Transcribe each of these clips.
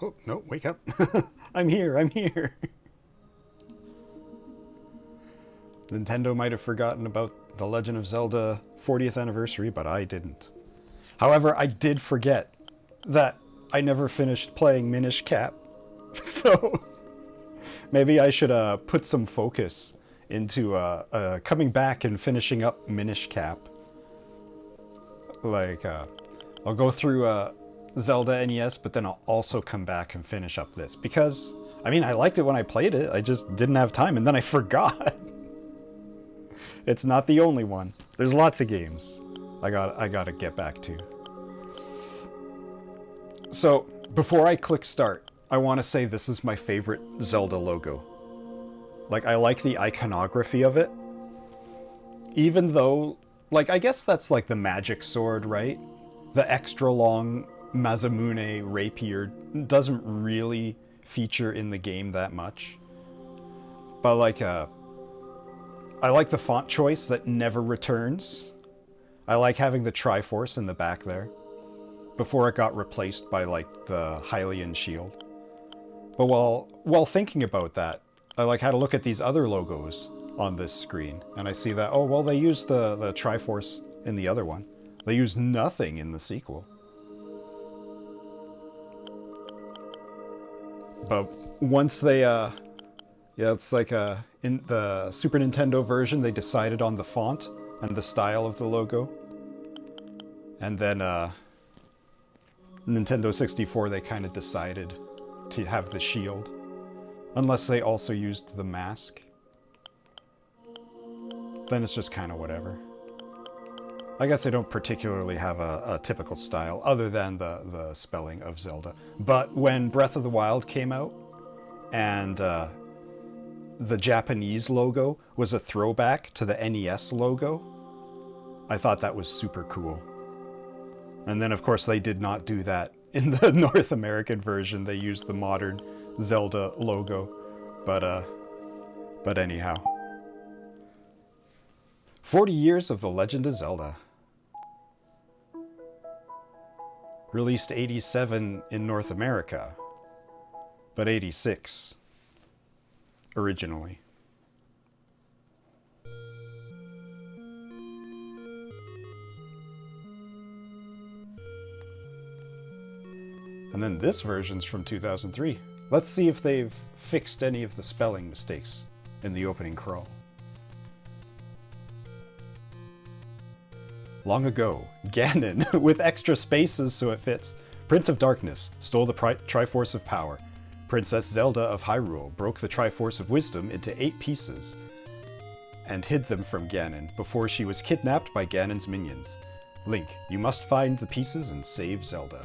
Oh, no, wake up. I'm here, I'm here. Nintendo might have forgotten about the Legend of Zelda 40th anniversary, but I didn't. However, I did forget that I never finished playing Minish Cap. So maybe I should put some focus into coming back and finishing up Minish Cap. Like, I'll go through Zelda NES, but then I'll also come back and finish up this. Because, I mean, I liked it when I played it, I just didn't have time, and then I forgot. It's not the only one. There's lots of games I gotta get back to. So, before I click start, I want to say this is my favorite Zelda logo. Like, I like the iconography of it. Even though, like, I guess that's like the magic sword, right? The extra long Masamune rapier doesn't really feature in the game that much. But like, I like the font choice that never returns. I like having the Triforce in the back there, before it got replaced by like the Hylian shield. But while thinking about that, I like had to look at these other logos on this screen, and I see that, oh well, they used the Triforce in the other one. They used nothing in the sequel. But once they yeah, it's like in the Super Nintendo version, they decided on the font and the style of the logo. And then Nintendo 64, they kind of decided to have the shield. Unless they also used the mask. Then it's just kind of whatever. I guess I don't particularly have a typical style, other than the spelling of Zelda. But when Breath of the Wild came out, and the Japanese logo was a throwback to the NES logo, I thought that was super cool. And then, of course, they did not do that in the North American version. They used the modern Zelda logo. But anyhow. 40 years of The Legend of Zelda. Released 87 in North America, but 86 originally. And then this version's from 2003. Let's see if they've fixed any of the spelling mistakes in the opening crawl. Long ago, Ganon, with extra spaces so it fits, Prince of Darkness, stole the Triforce of Power. Princess Zelda of Hyrule broke the Triforce of Wisdom into 8 pieces and hid them from Ganon before she was kidnapped by Ganon's minions. Link, you must find the pieces and save Zelda.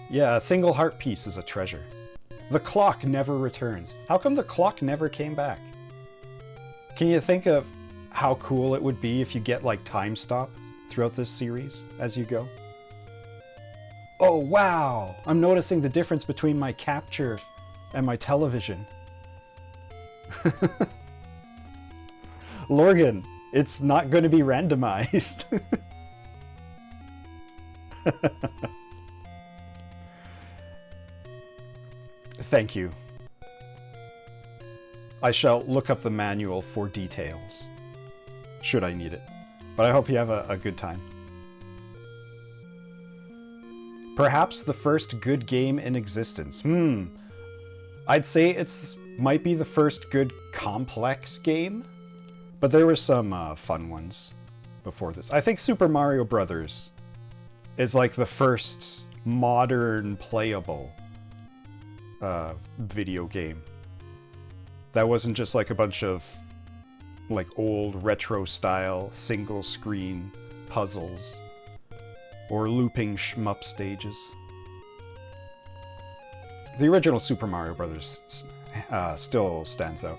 Yeah, a single heart piece is a treasure. The clock never returns. How come the clock never came back? Can you think of how cool it would be if you get like time stop throughout this series as you go? Oh wow! I'm noticing the difference between my capture and my television. Lorgan, it's not going to be randomized. Thank you. I shall look up the manual for details, should I need it. But I hope you have a good time. Perhaps the first good game in existence. I'd say it's might be the first good complex game, but there were some fun ones before this. I think Super Mario Brothers is like the first modern playable video game that wasn't just like a bunch of like old retro style single screen puzzles or looping shmup stages. The original Super Mario Brothers still stands out,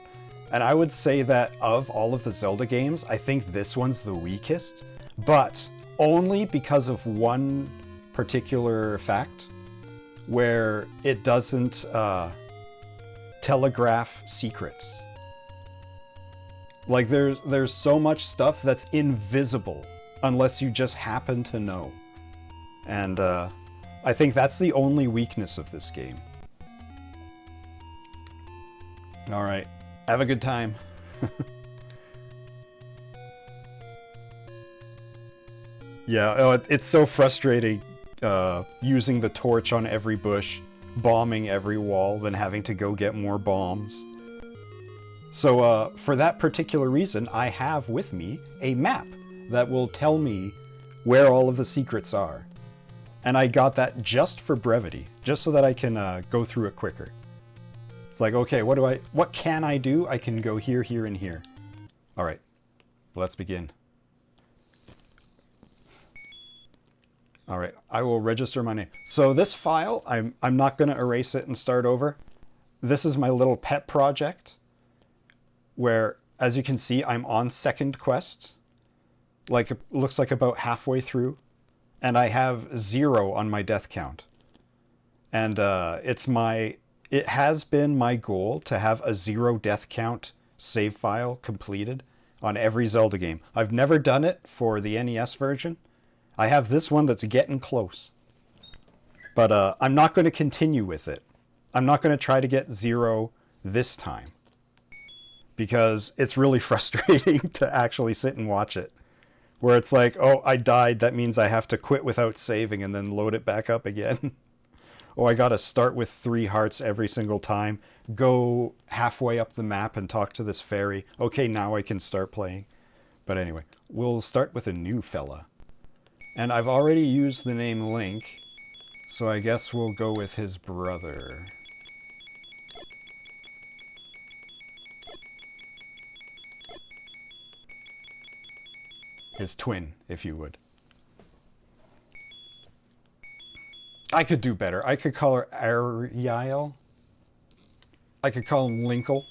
and I would say that of all of the Zelda games, I think this one's the weakest, but only because of one particular fact where it doesn't telegraph secrets. Like there's so much stuff that's invisible unless you just happen to know. And I think that's the only weakness of this game. All right, have a good time. Yeah, oh, it's so frustrating using the torch on every bush, bombing every wall, then having to go get more bombs. So for that particular reason, I have with me a map that will tell me where all of the secrets are. And I got that just for brevity, just so that I can go through it quicker. It's like, okay, what can I do? I can go here, here, and here. All right, let's begin. All right, I will register my name. So this file, I'm not going to erase it and start over. This is my little pet project where, as you can see, I'm on second quest. Like, it looks like about halfway through. And I have 0 on my death count. And it has been my goal to have a 0 death count save file completed on every Zelda game. I've never done it for the NES version. I have this one that's getting close. But I'm not going to continue with it. I'm not going to try to get 0 this time. Because it's really frustrating to actually sit and watch it. Where it's like, oh, I died, that means I have to quit without saving and then load it back up again. Oh, I gotta start with 3 hearts every single time, go halfway up the map and talk to this fairy. Okay, now I can start playing. But anyway, we'll start with a new fella. And I've already used the name Link, so I guess we'll go with his brother. His twin, if you would. I could do better. I could call her Ariel. I could call him Linkle.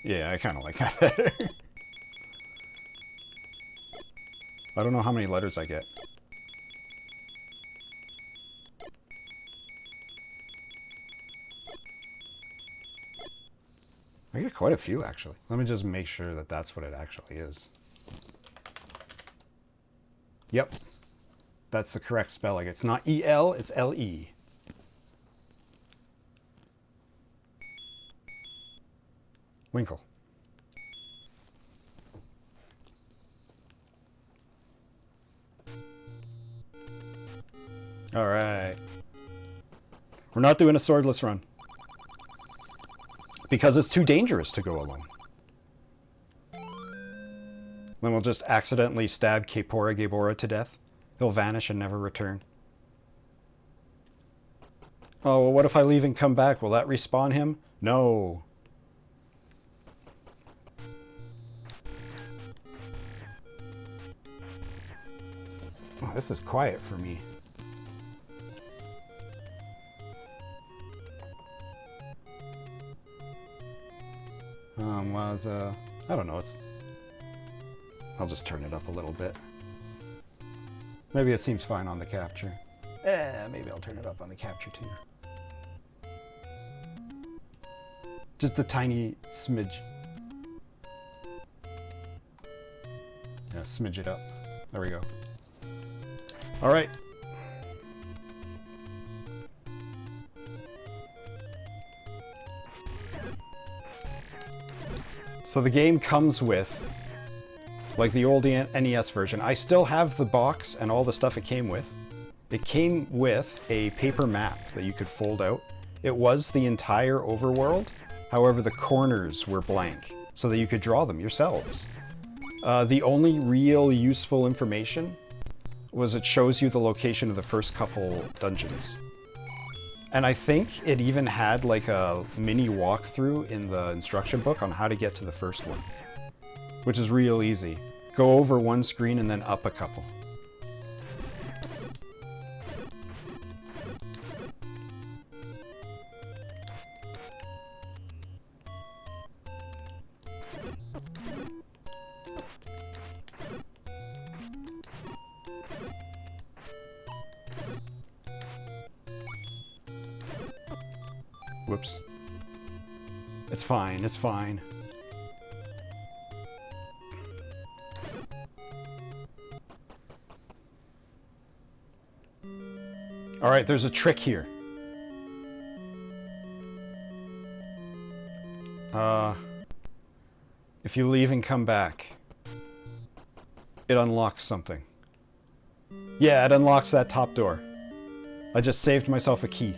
Yeah, I kind of like that better. I don't know how many letters I get. I get quite a few, actually. Let me just make sure that that's what it actually is. Yep. That's the correct spelling. It's not E-L, it's L-E. Linkle. All right. We're not doing a swordless run. Because it's too dangerous to go alone. Then we'll just accidentally stab Kaepora Gaebora to death. He'll vanish and never return. Oh, well, what if I leave and come back? Will that respawn him? No. Oh, this is quiet for me. I don't know, I'll just turn it up a little bit. Maybe it seems fine on the capture. Maybe I'll turn it up on the capture too. Just a tiny smidge. Yeah, smidge it up. There we go. All right. So the game comes with, like the old NES version, I still have the box and all the stuff it came with. It came with a paper map that you could fold out. It was the entire overworld, however the corners were blank, so that you could draw them yourselves. The only real useful information was it shows you the location of the first couple dungeons. And I think it even had like a mini walkthrough in the instruction book on how to get to the first one, which is real easy. Go over one screen and then up a couple. Whoops. It's fine, it's fine. Alright, there's a trick here. If you leave and come back, it unlocks something. Yeah, it unlocks that top door. I just saved myself a key.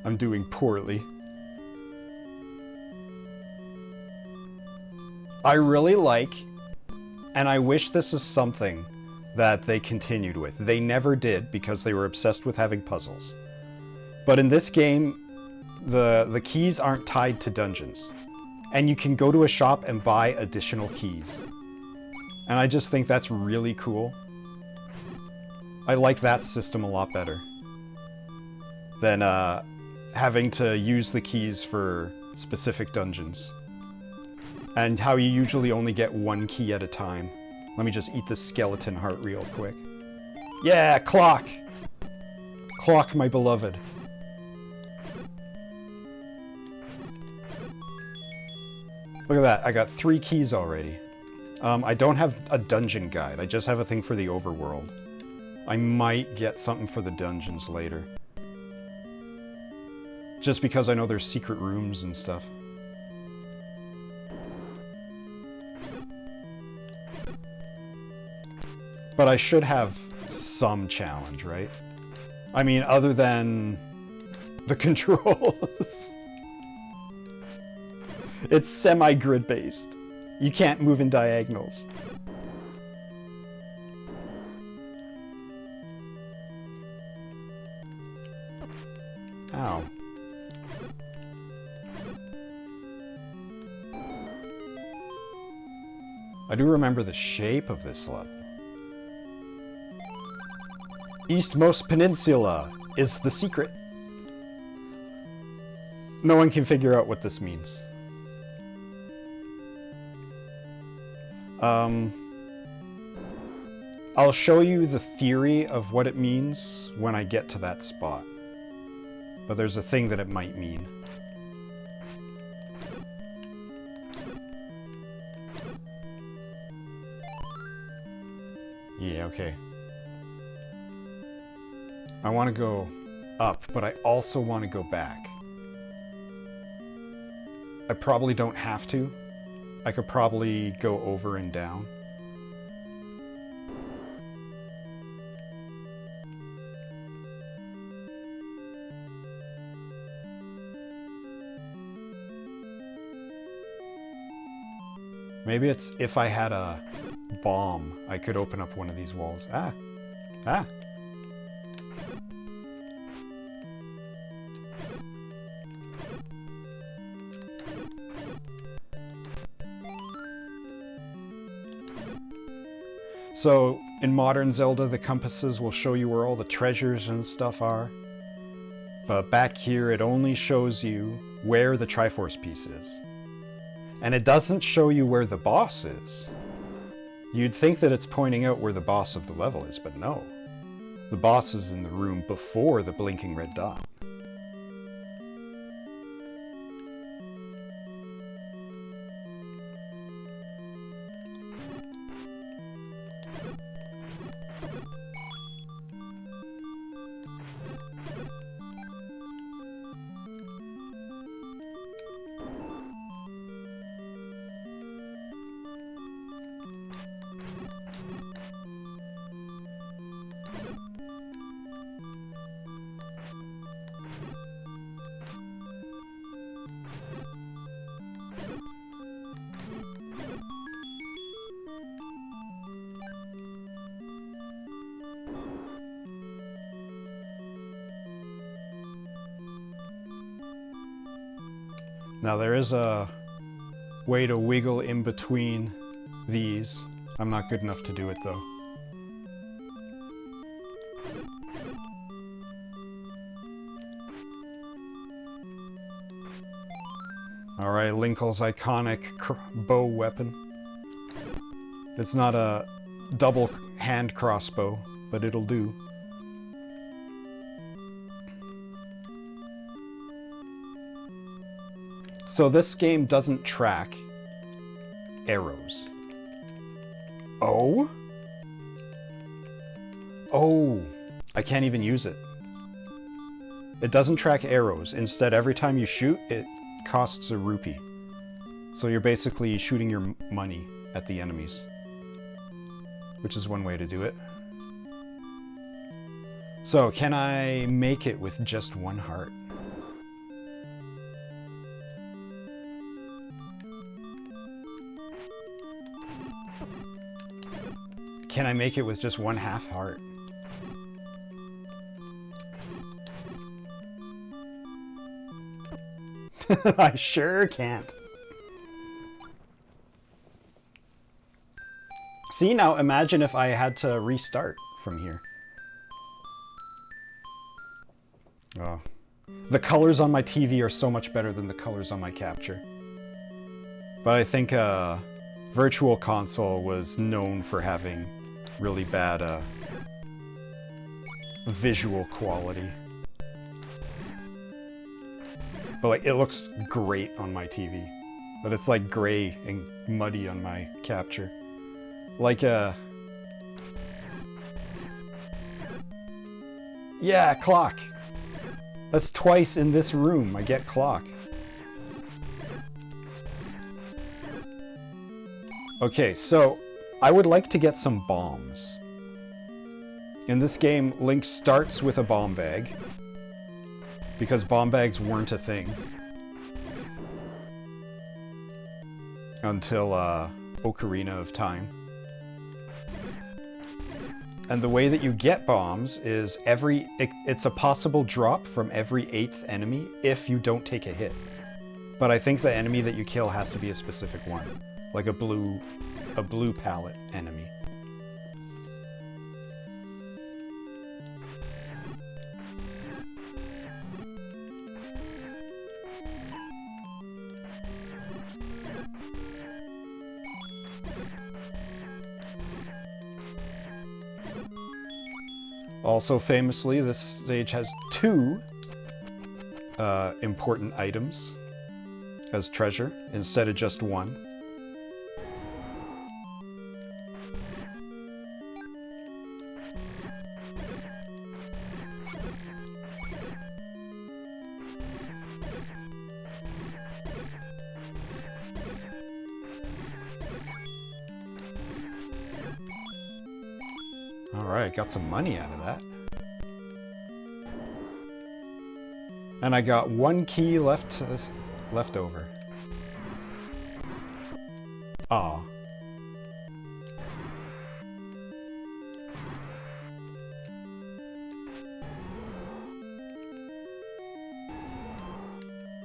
I'm doing poorly. I really like, and I wish this is something that they continued with. They never did because they were obsessed with having puzzles. But in this game, the keys aren't tied to dungeons. And you can go to a shop and buy additional keys. And I just think that's really cool. I like that system a lot better than having to use the keys for specific dungeons. And how you usually only get one key at a time. Let me just eat this skeleton heart real quick. Yeah, clock! Clock, my beloved. Look at that, I got 3 keys already. I don't have a dungeon guide, I just have a thing for the overworld. I might get something for the dungeons later. Just because I know there's secret rooms and stuff. But I should have some challenge, right? I mean, other than the controls. It's semi-grid based. You can't move in diagonals. Ow. I do remember the shape of this level. Eastmost Peninsula is the secret. No one can figure out what this means. I'll show you the theory of what it means when I get to that spot. But there's a thing that it might mean. Yeah, okay. I want to go up, but I also want to go back. I probably don't have to. I could probably go over and down. Maybe it's if I had a bomb, I could open up one of these walls. Ah! Ah! So, in modern Zelda, the compasses will show you where all the treasures and stuff are. But back here, it only shows you where the Triforce piece is. And it doesn't show you where the boss is. You'd think that it's pointing out where the boss of the level is, but no. The boss is in the room before the blinking red dot. Now there is a way to wiggle in between these I'm not good enough to do it, though. Alright, Linkle's iconic bow weapon. It's not a double hand crossbow, but it'll do. So this game doesn't track arrows. Oh? Oh, I can't even use it. It doesn't track arrows. Instead, every time you shoot, it costs a rupee. So you're basically shooting your money at the enemies. Which is one way to do it. So, can I make it with just one heart? Can I make it with just one half heart? I sure can't. See, now imagine if I had to restart from here. Oh. The colors on my TV are so much better than the colors on my capture. But I think Virtual Console was known for having really bad visual quality. But like, it looks great on my TV. But it's like gray and muddy on my capture. Like yeah, clock. That's twice in this room I get clock. Okay, so I would like to get some bombs. In this game, Link starts with a bomb bag, because bomb bags weren't a thing until Ocarina of Time. And the way that you get bombs is it's a possible drop from every 8th enemy if you don't take a hit. But I think the enemy that you kill has to be a specific one, like a blue palette enemy. Also famously, this stage has 2 important items as treasure instead of just 1. Alright, got some money out of that. And I got 1 key left over. Aw.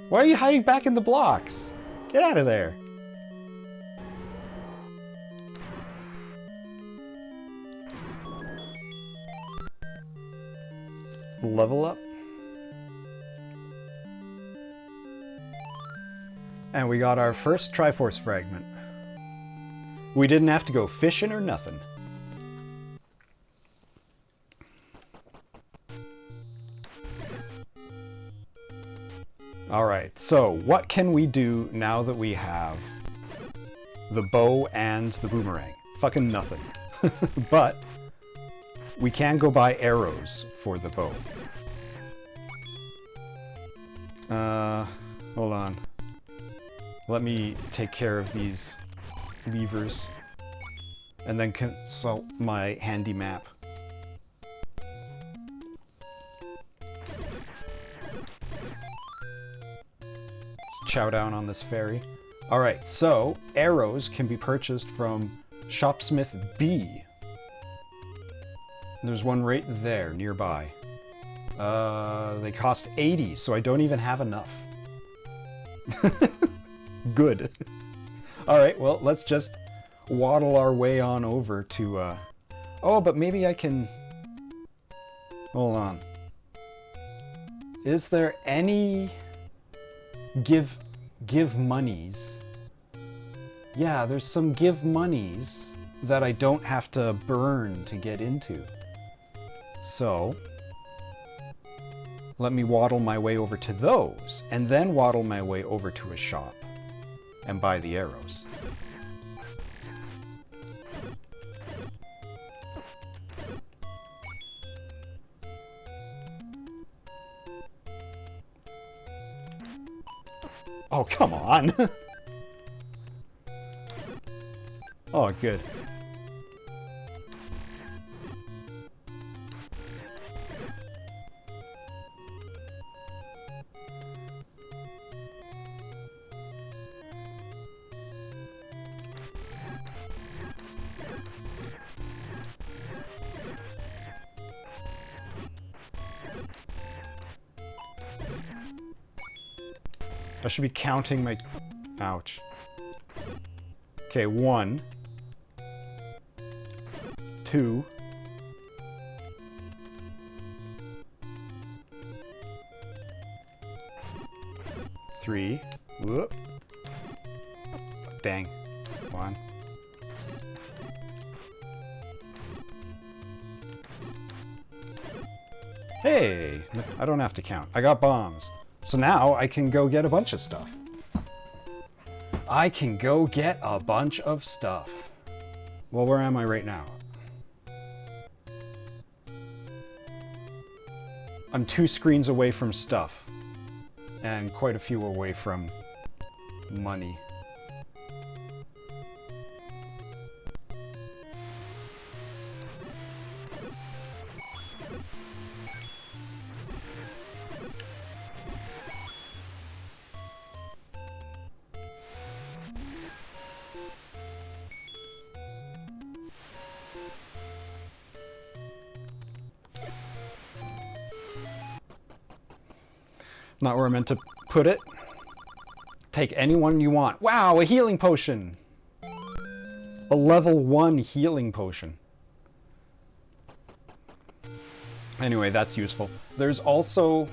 Why are you hiding back in the blocks? Get out of there. Level up. And we got our first Triforce fragment. We didn't have to go fishing or nothing. Alright, so what can we do now that we have the bow and the boomerang? Fucking nothing. But we can go buy arrows for the bow. Hold on. Let me take care of these levers and then consult my handy map. Let's chow down on this ferry. Alright, so arrows can be purchased from Shopsmith B. There's one right there, nearby. They cost 80, so I don't even have enough. Good. Alright, well, let's just waddle our way on over to, oh, but maybe I can... Hold on. Is there any... Give monies? Yeah, there's some give monies that I don't have to burn to get into. So, let me waddle my way over to those, and then waddle my way over to a shop and buy the arrows. Oh, come on! Oh, good. I should be counting my... Ouch. Okay, 1, 2, 3. Whoop. Dang. 1. Hey! I don't have to count. I got bombs. So now I can go get a bunch of stuff. I can go get a bunch of stuff. Well, where am I right now? I'm 2 screens away from stuff. And quite a few away from money. Not where I meant to put it. Take any one you want. Wow, a healing potion! A level 1 healing potion. Anyway, that's useful. There's also...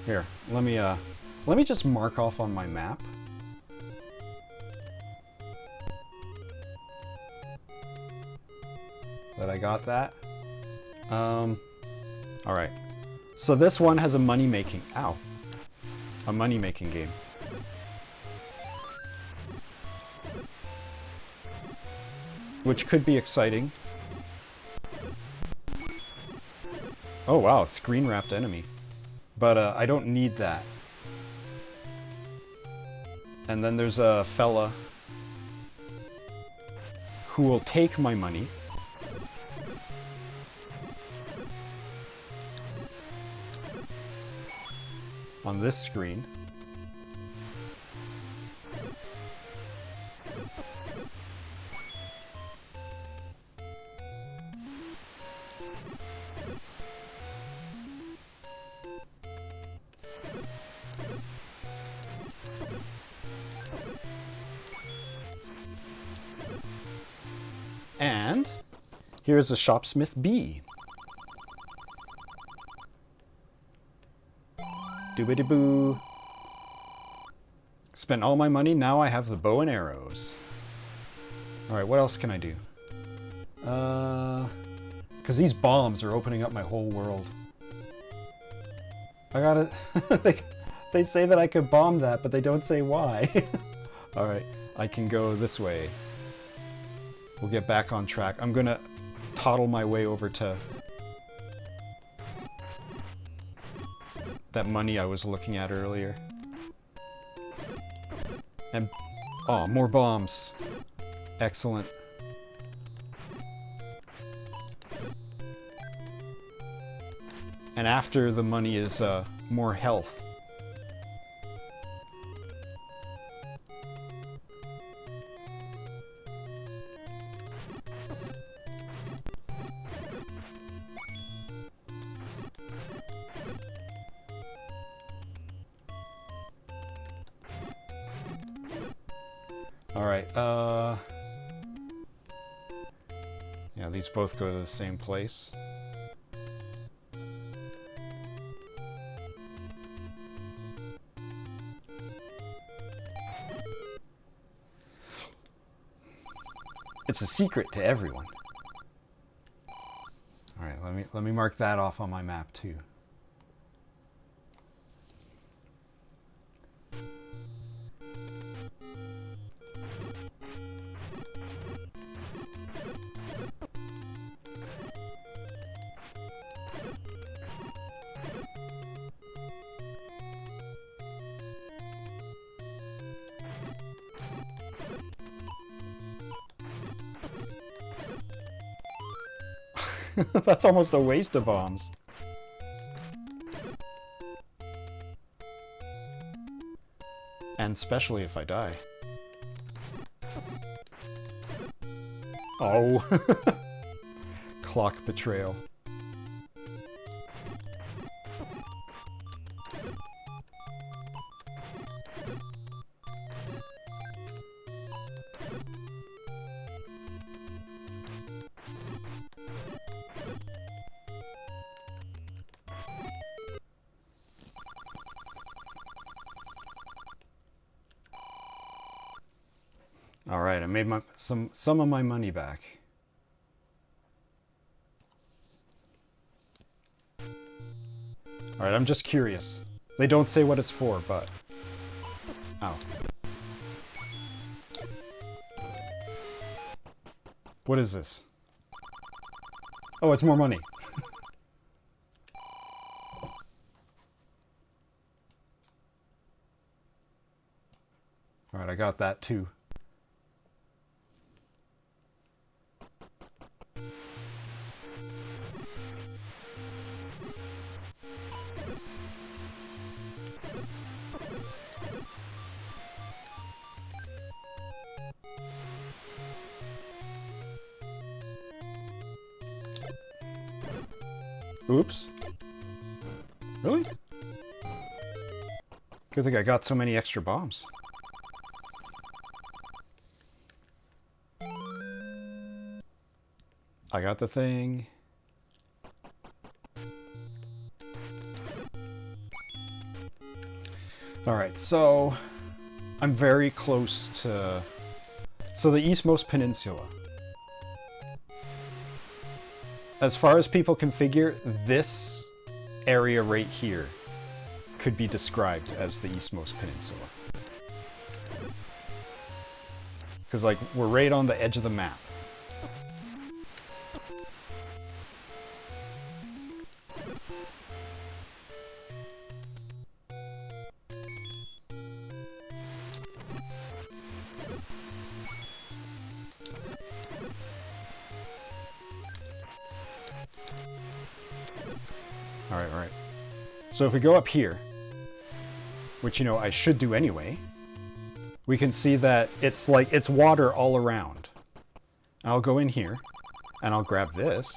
Here, let me just mark off on my map. That I got that. Alright. So this one has a money-making... Ow. A money-making game. Which could be exciting. Oh wow, screen-wrapped enemy. But I don't need that. And then there's a fella who will take my money. On this screen. And here's a shopsmith bee. Doobity-boo. Spent all my money, now I have the bow and arrows. Alright, what else can I do? Because these bombs are opening up my whole world. I gotta... they say that I could bomb that, but they don't say why. Alright, I can go this way. We'll get back on track. I'm gonna toddle my way over to that money I was looking at earlier. And... oh, more bombs. Excellent. And after the money is more health. Alright, Yeah, these both go to the same place. It's a secret to everyone. All right, let me mark that off on my map too. That's almost a waste of bombs. And especially if I die. Oh. Clock betrayal. All right, I made some of my money back. All right, I'm just curious. They don't say what it's for, but... Oh. What is this? Oh, it's more money. All right, I got that too. Oops. Really? Good thing I got so many extra bombs. I got the thing. Alright, so I'm very close to... So the eastmost peninsula. As far as people can figure, this area right here could be described as the eastmost peninsula. Because, like, we're right on the edge of the map. Alright. So if we go up here, which, you know, I should do anyway, we can see that it's like, it's water all around. I'll go in here, and I'll grab this.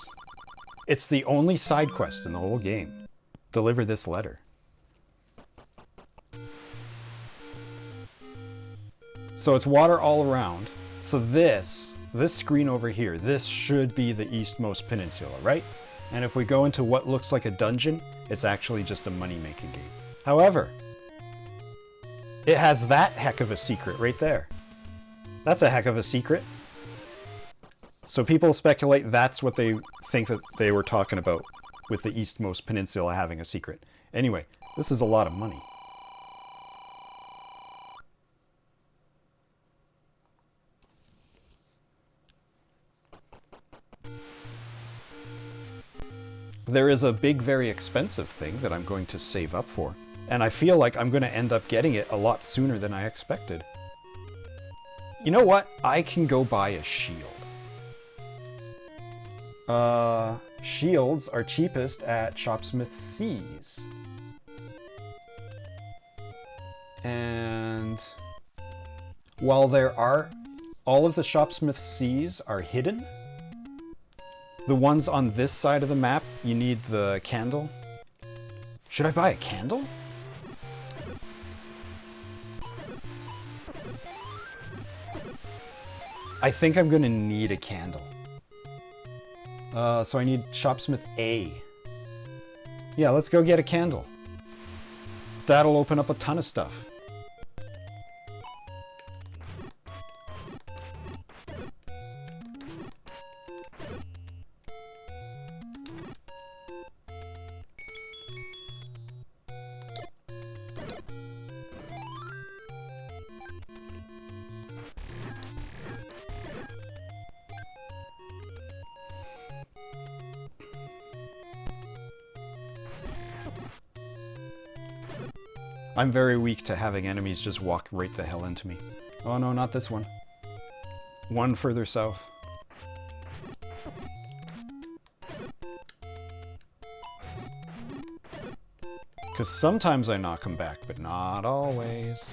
It's the only side quest in the whole game. Deliver this letter. So it's water all around. So this screen over here, this should be the eastmost peninsula, right? And if we go into what looks like a dungeon, it's actually just a money-making game. However, it has that heck of a secret right there. That's a heck of a secret. So people speculate that's what they think that they were talking about with the eastmost peninsula having a secret. Anyway, this is a lot of money. There is a big, very expensive thing that I'm going to save up for. And I feel like I'm going to end up getting it a lot sooner than I expected. You know what? I can go buy a shield. Shields are cheapest at Shopsmith C's. And while there are... all of the Shopsmith C's are hidden, the ones on this side of the map, you need the candle. Should I buy a candle? I think I'm gonna need a candle. So I need Shopsmith A. Yeah, let's go get a candle. That'll open up a ton of stuff. I'm very weak to having enemies just walk right the hell into me. Oh no, not this one. One further south. Because sometimes I knock them back, but not always.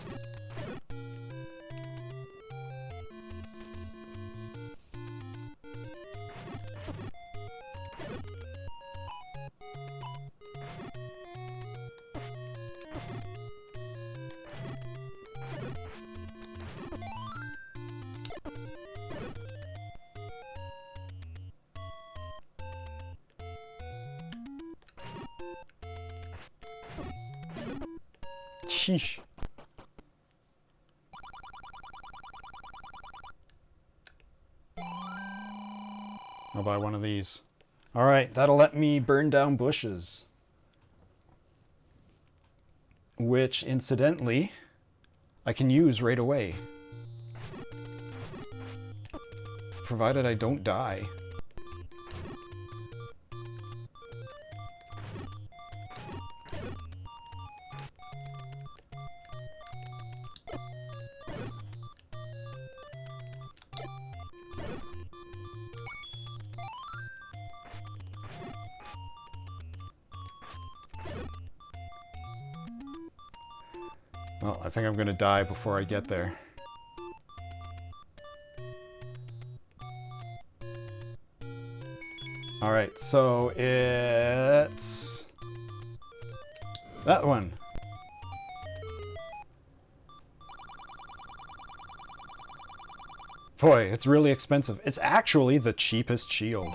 Sheesh. I'll buy one of these. Alright, that'll let me burn down bushes. Which, incidentally, I can use right away. Provided I don't die. Well, I think I'm gonna die before I get there. Alright, so it's... that one. Boy, it's really expensive. It's actually the cheapest shield.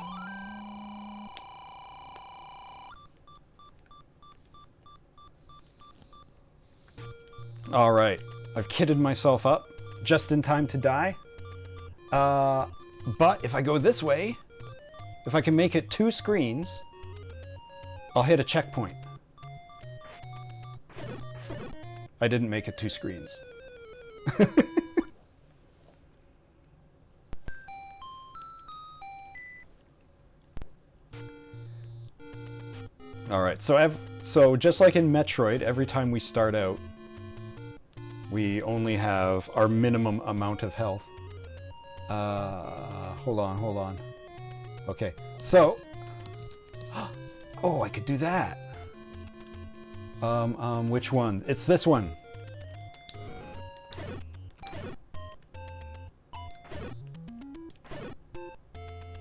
Alright, I've kitted myself up just in time to die. But if I go this way, if I can make it 2 screens, I'll hit a checkpoint. I didn't make it 2 screens. Alright, so just like in Metroid, every time we start out, we only have our minimum amount of health. Hold on. Okay, so... oh, I could do that. Which one? It's this one.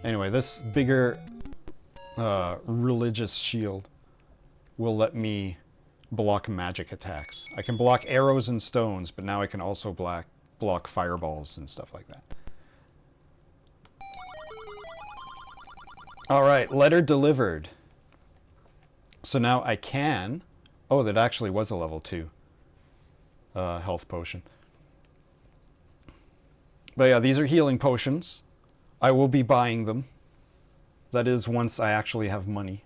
Anyway, this bigger religious shield will let me block magic attacks. I can block arrows and stones, but now I can also block fireballs and stuff like that. Alright, letter delivered. So now I can... oh, that actually was a level 2 health potion. But yeah, these are healing potions. I will be buying them. That is, once I actually have money.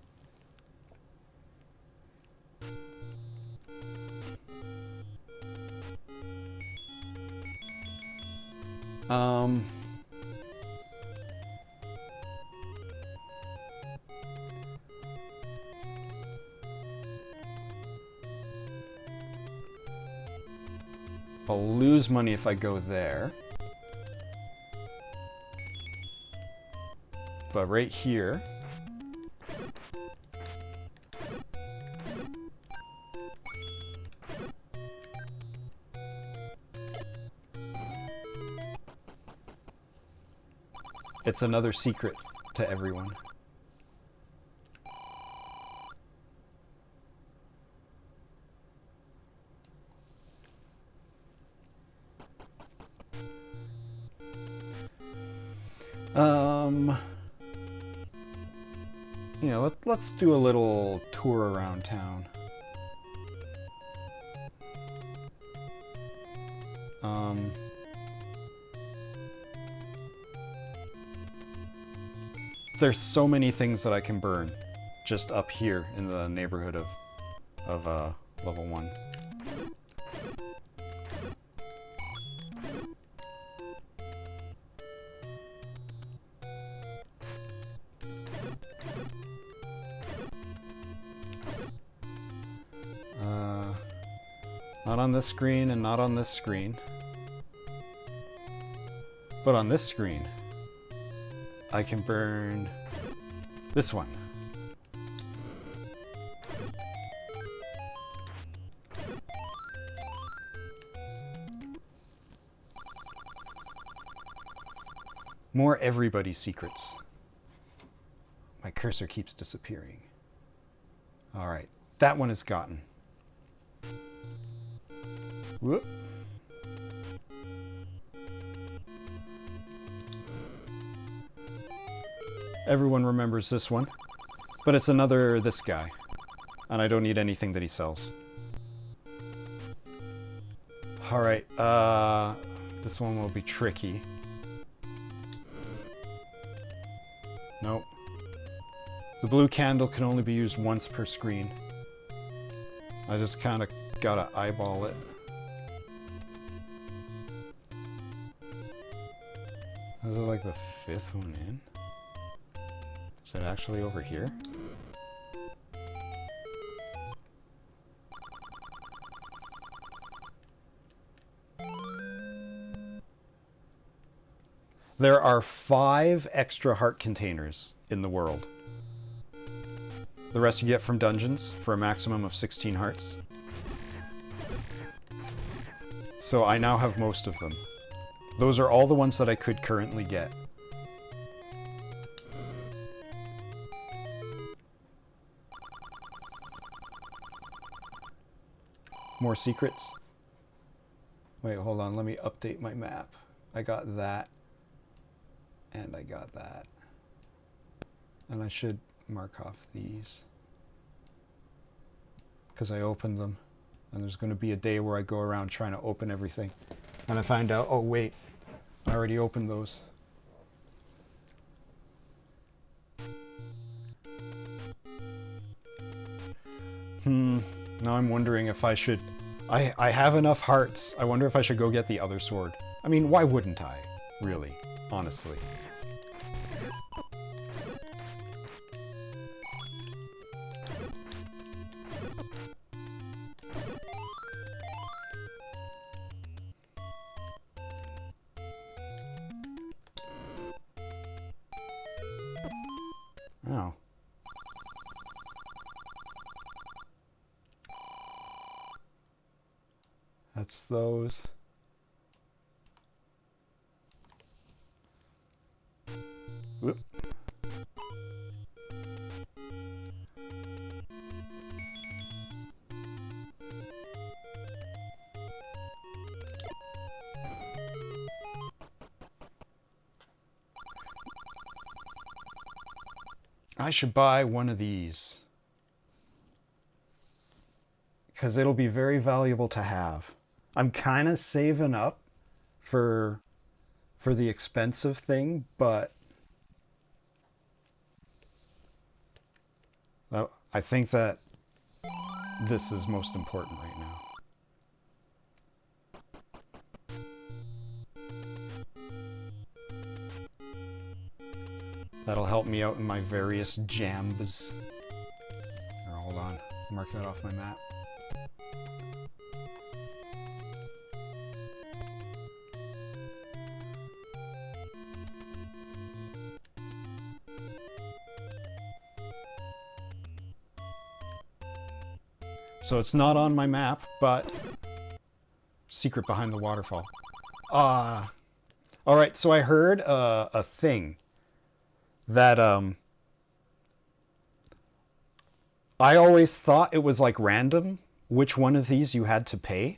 I'll lose money if I go there. But right here... it's another secret to everyone. you know, let's do a little tour around town. There's so many things that I can burn just up here in the neighborhood of level 1. Not on this screen and not on this screen. But on this screen, I can burn this one. More everybody secrets. My cursor keeps disappearing. All right, that one is gotten. Whoop. Everyone remembers this one, but it's another this guy, and I don't need anything that he sells. All right, this one will be tricky. Nope. The blue candle can only be used once per screen. I just kind of gotta eyeball it. Is it like the 5th one in? Is it actually over here? There are 5 extra heart containers in the world. The rest you get from dungeons for a maximum of 16 hearts. So I now have most of them. Those are all the ones that I could currently get. More secrets. Wait, hold on. Let me update my map. I got that. And I got that. And I should mark off these. Because I opened them. And there's going to be a day where I go around trying to open everything. And I find out, oh wait, I already opened those. Now I'm wondering if I should... I have enough hearts. I wonder if I should go get the other sword. I mean, why wouldn't I? Really, honestly. Oh. That's those. Whoop. I should buy one of these. Because it'll be very valuable to have. I'm kind of saving up for the expensive thing, but I think that this is most important right now. That'll help me out in my various jambs. Here, hold on. Mark that off my map. So it's not on my map, but secret behind the waterfall. All right, so I heard a thing that I always thought it was like random which one of these you had to pay.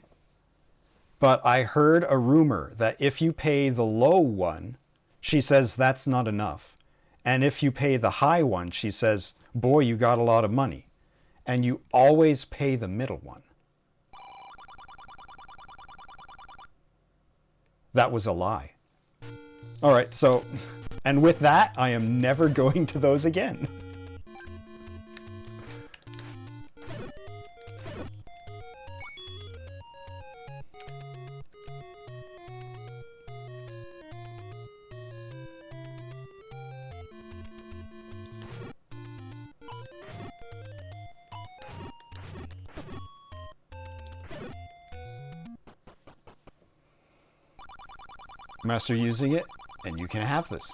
But I heard a rumor that if you pay the low one, she says that's not enough. And if you pay the high one, she says, boy, you got a lot of money. And you always pay the middle one. That was a lie. All right, so, and with that, I am never going to those again. Master using it, and you can have this.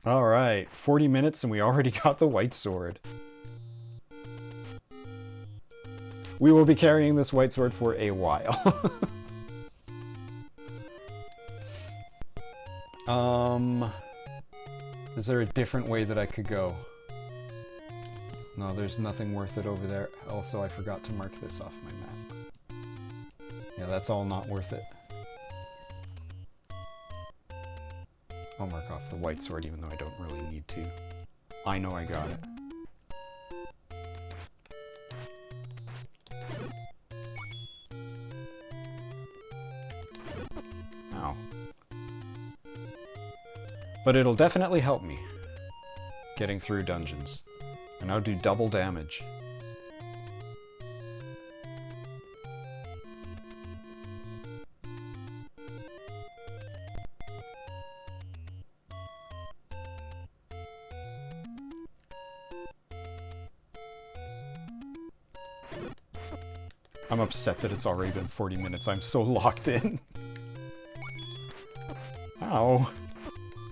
Alright, 40 minutes and we already got the white sword. We will be carrying this white sword for a while. Is there a different way that I could go? No, there's nothing worth it over there. Also, I forgot to mark this off my map. Yeah, that's all not worth it. I'll mark off the white sword even though I don't really need to. I know I got it. Ow. But it'll definitely help me getting through dungeons. And I'll do double damage. I'm upset that it's already been 40 minutes. I'm so locked in. Ow.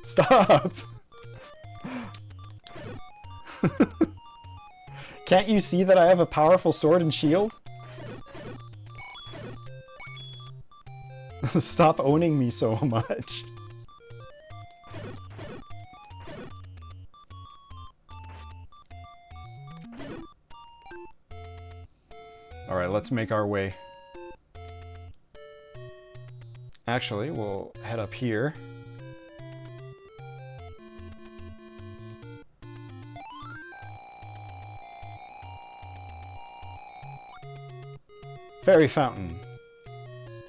Stop! Can't you see that I have a powerful sword and shield? Stop owning me so much. Alright, let's make our way. Actually, we'll head up here. Fairy Fountain.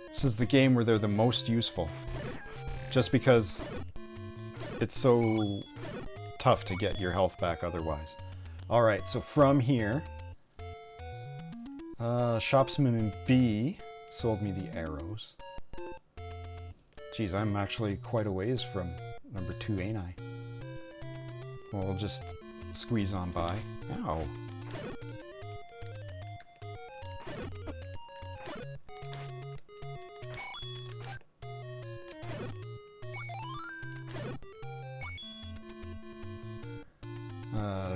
This is the game where they're the most useful. Just because it's so tough to get your health back otherwise. Alright, so from here... Shopsman B sold me the arrows. Geez, I'm actually quite a ways from number 2, ain't I? Well, we'll just squeeze on by. Ow.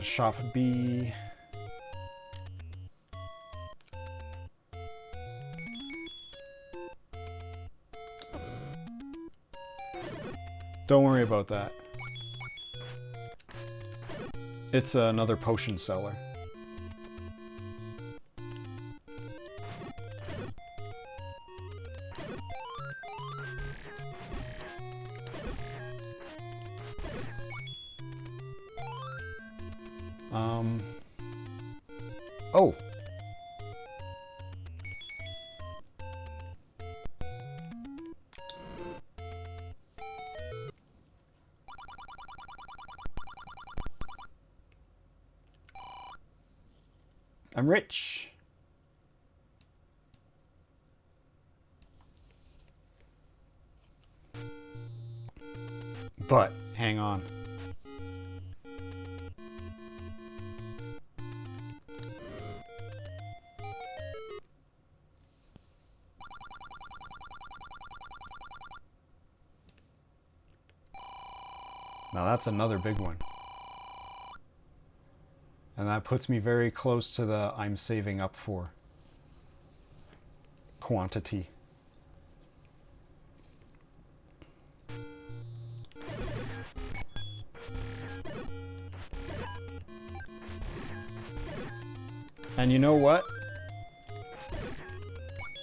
Shop B. Don't worry about that. It's another potion seller. Oh! I'm rich! But, hang on. Now that's another big one. And that puts me very close to the I'm saving up for quantity. And you know what?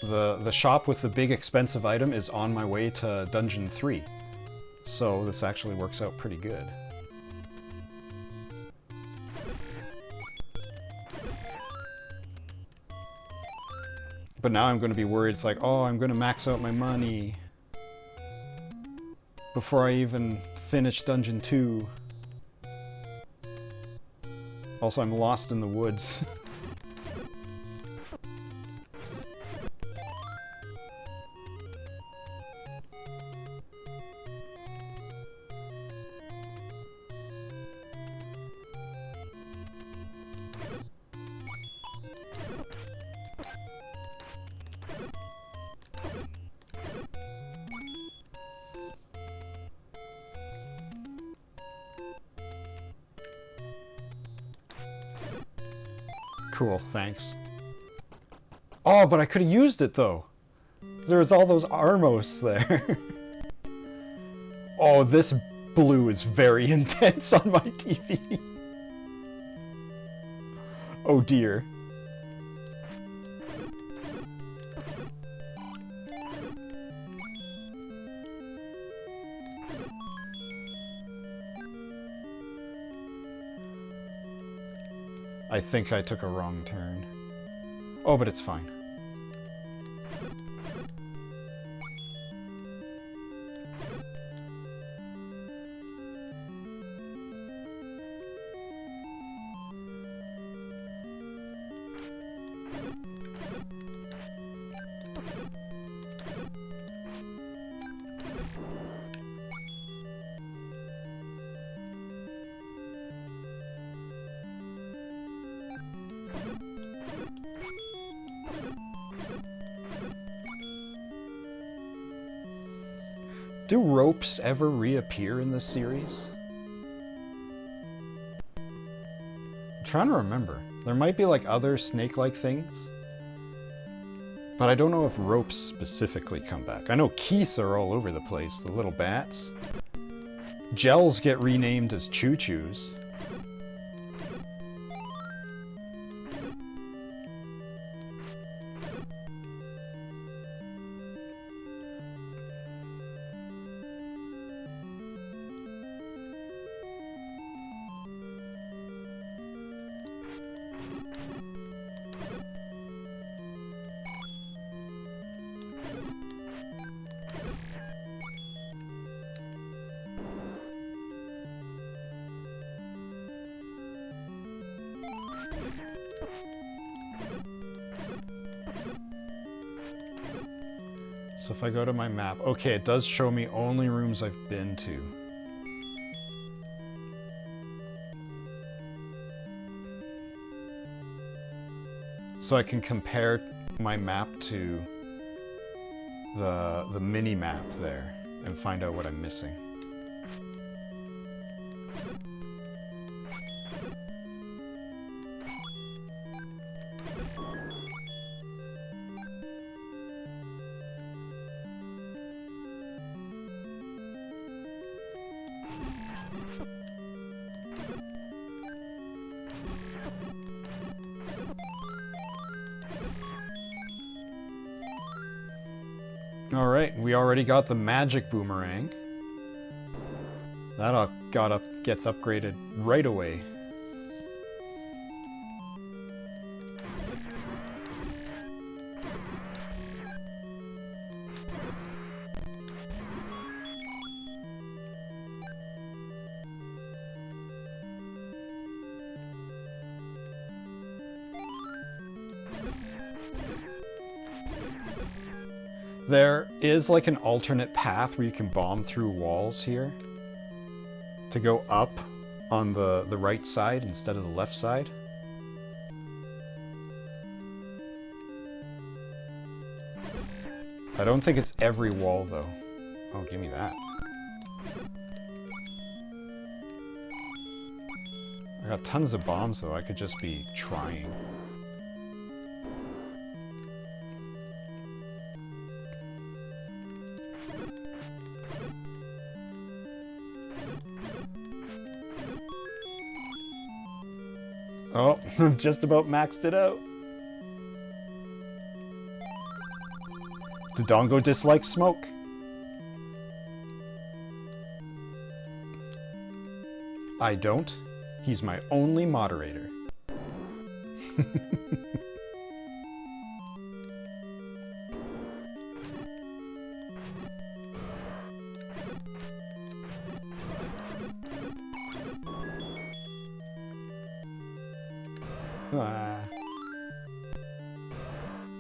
the shop with the big expensive item is on my way to Dungeon 3. So this actually works out pretty good. But now I'm going to be worried. It's like, oh, I'm going to max out my money before I even finish Dungeon 2. Also, I'm lost in the woods. Cool, thanks. Oh, but I could have used it, though. There was all those Armos there. Oh, this blue is very intense on my TV. Oh, dear. I think I took a wrong turn. Oh, but it's fine. Do ropes ever reappear in this series? I'm trying to remember. There might be like other snake-like things. But I don't know if ropes specifically come back. I know Keese are all over the place, the little bats. Gels get renamed as choo-choos. So if I go to my map, okay, it does show me only rooms I've been to. So I can compare my map to the mini map there and find out what I'm missing. Alright, we already got the magic boomerang. That gets upgraded right away. There is like an alternate path where you can bomb through walls here to go up on the right side instead of the left side. I don't think it's every wall though. Oh, give me that. I got tons of bombs though, I could just be trying. Oh, I've just about maxed it out. Dodongo dislikes smoke. I don't. He's my only moderator.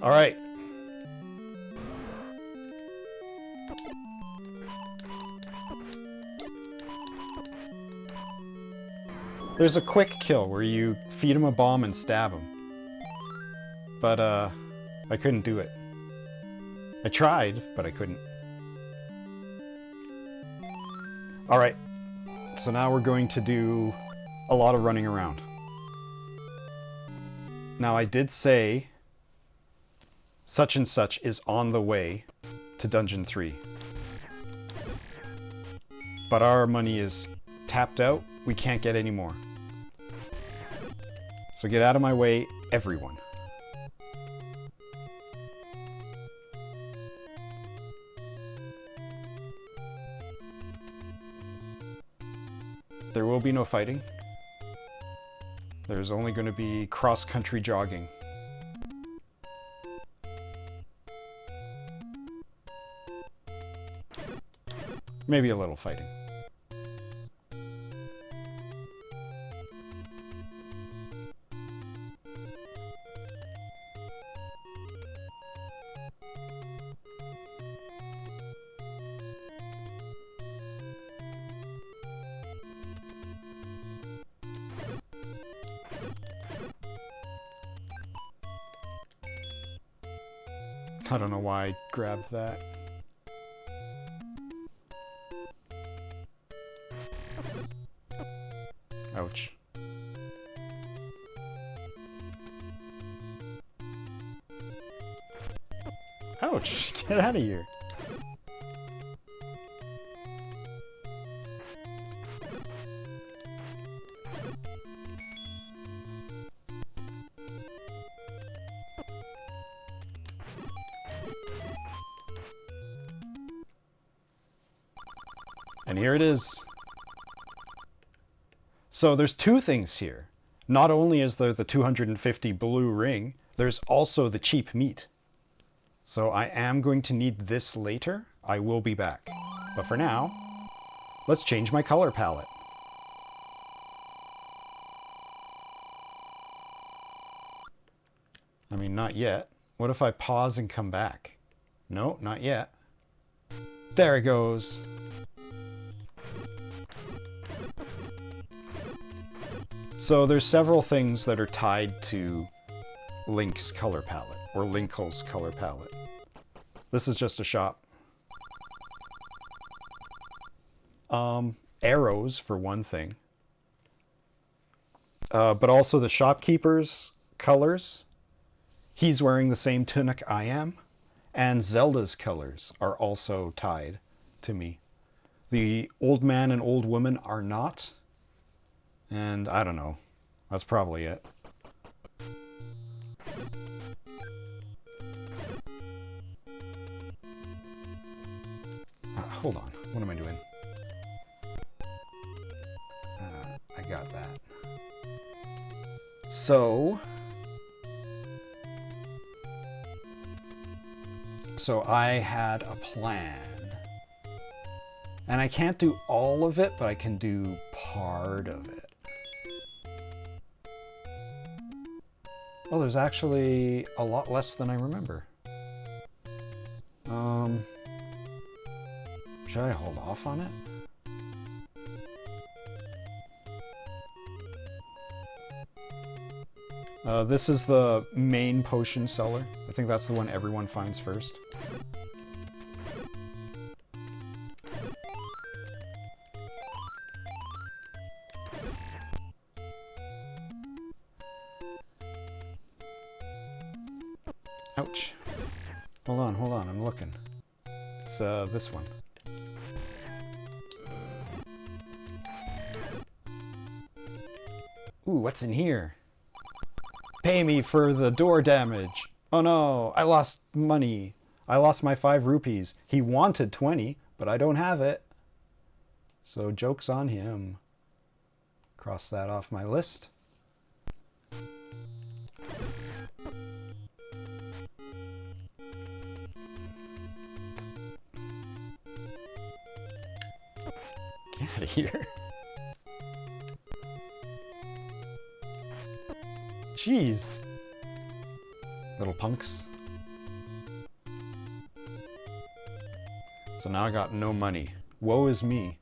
All right. There's a quick kill where you feed him a bomb and stab him. But, I couldn't do it. I tried, but I couldn't. Alright, so now we're going to do a lot of running around. Now I did say such and such is on the way to Dungeon 3. But our money is tapped out. We can't get any more. So get out of my way, everyone. There will be no fighting. There's only going to be cross-country jogging. Maybe a little fighting. I don't know why I grabbed that. Ouch. Ouch! Get out of here. And here it is. So there's two things here. Not only is there the 250 blue ring, there's also the cheap meat. So I am going to need this later. I will be back. But for now, let's change my color palette. I mean, not yet. What if I pause and come back? No, not yet. There it goes. So there's several things that are tied to Link's color palette, or Linkle's color palette. This is just a shop. Arrows, for one thing. But also the shopkeeper's colors. He's wearing the same tunic I am. And Zelda's colors are also tied to me. The old man and old woman are not. And I don't know. That's probably it. Hold on. What am I doing? I got that. So I had a plan. And I can't do all of it, but I can do part of it. Oh, there's actually a lot less than I remember. Should I hold off on it? This is the main potion seller. I think that's the one everyone finds first. Ouch. Hold on, I'm looking. It's this one. Ooh, what's in here? Pay me for the door damage. Oh no, I lost money. I lost my 5 rupees. He wanted 20, but I don't have it. So joke's on him. Cross that off my list. Get out of here. Jeez. Little punks. So now I got no money. Woe is me.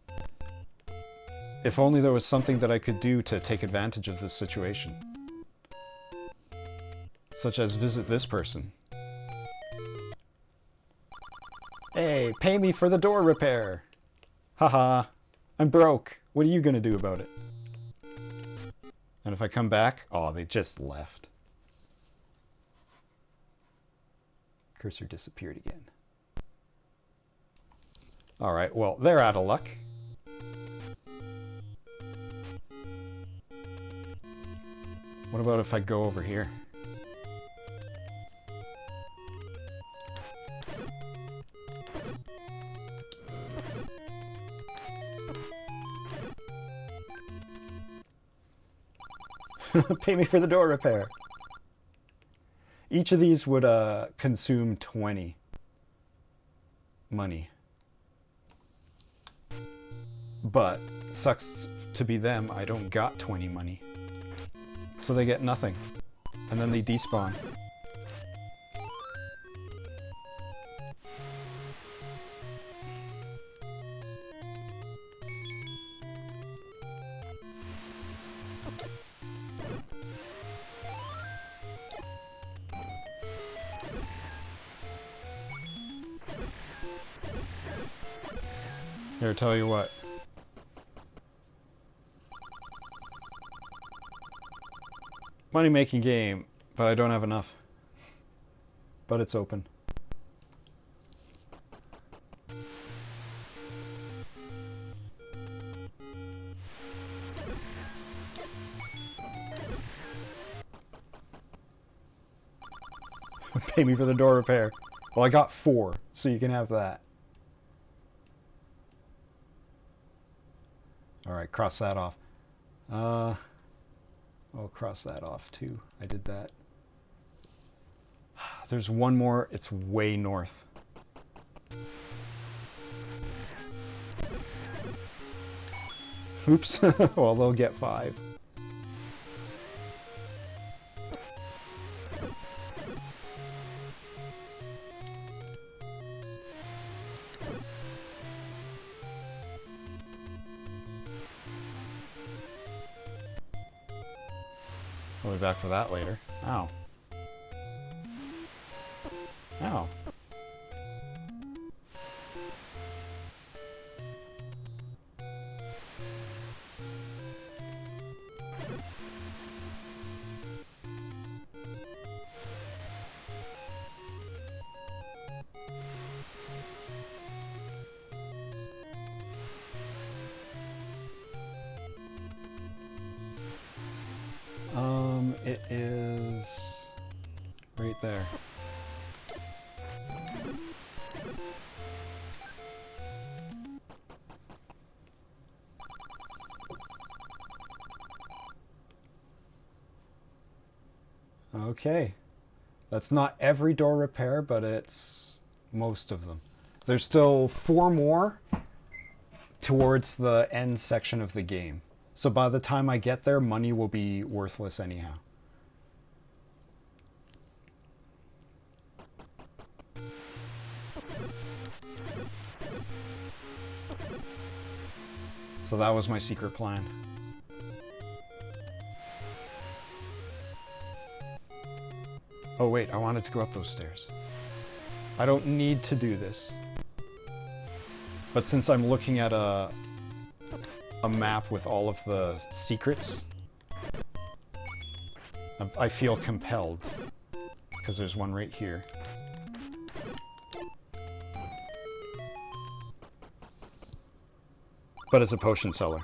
If only there was something that I could do to take advantage of this situation. Such as visit this person. Hey, pay me for the door repair! Haha, I'm broke. What are you gonna do about it? And if I come back, oh, they just left. Cursor disappeared again. Alright, well, they're out of luck. What about if I go over here? Pay me for the door repair. Each of these would consume 20 money. But, sucks to be them, I don't got 20 money. So they get nothing. And then they despawn. Here, tell you what. Money-making game, but I don't have enough. But it's open. Pay me for the door repair. Well, I got 4, so you can have that. Alright, cross that off. I'll cross that off too. I did that. There's one more. It's way north. Oops. Well, they'll get 5. We'll be back for that later. Ow. Ow. It is right there. Okay. That's not every door repair, but it's most of them. There's still 4 more towards the end section of the game. So by the time I get there, money will be worthless anyhow. So that was my secret plan. Oh wait, I wanted to go up those stairs. I don't need to do this. But since I'm looking at a map with all of the secrets, I feel compelled. Because there's one right here. But it's a potion seller.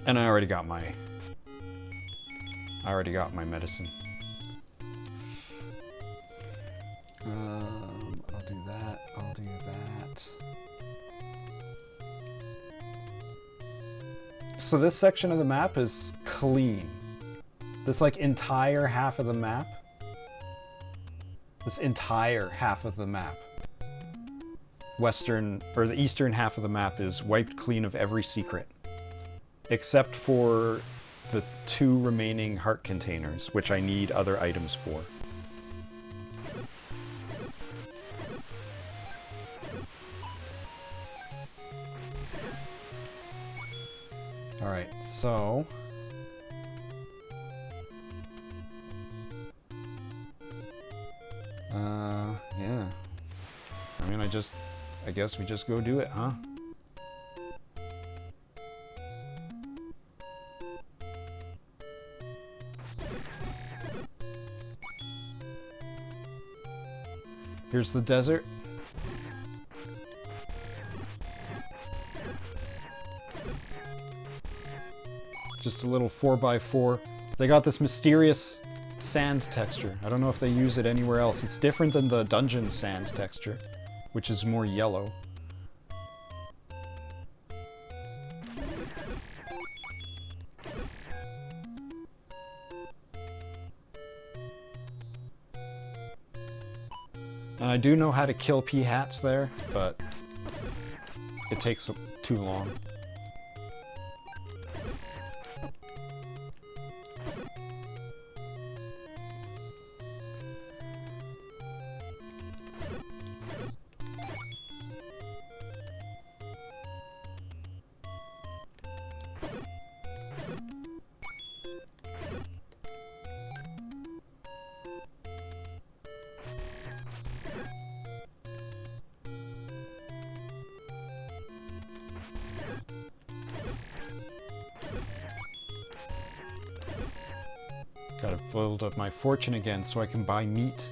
And I already got my I already got my medicine. I'll do that. I'll do that. So this section of the map is clean. This like entire half of the map. This entire half of the map. Western, or the eastern half of the map is wiped clean of every secret. Except for the 2 remaining heart containers, which I need other items for. Alright, so... yeah. I mean, I guess we just go do it, huh? Here's the desert. Just a little 4x4. They got this mysterious sand texture. I don't know if they use it anywhere else. It's different than the dungeon sand texture, which is more yellow. And I do know how to kill P-hats there, but it takes too long. Gotta build up my fortune again so I can buy meat.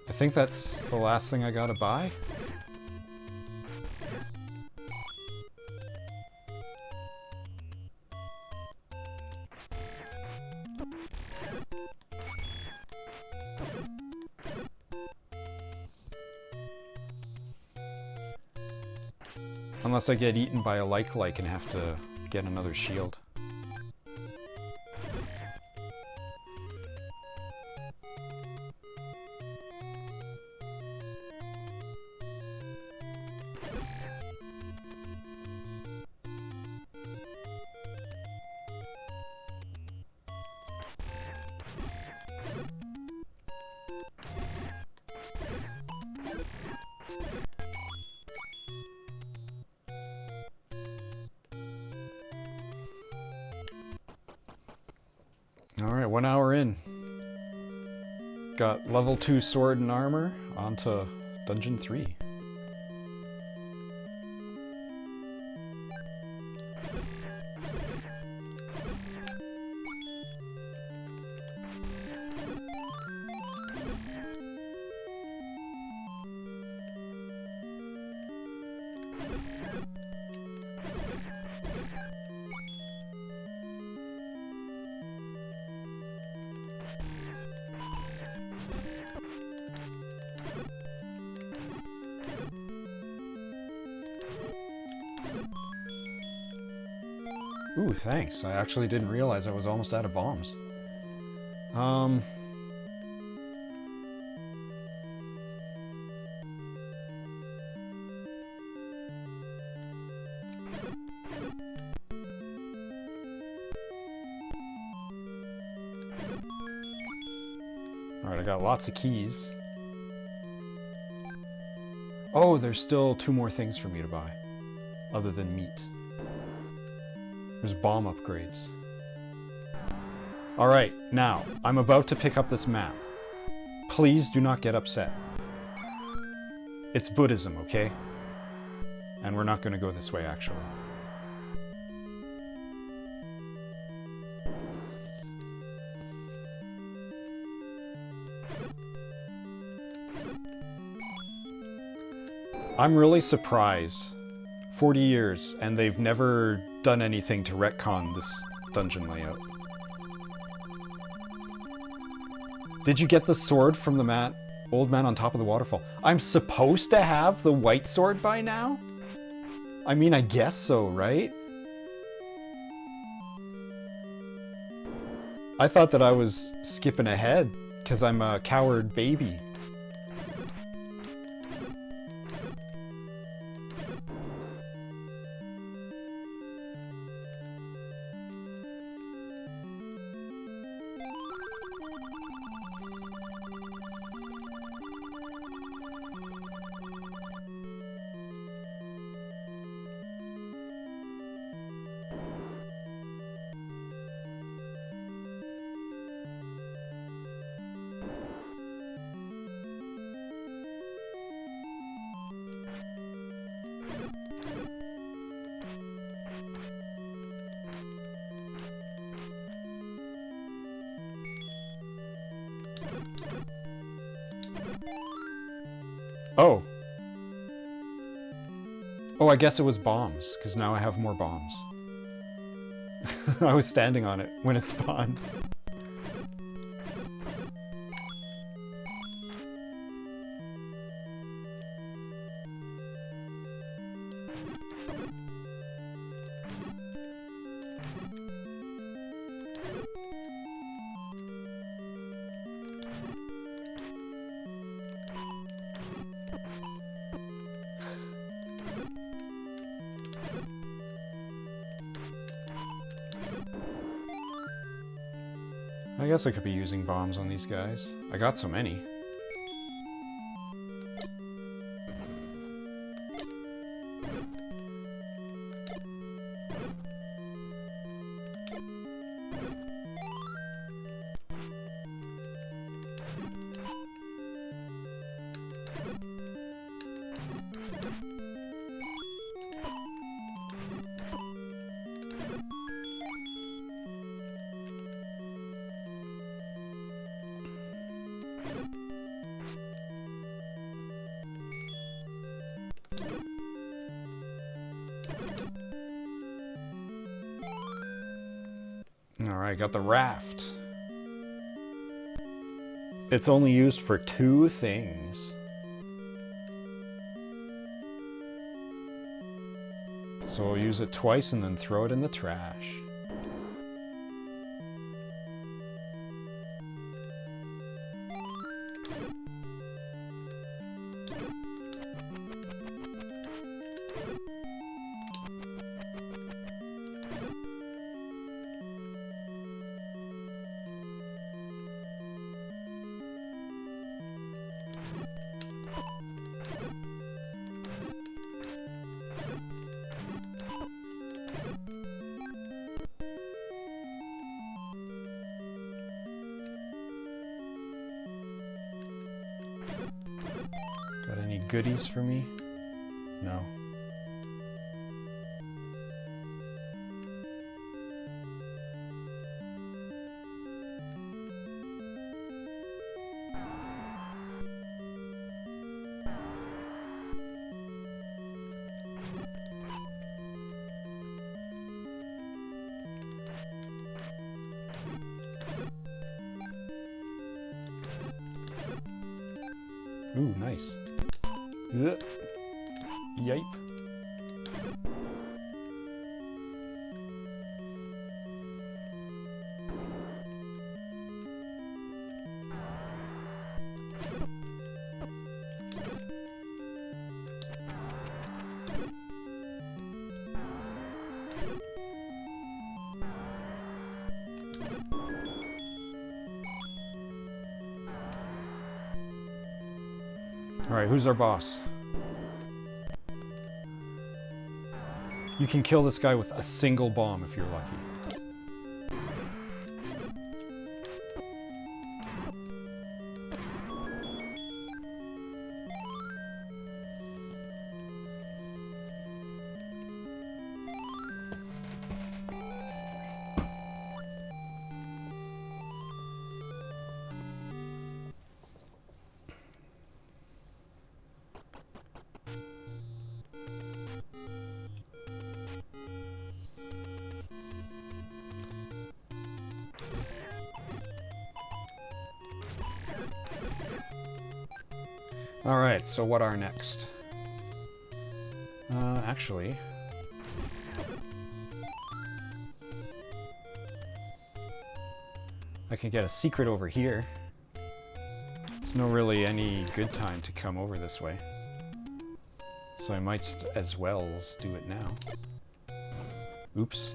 I think that's the last thing I gotta buy. Unless I get eaten by a like and have to get another shield. Alright, 1 hour in. Got level 2 sword and armor, onto dungeon 3. Ooh, thanks. I actually didn't realize I was almost out of bombs. Alright, I got lots of keys. Oh, there's still 2 more things for me to buy, other than meat. There's bomb upgrades. Alright, now, I'm about to pick up this map. Please do not get upset. It's Buddhism, okay? And we're not going to go this way, actually. I'm really surprised. 40 years, and they've never done anything to retcon this dungeon layout. Did you get the sword from the old man on top of the waterfall? I'm supposed to have the white sword by now? I mean, I guess so, right? I thought that I was skipping ahead because I'm a coward baby. Oh. Oh, I guess it was bombs, because now I have more bombs. I was standing on it when it spawned. I guess I could be using bombs on these guys. I got so many. Alright, got the raft. It's only used for 2 things. So I'll use it twice and then throw it in the trash. Got any goodies for me? No. Ooh, nice. Ugh. Yipe. Alright, who's our boss? You can kill this guy with a single bomb if you're lucky. Alright, so what are next? Actually... I can get a secret over here. There's no really any good time to come over this way. So I might as well do it now. Oops.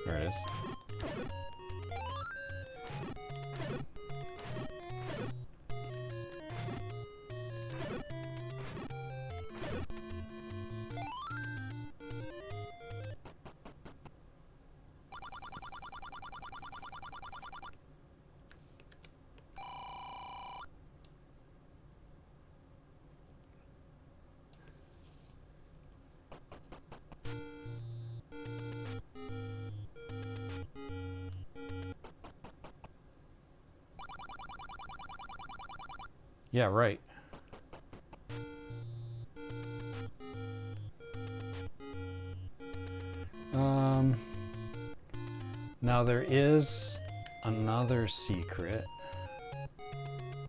There it is. Yeah, right. Now there is another secret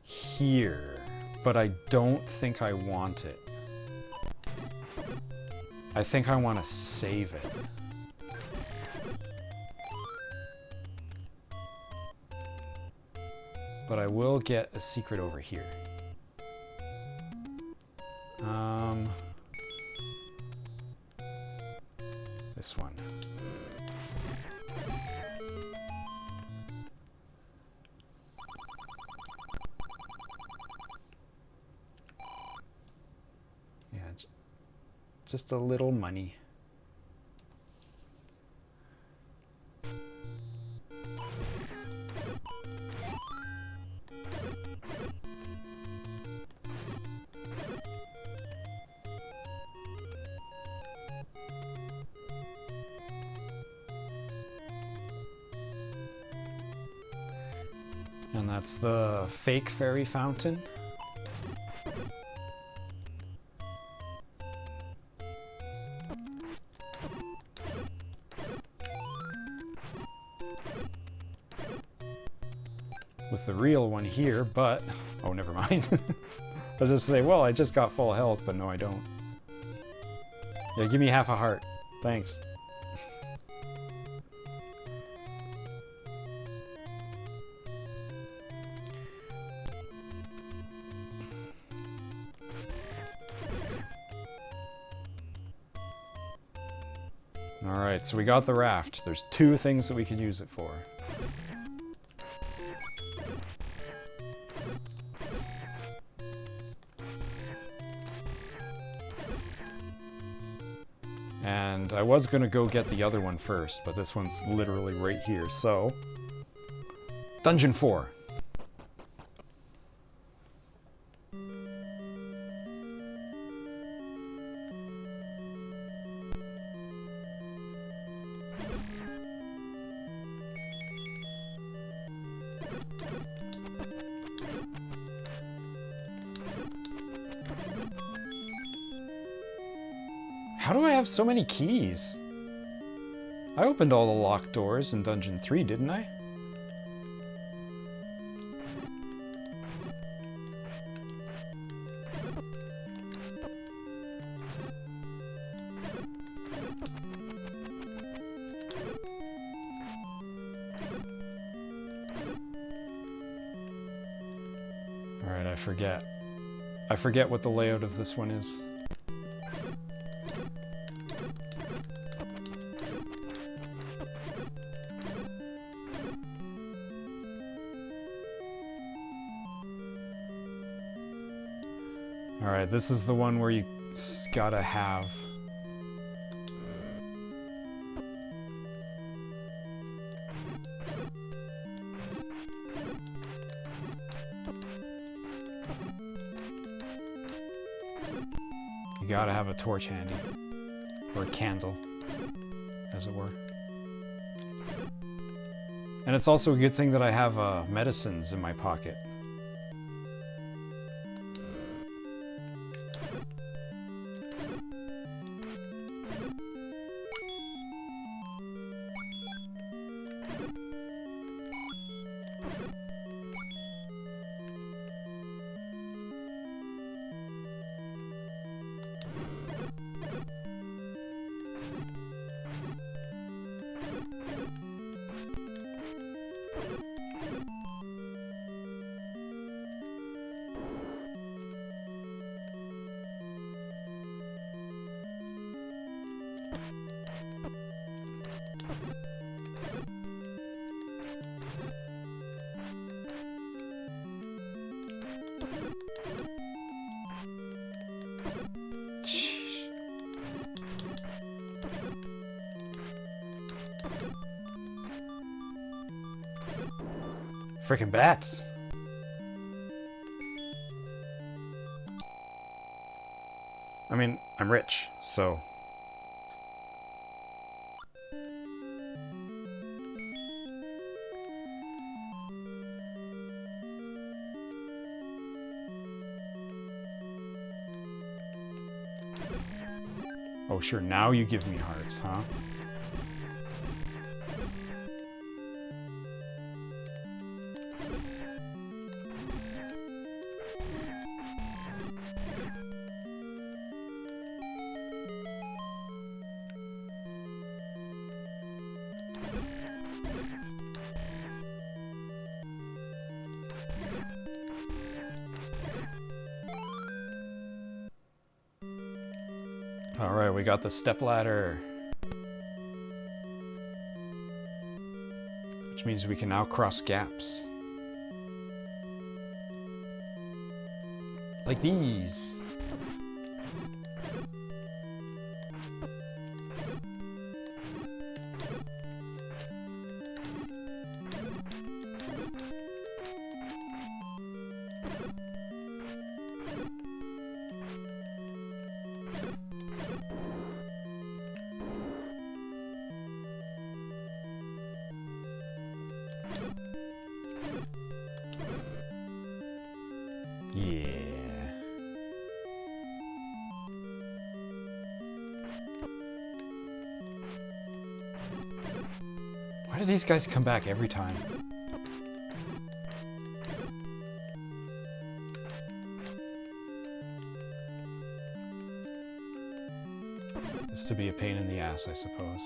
here, but I don't think I want it. I think I want to save it. But I will get a secret over here. This one. Yeah, just a little money. And that's the fake fairy fountain. With the real one here, but... Oh, never mind. I was just saying, well, I just got full health, but no, I don't. Yeah, give me half a heart. Thanks. Alright, so we got the raft. There's two things that we could use it for. And I was going to go get the other one first, but this one's literally right here, so... Dungeon 4. How do I have so many keys? I opened all the locked doors in Dungeon 3, didn't I? Alright, I forget. I forget what the layout of this one is. Alright, this is the one where you gotta have... You gotta have a torch handy. Or a candle, as it were. And it's also a good thing that I have medicines in my pocket. Freaking bats! I mean, I'm rich, so... Oh, sure, now you give me hearts, huh? Alright, we got the stepladder. Which means we can now cross gaps. Like these. Yeah. Why do these guys come back every time? It's to be a pain in the ass, I suppose.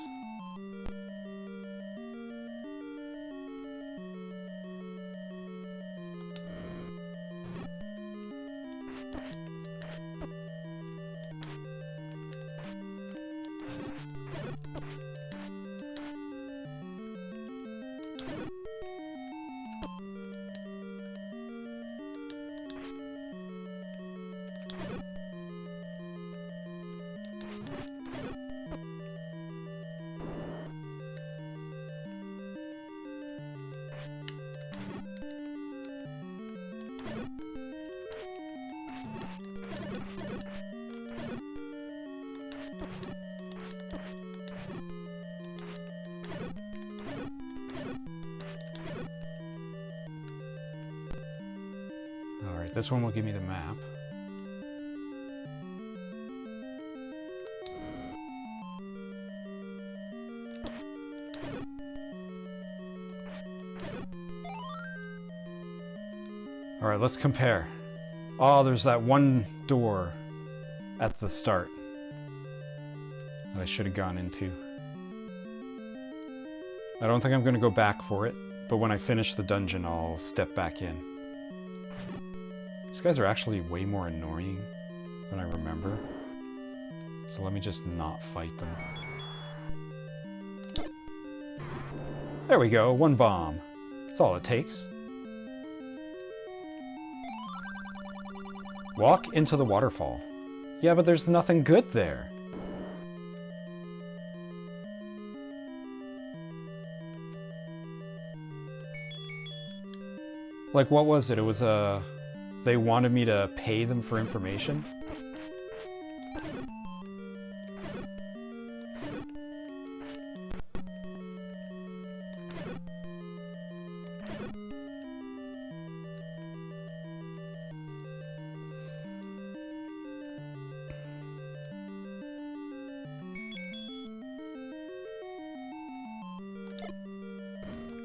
Alright, this one will give me the map. Alright, let's compare. Oh, there's that one door at the start that I should have gone into. I don't think I'm going to go back for it, but when I finish the dungeon, I'll step back in. These guys are actually way more annoying than I remember. So let me just not fight them. There we go, one bomb. That's all it takes. Walk into the waterfall. Yeah, but there's nothing good there. Like, what was it? It was they wanted me to pay them for information?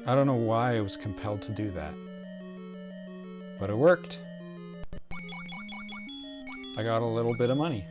I don't know why I was compelled to do that. But it worked. I got a little bit of money.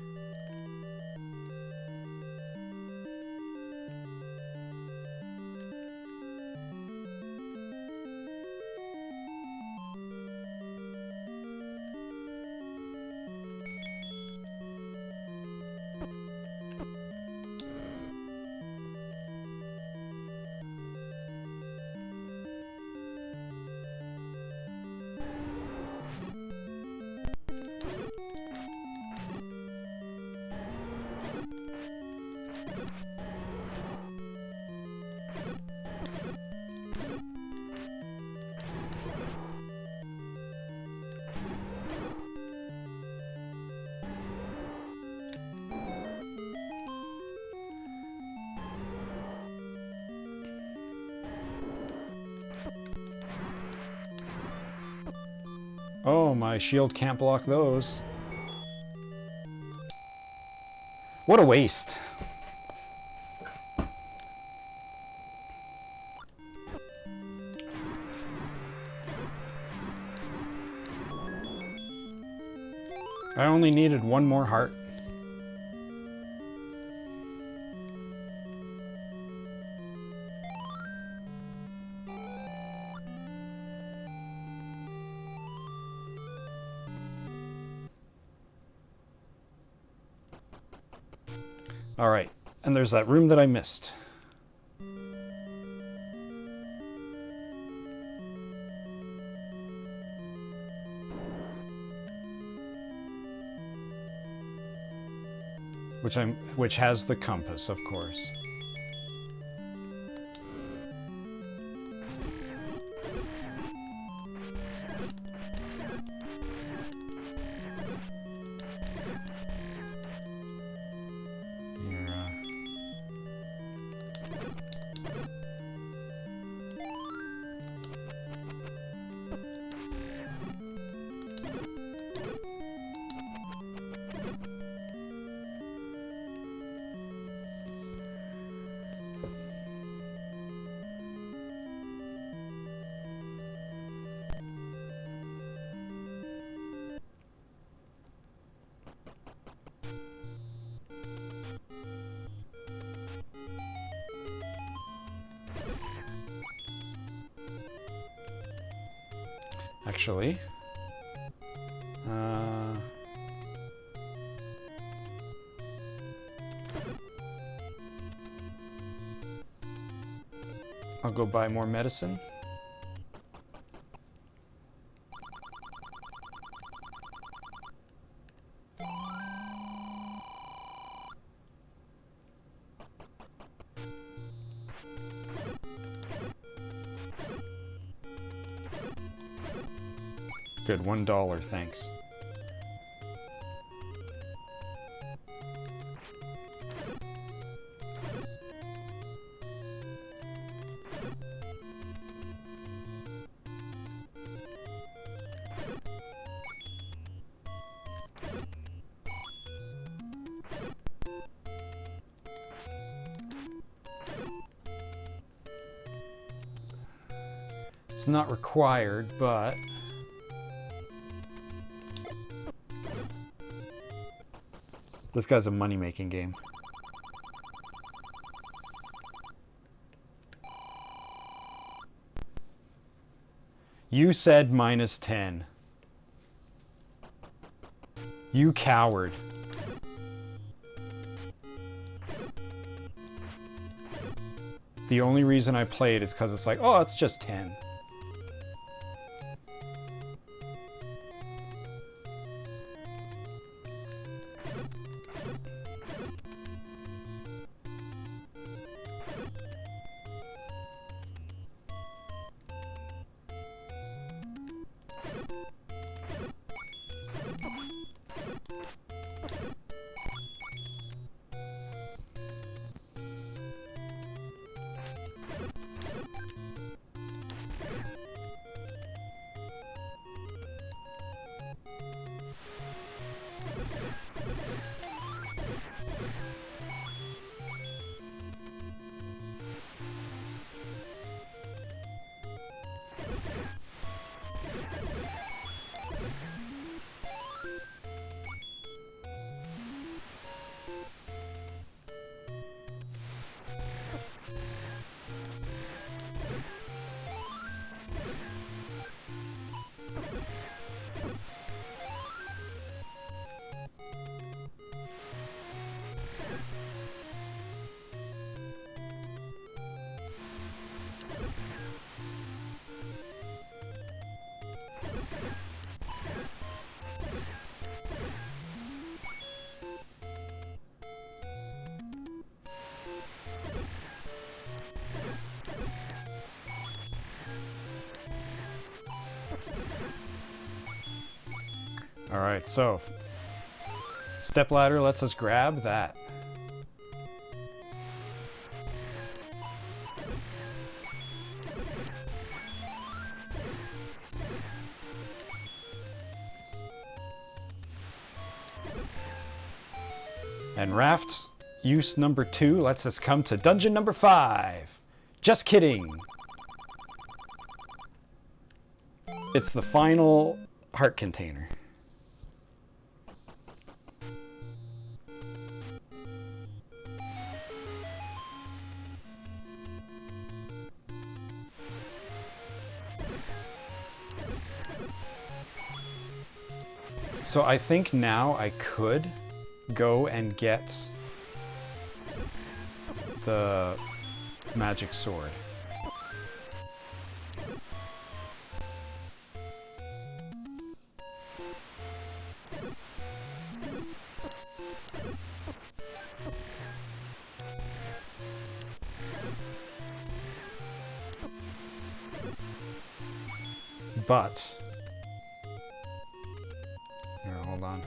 Oh, my shield can't block those. What a waste. I only needed one more heart. All right, and there's that room that I missed. Which has the compass, of course. Actually, I'll go buy more medicine. Good, $1, thanks. It's not required, but this guy's a money-making game. You said -10. You coward. The only reason I played is because it's like, oh, it's just 10. All right, so stepladder lets us grab that. And raft use number 2 lets us come to dungeon number 5. Just kidding. It's the final heart container. So I think now I could go and get the magic sword. But here, hold on.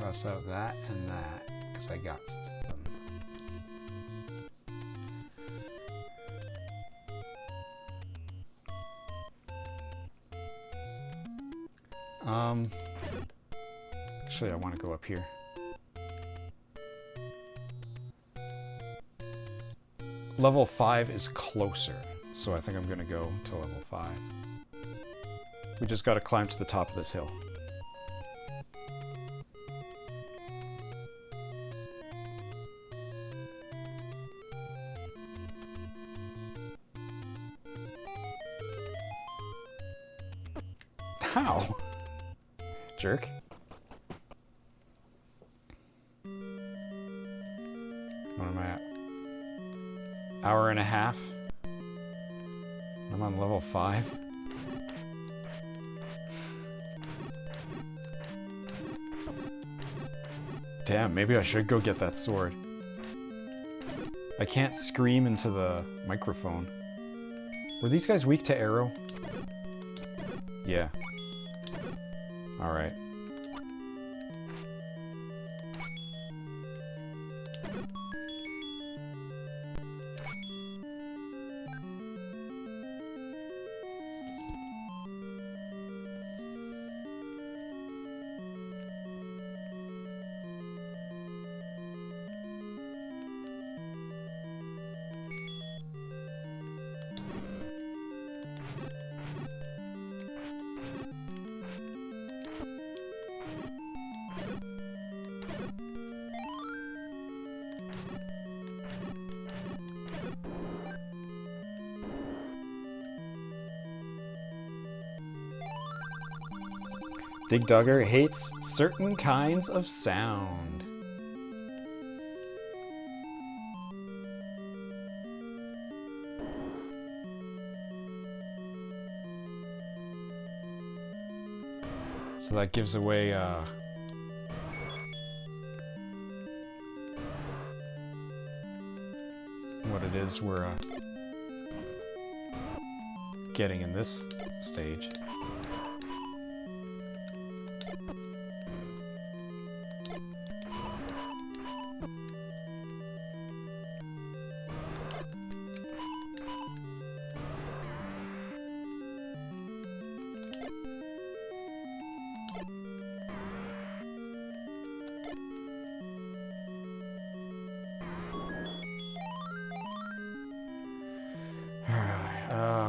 Cross out that and that because I got them. Actually, I want to go up here. Level 5 is closer, so I think I'm going to go to level 5. We just got to climb to the top of this hill. How? Jerk. What am I at? Hour and a half? I'm on level 5. Damn, maybe I should go get that sword. I can't scream into the microphone. Were these guys weak to arrow? Yeah. Alright. Dig Dugger hates certain kinds of sound. So that gives away what it is we're getting in this stage.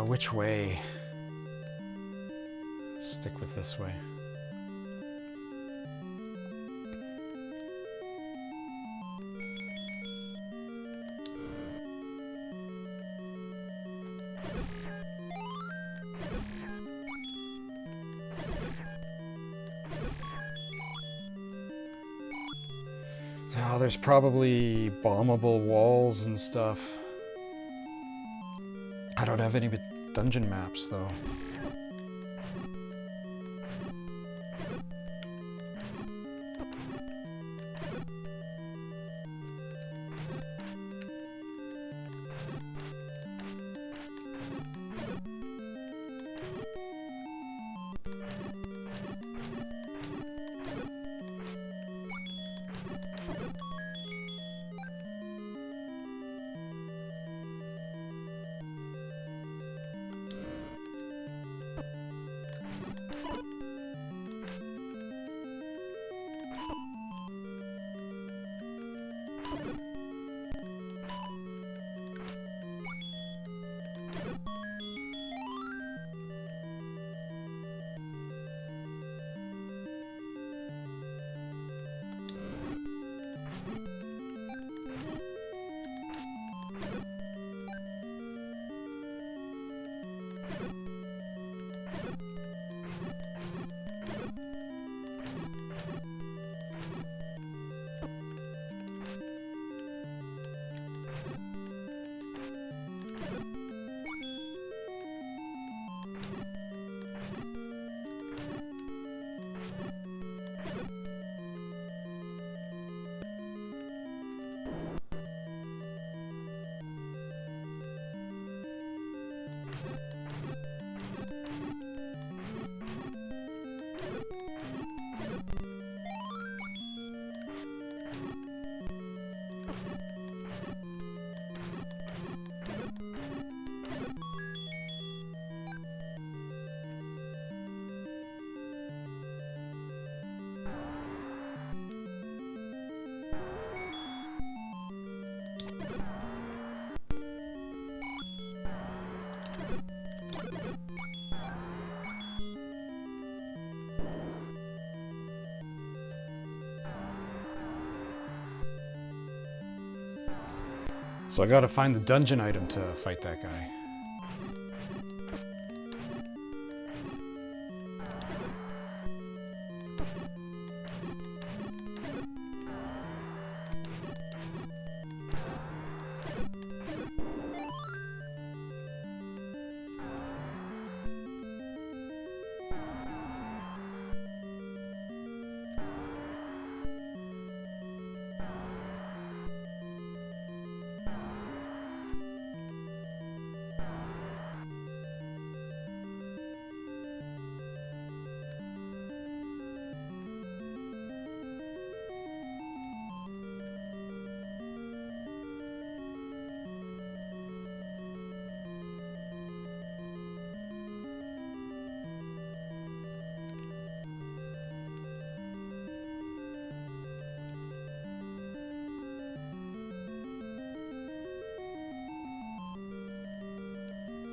Which way? Stick with this way. Oh, there's probably bombable walls and stuff. I don't have any dungeon maps, though. So I gotta find the dungeon item to fight that guy.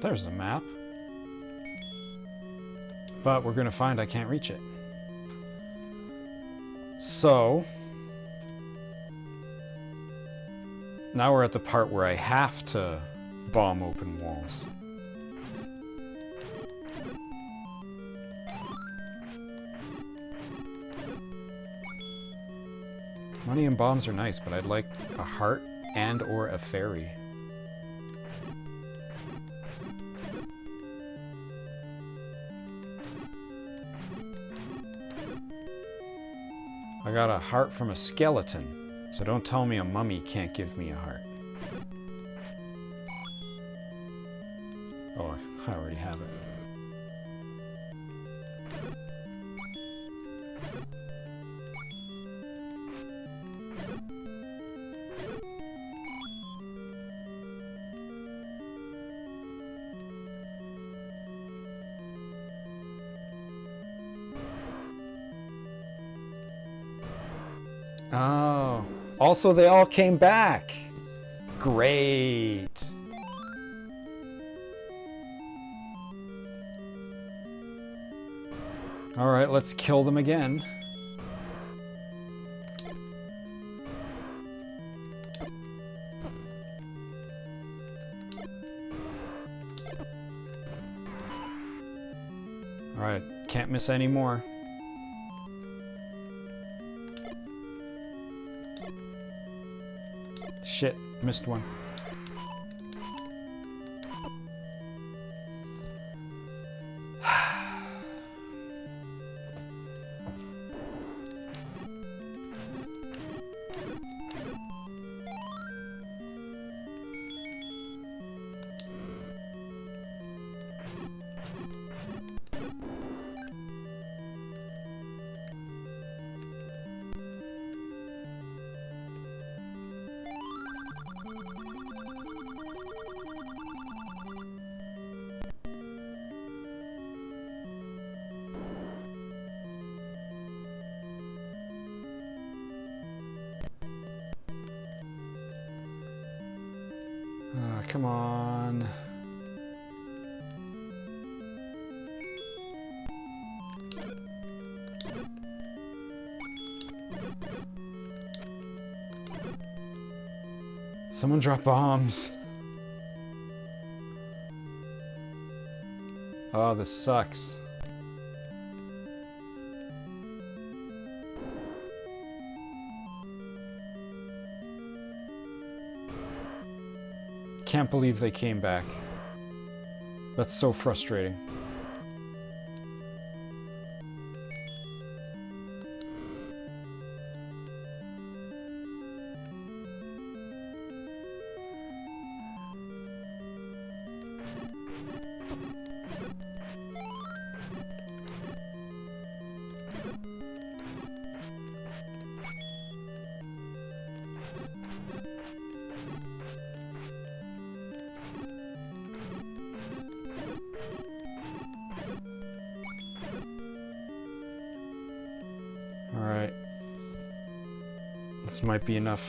There's the map. But we're gonna find I can't reach it. So now we're at the part where I have to bomb open walls. Money and bombs are nice, but I'd like a heart and or a fairy. I got a heart from a skeleton, so don't tell me a mummy can't give me a heart. Oh, I already have it. Oh, also they all came back. Great. All right, let's kill them again. All right, can't miss any more. Shit, missed one. Come on. Someone drop bombs. Oh, this sucks. Can't believe they came back. That's so frustrating. Alright. This might be enough.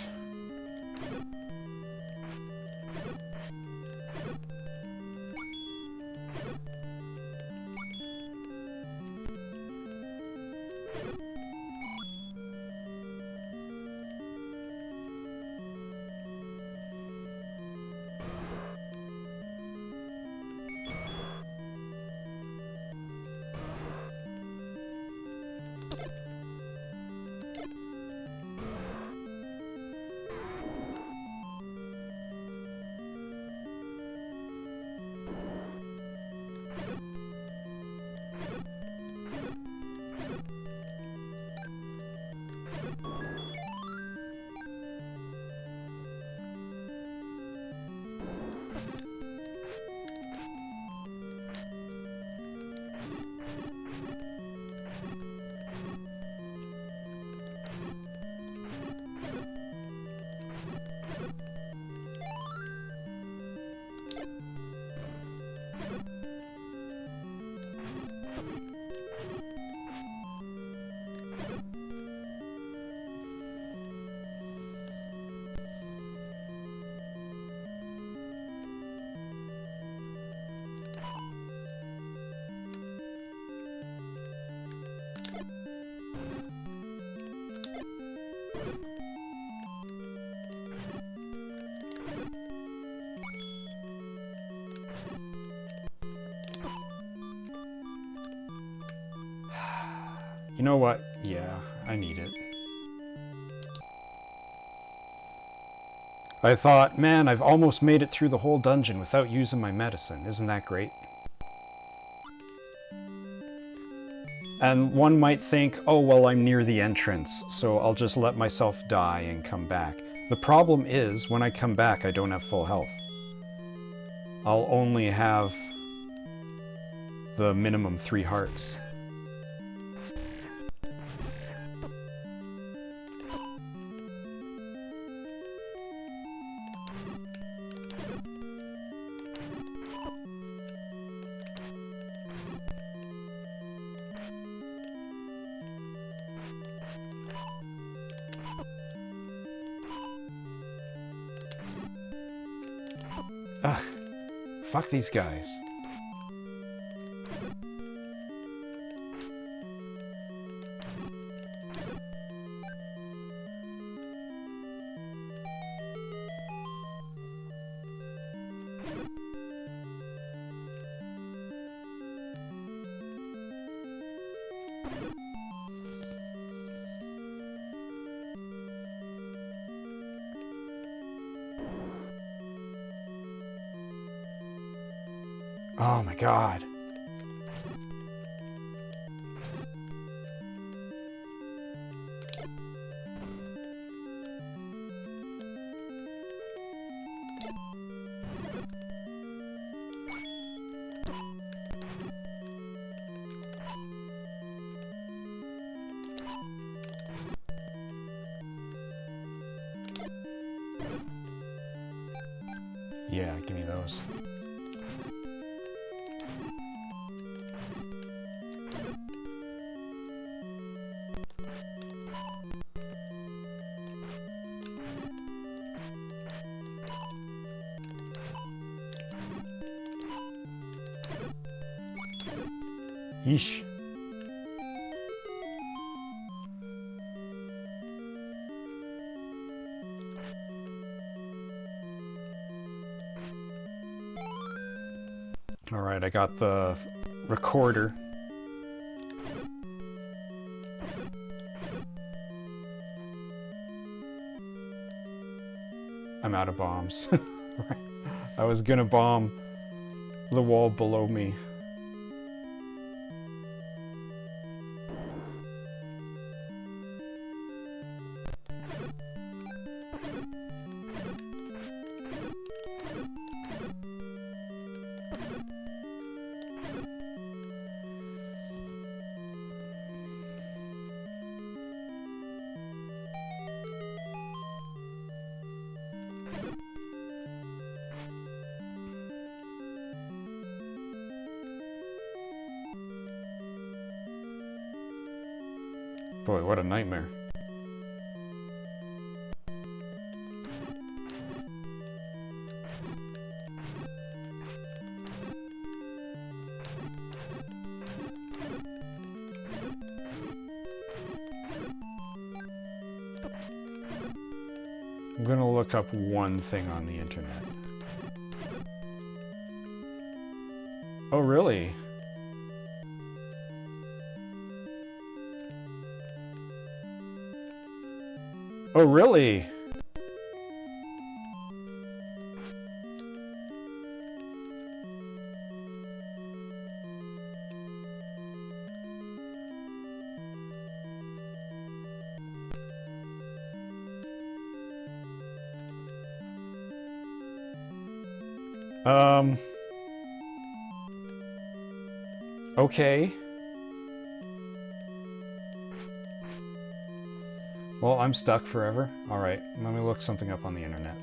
You know what? Yeah, I need it. I thought, man, I've almost made it through the whole dungeon without using my medicine. Isn't that great? And one might think, oh, well, I'm near the entrance, so I'll just let myself die and come back. The problem is, when I come back, I don't have full health. I'll only have the minimum 3 hearts. Ugh, fuck these guys. Oh my god. Yeah, give me those. Yeesh. All right, I got the recorder. I'm out of bombs. I was gonna bomb the wall below me. Boy, what a nightmare. I'm gonna look up one thing on the internet. Oh, really? Oh, really? Okay. Well, I'm stuck forever. Alright, let me look something up on the internet.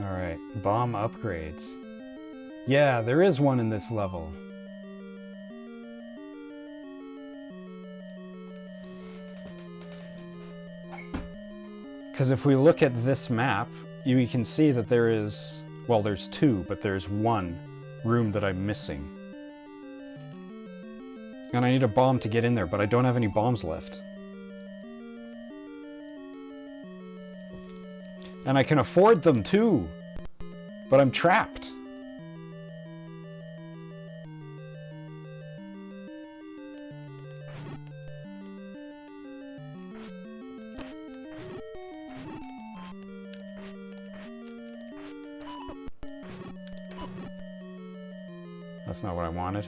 Alright, bomb upgrades. Yeah, there is one in this level. Because if we look at this map, you can see that there is, well, there's two, but there's one room that I'm missing. And I need a bomb to get in there, but I don't have any bombs left. And I can afford them too, but I'm trapped. That's not what I wanted.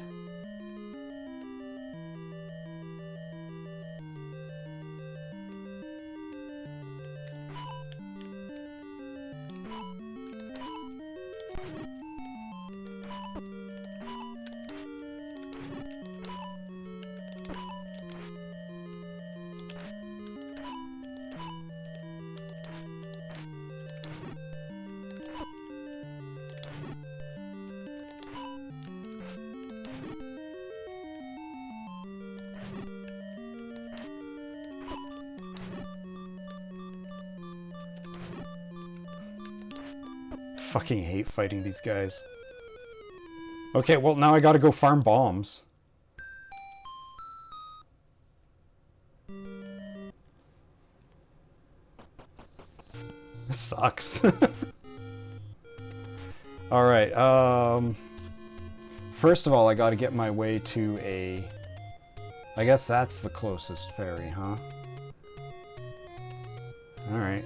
Fucking hate fighting these guys. Okay, well now I gotta go farm bombs. This sucks. Alright, first of all I gotta get my way to a... I guess that's the closest ferry, huh? Alright.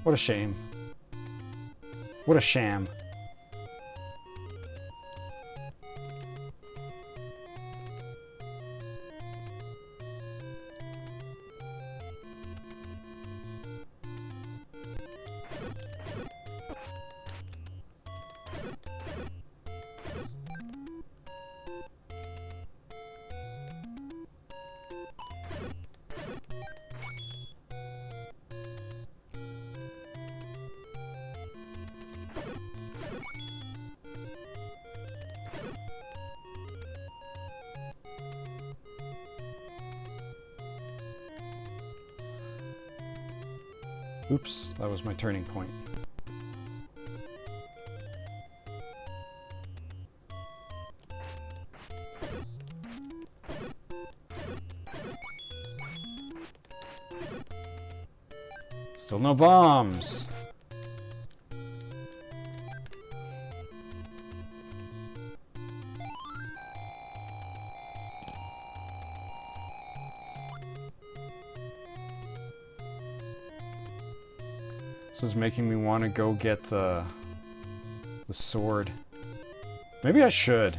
What a shame. What a sham. Oops, that was my turning point. Still no bombs. This is making me want to go get the sword. Maybe I should.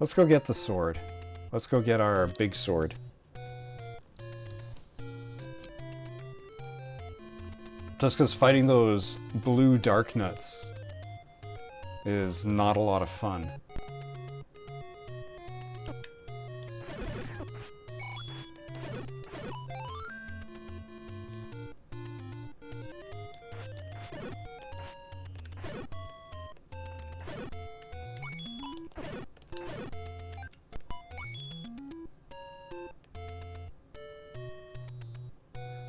Let's go get the sword. Let's go get our big sword. Just because fighting those blue dark nuts is not a lot of fun.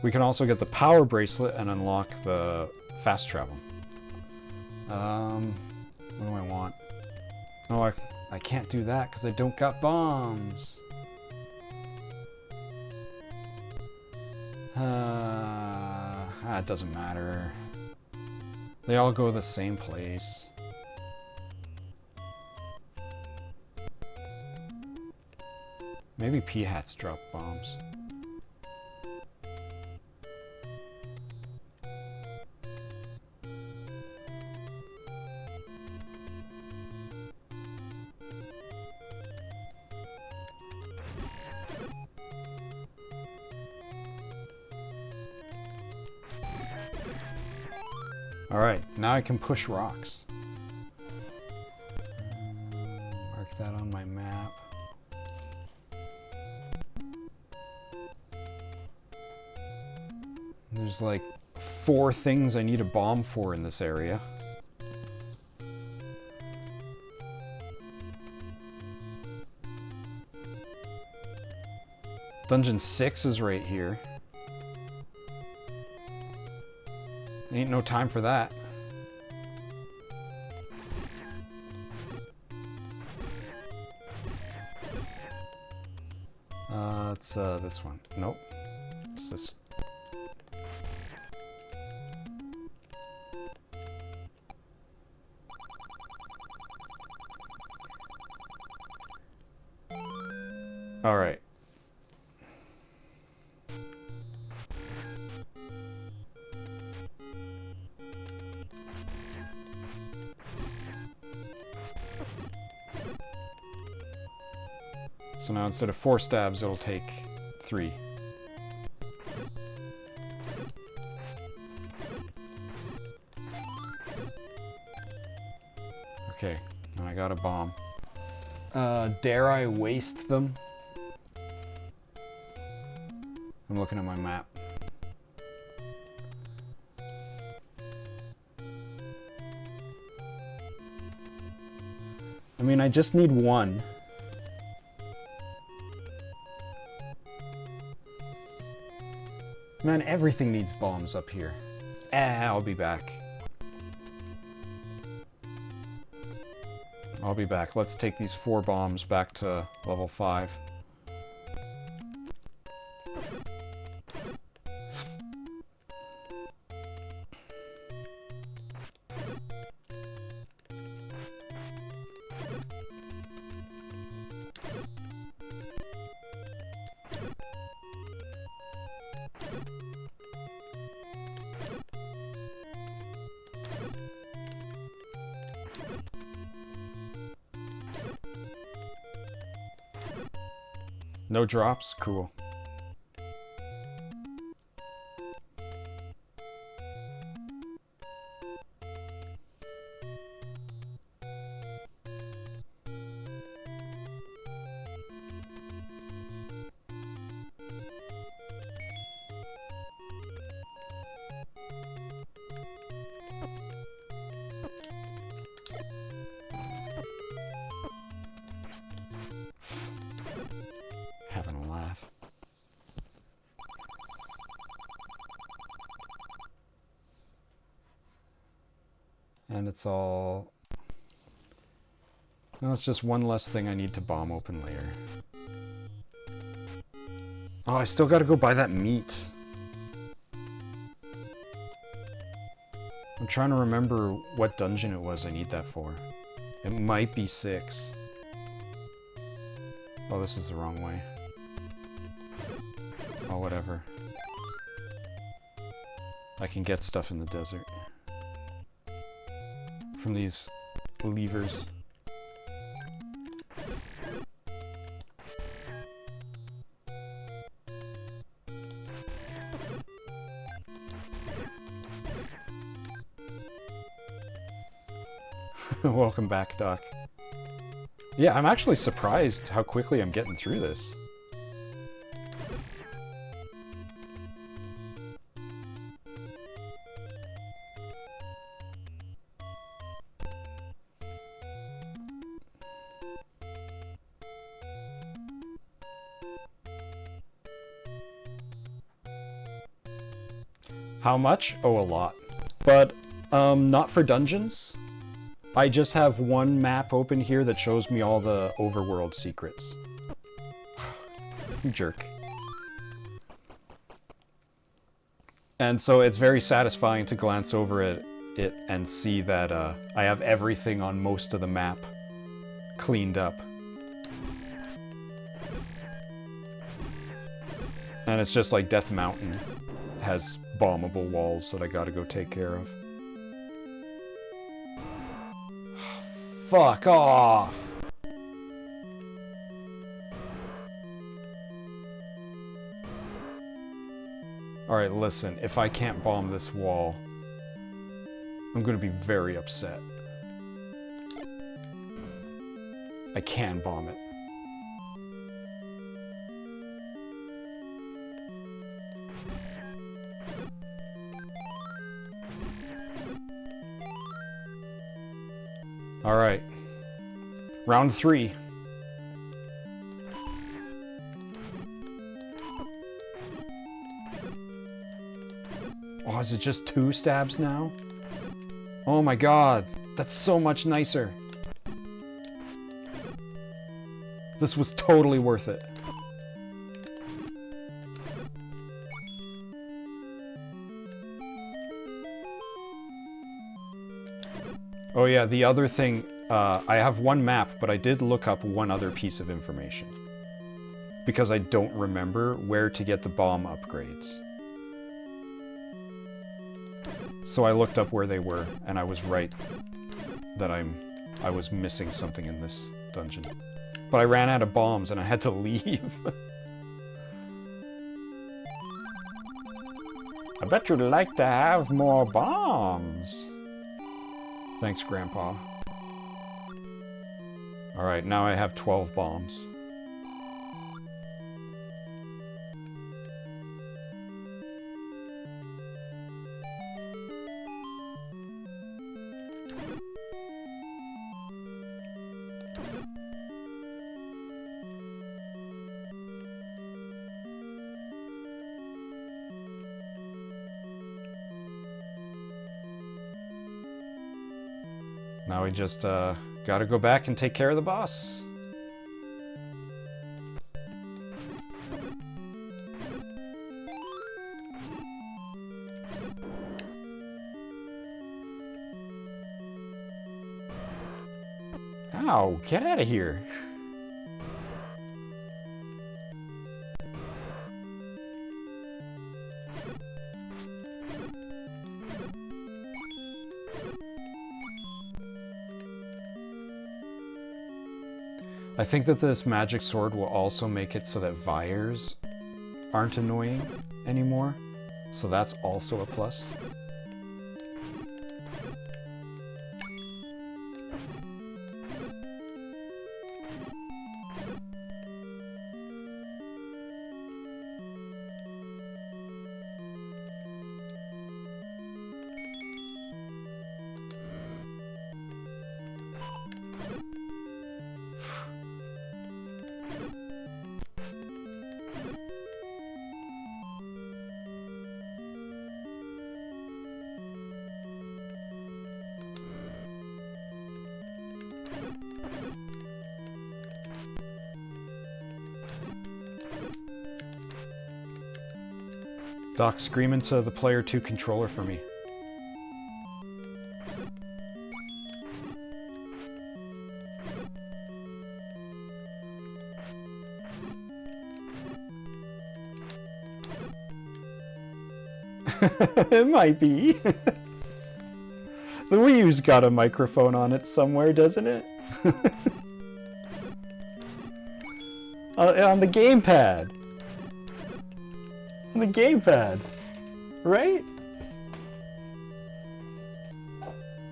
We can also get the power bracelet and unlock the fast travel. What do I want? Oh, I can't do that because I don't got bombs. It doesn't matter. They all go the same place. Maybe P-hats drop bombs. Alright, now I can push rocks. Mark that on my map. There's like 4 things I need a bomb for in this area. Dungeon 6 is right here. Ain't no time for that. It's this one. Nope. It's this. All right. So now instead of 4 stabs, it'll take 3. Okay, and I got a bomb. Dare I waste them? I'm looking at my map. I mean, I just need 1. Man, everything needs bombs up here. I'll be back. I'll be back. Let's take these 4 bombs back to level 5. No drops? Cool. Having a laugh. And it's all... Now it's just one less thing I need to bomb open later. Oh, I still gotta go buy that meat. I'm trying to remember what dungeon it was I need that for. It might be 6. Oh, this is the wrong way. Oh, whatever. I can get stuff in the desert. From these levers. Welcome back, Doc. Yeah, I'm actually surprised how quickly I'm getting through this. How much? Oh, a lot. But, not for dungeons. I just have one map open here that shows me all the overworld secrets. You jerk. And so it's very satisfying to glance over it and see that I have everything on most of the map cleaned up. And it's just like Death Mountain has bombable walls that I gotta go take care of. Fuck off! Alright, listen, if I can't bomb this wall, I'm gonna be very upset. I can bomb it. All right. Round 3. Oh, is it just 2 stabs now? Oh my god, that's so much nicer. This was totally worth it. Oh yeah, the other thing, I have one map, but I did look up one other piece of information. Because I don't remember where to get the bomb upgrades. So I looked up where they were, and I was right that I was missing something in this dungeon. But I ran out of bombs and I had to leave. I bet you'd like to have more bombs. Thanks, Grandpa. Alright, now I have 12 bombs. Now we just gotta go back and take care of the boss. Ow, get out of here. I think that this magic sword will also make it so that Vires aren't annoying anymore. So that's also a plus. Doc, scream into the Player 2 controller for me. It might be. The Wii U's got a microphone on it somewhere, doesn't it? On the gamepad. On the gamepad. Right?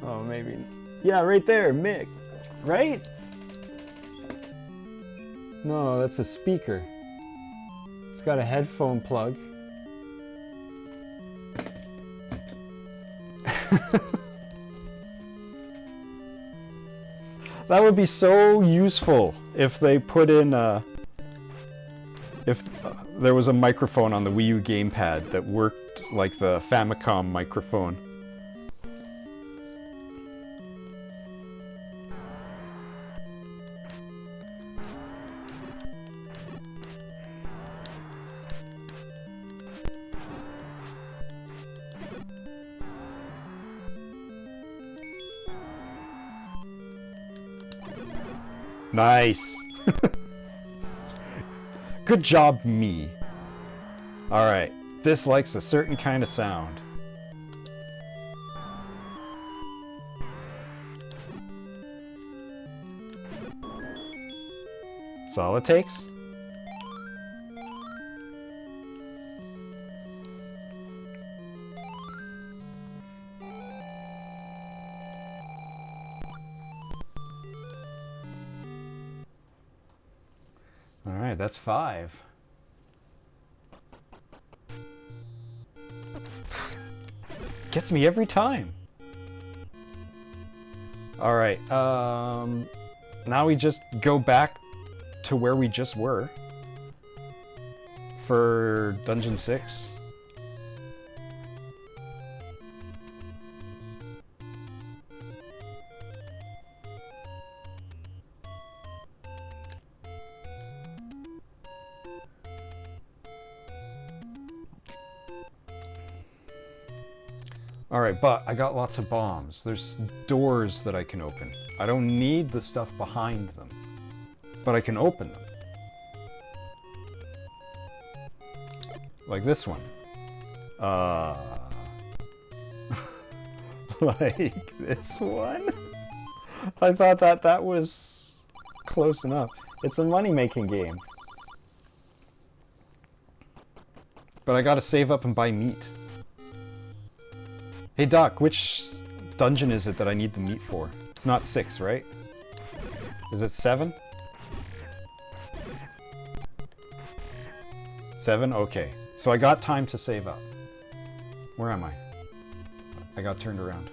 Oh, maybe. Yeah, right there, Mick. Right? No, that's a speaker. It's got a headphone plug. That would be so useful if they put in if there was a microphone on the Wii U gamepad that worked like the Famicom microphone. Nice. Good job, me. Alright, this likes a certain kind of sound. That's all it takes. that's 5. Gets me every time. Alright, now we just go back to where we just were for Dungeon 6. Alright, but I got lots of bombs. There's doors that I can open. I don't need the stuff behind them, but I can open them. Like this one. Like this one? I thought that was close enough. It's a money-making game. But I gotta save up and buy meat. Hey Doc, which dungeon is it that I need the meat for? It's not 6, right? Is it 7? 7? Okay. So I got time to save up. Where am I? I got turned around.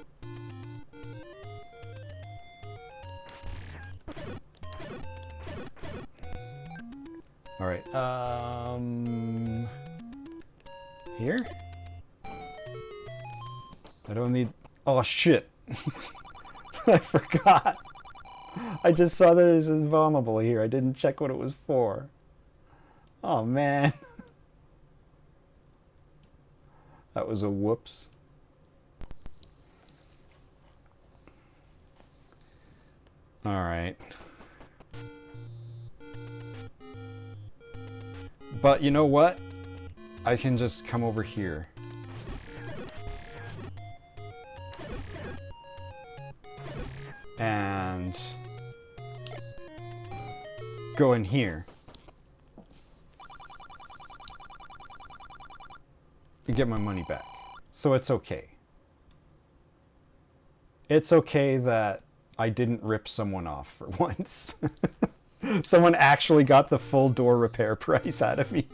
Alright, here? I don't need... Oh, shit! I forgot! I just saw that this is bombable here. I didn't check what it was for. Oh, man. That was a whoops. Alright. But you know what? I can just come over here. And go in here and get my money back. So it's okay. It's okay that I didn't rip someone off for once. Someone actually got the full door repair price out of me.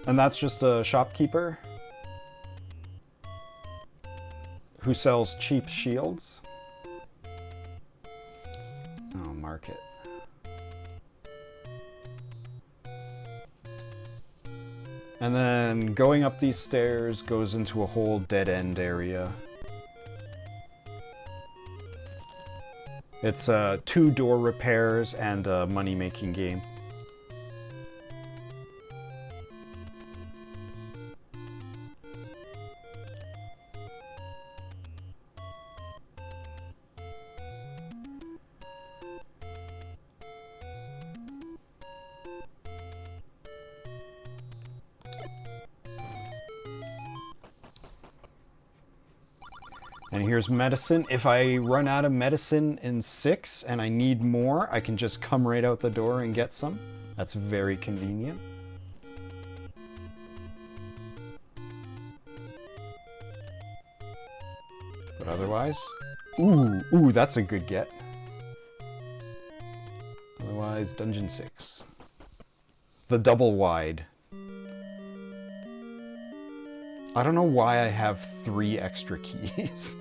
And that's just a shopkeeper who sells cheap shields. Oh, market. And then going up these stairs goes into a whole dead-end area. It's 2 door repairs and a money-making game. And here's medicine. If I run out of medicine in 6 and I need more, I can just come right out the door and get some. That's very convenient. But otherwise... Ooh, that's a good get. Otherwise, Dungeon 6. The double wide. I don't know why I have 3 extra keys.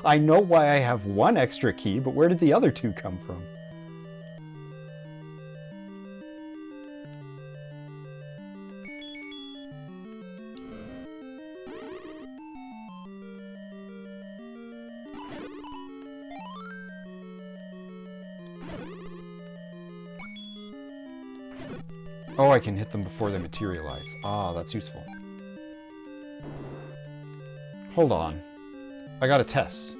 I know why I have 1 extra key, but where did the other 2 come from? Oh, I can hit them before they materialize. Ah, that's useful. Hold on. I got a test.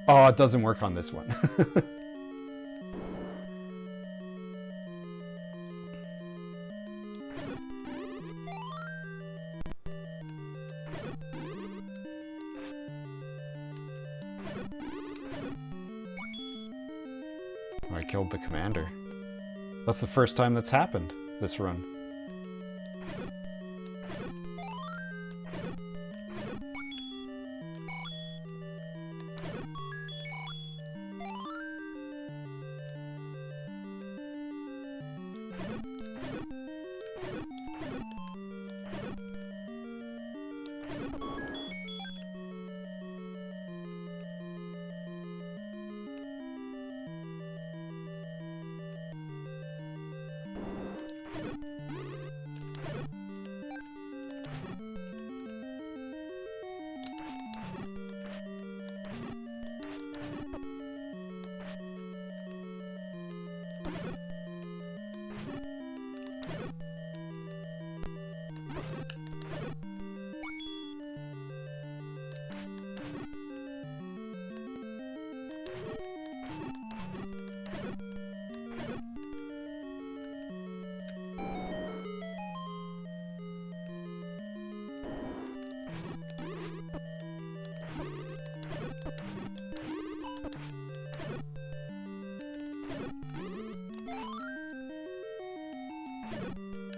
Oh, it doesn't work on this one. I killed the commander. That's the first time that's happened this run.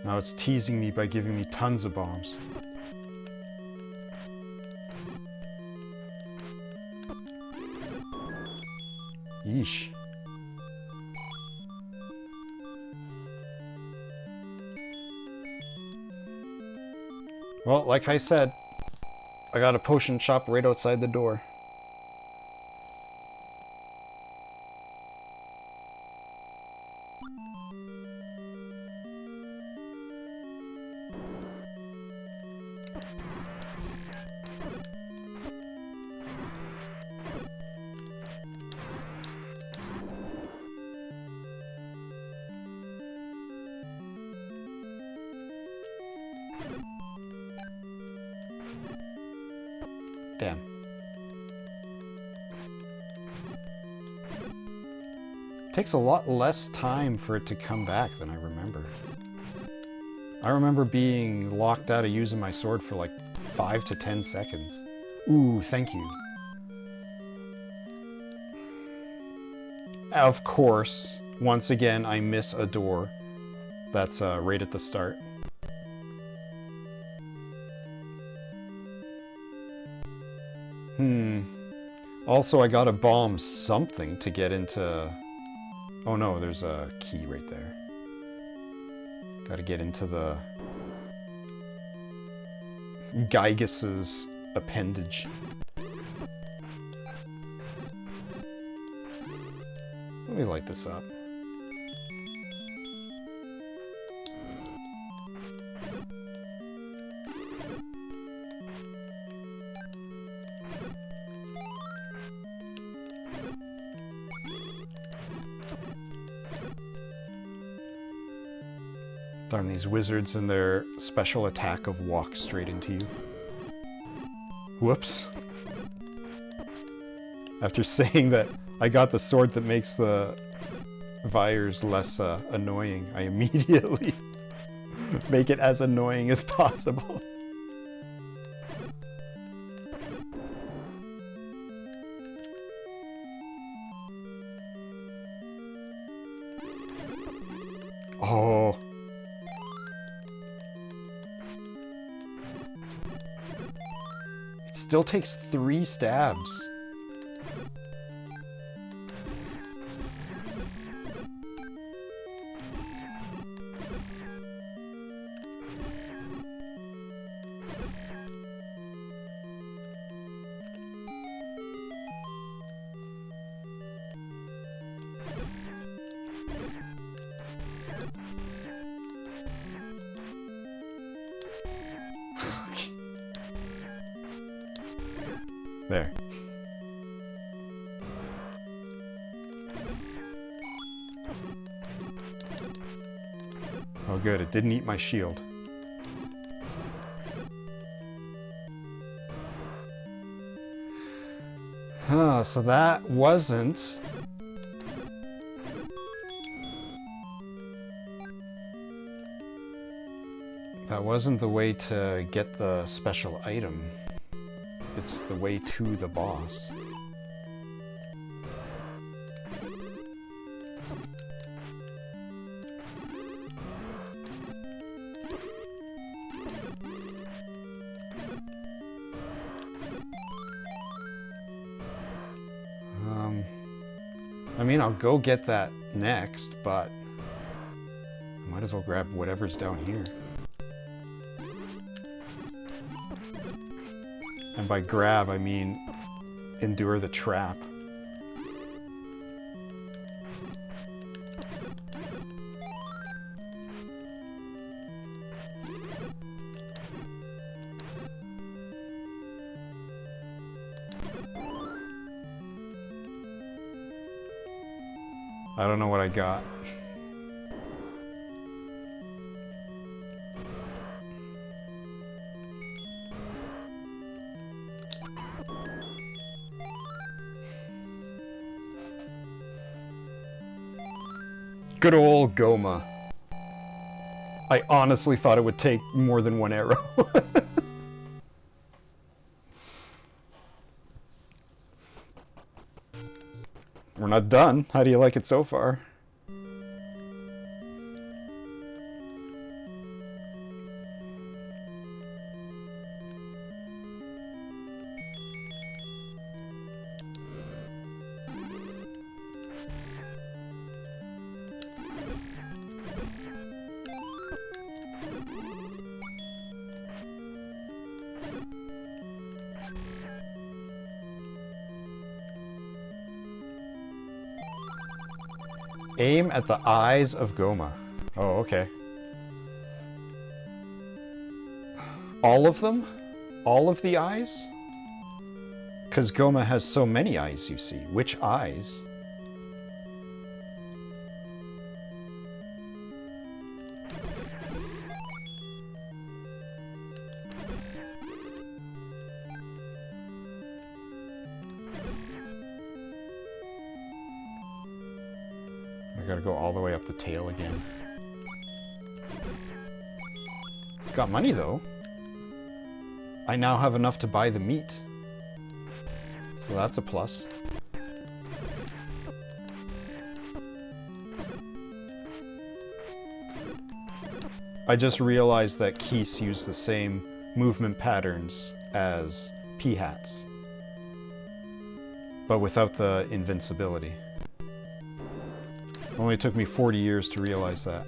Now it's teasing me by giving me tons of bombs. Yeesh. Well, like I said, I got a potion shop right outside the door. Damn. Takes a lot less time for it to come back than I remember. I remember being locked out of using my sword for like 5 to 10 seconds. Ooh, thank you. Of course, once again, I miss a door. That's right at the start. Also, I gotta bomb something to get into... Oh no, there's a key right there. Gotta get into the... Gygas's appendage. Let me light this up. Darn these wizards and their special attack of walk straight into you. Whoops. After saying that I got the sword that makes the Vyres less annoying, I immediately make it as annoying as possible. Oh. It still takes 3 stabs. There. Oh good, it didn't eat my shield. Huh, so that wasn't... That wasn't the way to get the special item. It's the way to the boss. I mean, I'll go get that next, but I might as well grab whatever's down here. And by grab, I mean endure the trap. I don't know what I got. Good old Goma. I honestly thought it would take more than one arrow. We're not done. How do you like it so far? Aim at the eyes of Goma. Oh, okay. All of them? All of the eyes? Because Goma has so many eyes, you see. Which eyes? I gotta go all the way up the tail again. It's got money, though. I now have enough to buy the meat. So that's a plus. I just realized that Keese used the same movement patterns as Peahats, but without the invincibility. Only took me 40 years to realize that.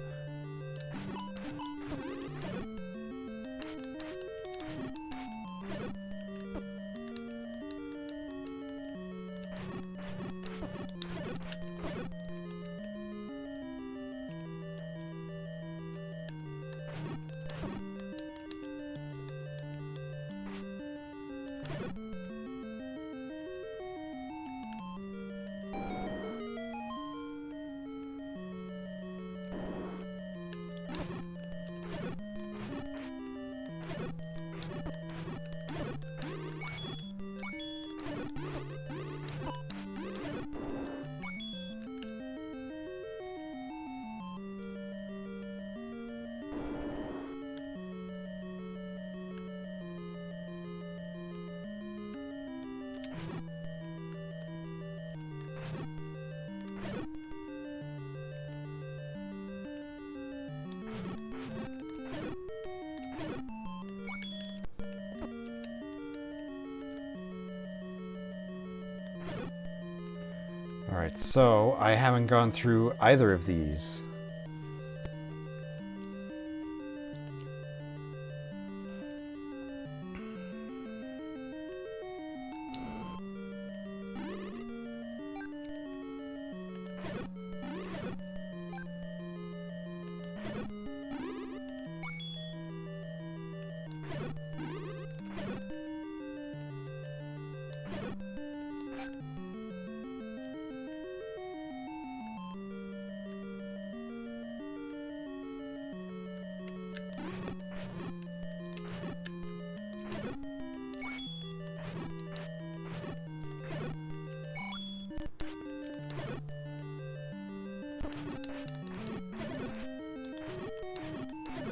Alright, so I haven't gone through either of these.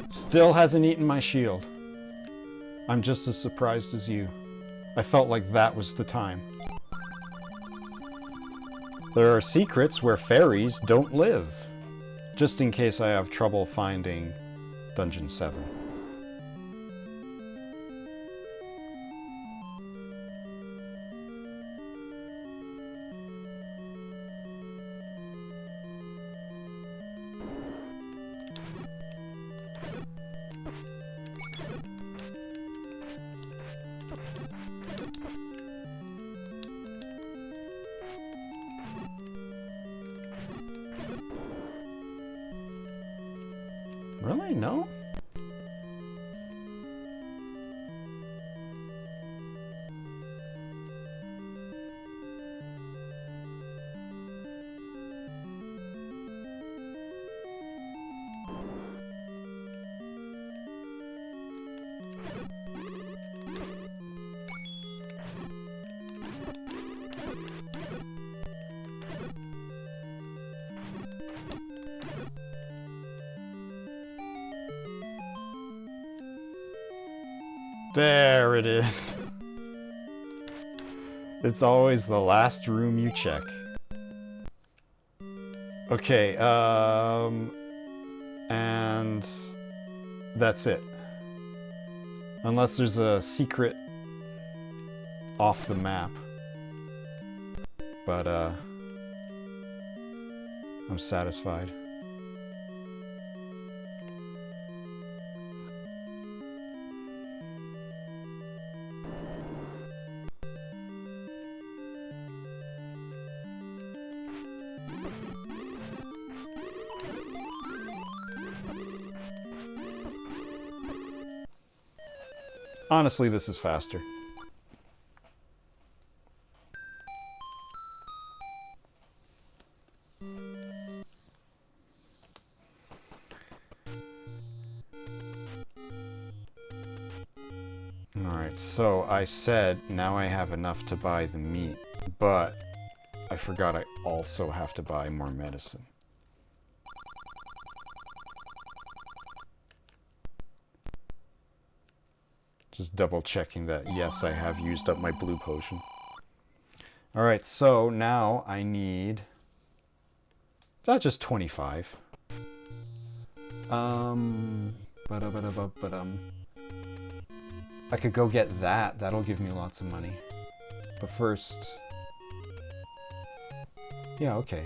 Still hasn't eaten my shield. I'm just as surprised as you. I felt like that was the time. There are secrets where fairies don't live. Just in case I have trouble finding Dungeon 7. Really? No? There it is. It's always the last room you check. Okay, and that's it. Unless there's a secret off the map. But, I'm satisfied. Honestly, this is faster. Alright, so I said now I have enough to buy the meat, but I forgot I also have to buy more medicine. Just double checking that, yes, I have used up my blue potion. Alright, so now I need... Not just 25. I could go get that. That'll give me lots of money. But first... Yeah, okay.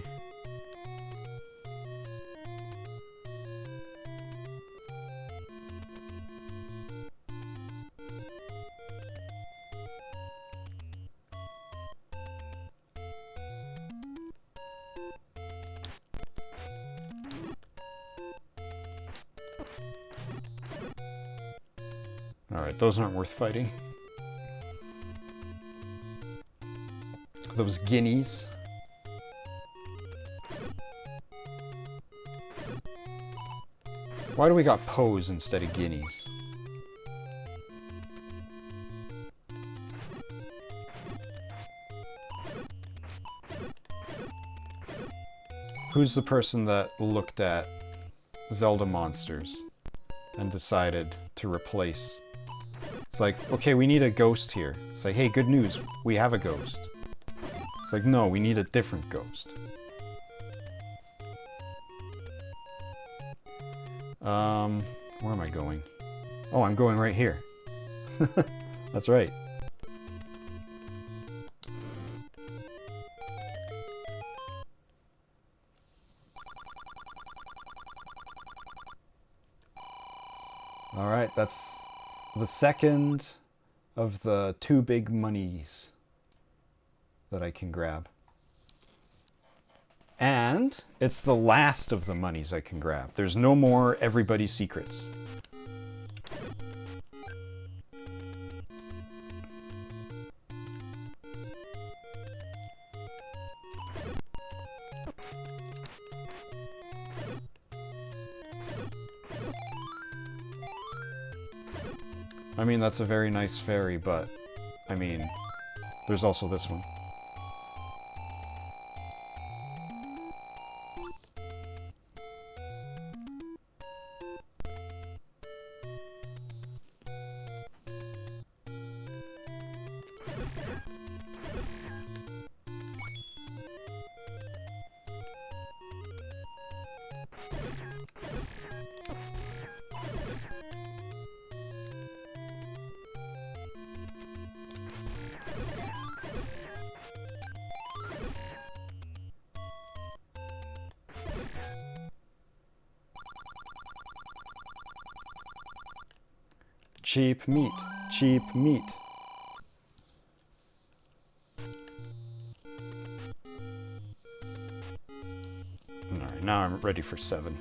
Alright, those aren't worth fighting. Those guineas. Why do we got Poes instead of guineas? Who's the person that looked at Zelda monsters and decided to replace? It's like, okay, we need a ghost here. It's like, hey, good news, we have a ghost. It's like, no, we need a different ghost. Where am I going? Oh, I'm going right here. That's right. Alright, that's the second of the 2 big monies that I can grab. And it's the last of the monies I can grab. There's no more everybody's secrets. I mean, that's a very nice fairy, but, I mean, there's also this one. Cheap meat. Cheap meat. Alright, now I'm ready for 7.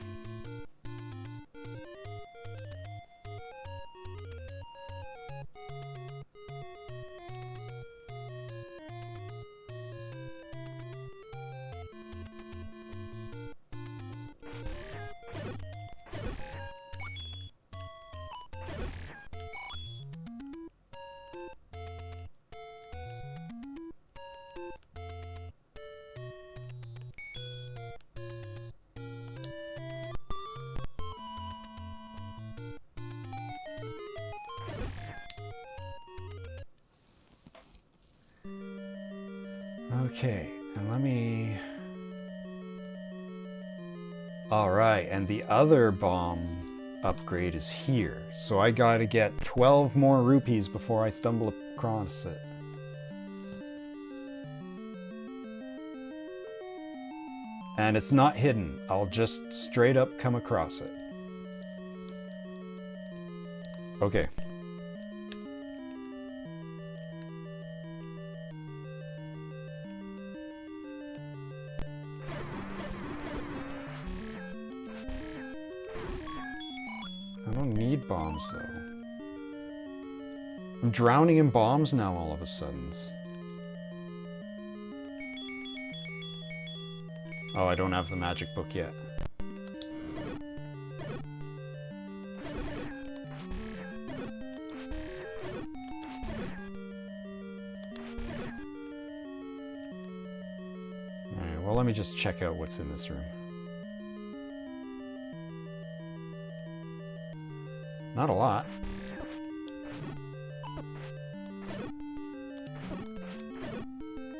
Okay, and let me... Alright, and the other bomb upgrade is here. So I gotta get 12 more rupees before I stumble across it. And it's not hidden. I'll just straight up come across it. Okay. I don't need bombs, though. I'm drowning in bombs now all of a sudden. Oh, I don't have the magic book yet. Alright, well, let me just check out what's in this room. Not a lot.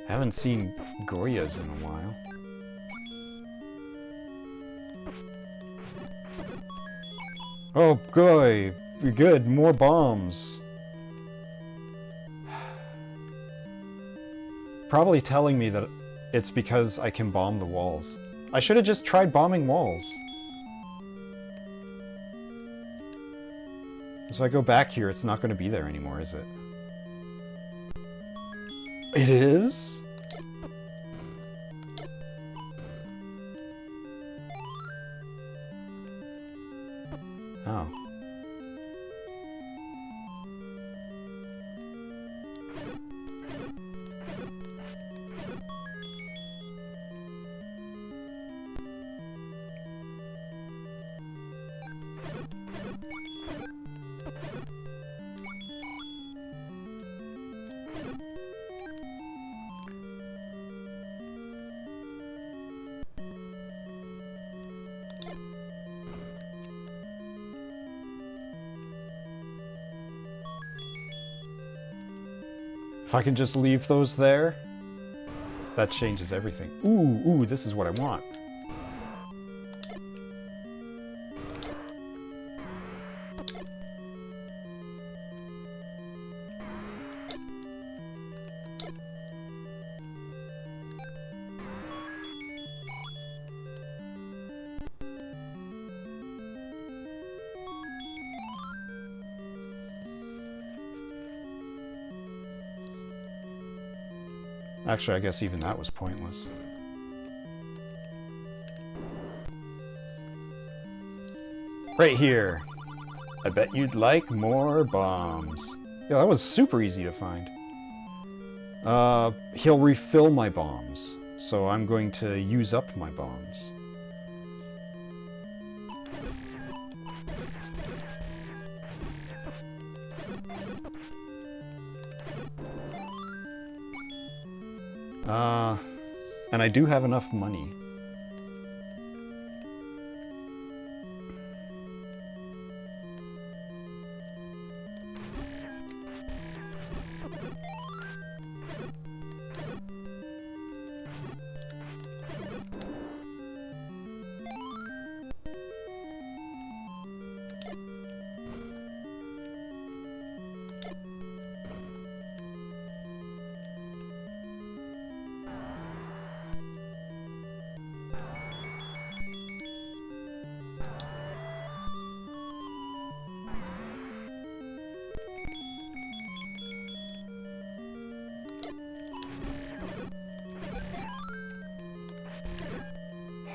I haven't seen Goyas in a while. Oh, boy! Good, more bombs. Probably telling me that it's because I can bomb the walls. I should have just tried bombing walls. So if I go back here, it's not going to be there anymore, is it? It is? Oh. If I can just leave those there, that changes everything. Ooh, this is what I want. Actually, I guess even that was pointless. Right here. I bet you'd like more bombs. Yeah, that was super easy to find. He'll refill my bombs, so I'm going to use up my bombs. And I do have enough money.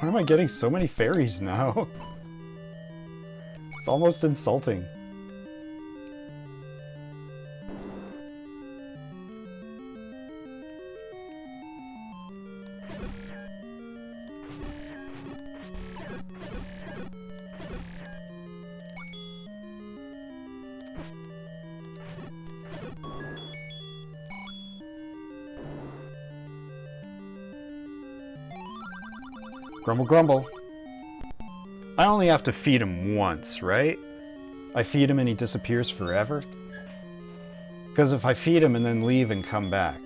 Why am I getting so many fairies now? It's almost insulting. Grumble, grumble. I only have to feed him once, right? I feed him and he disappears forever? Because if I feed him and then leave and come back...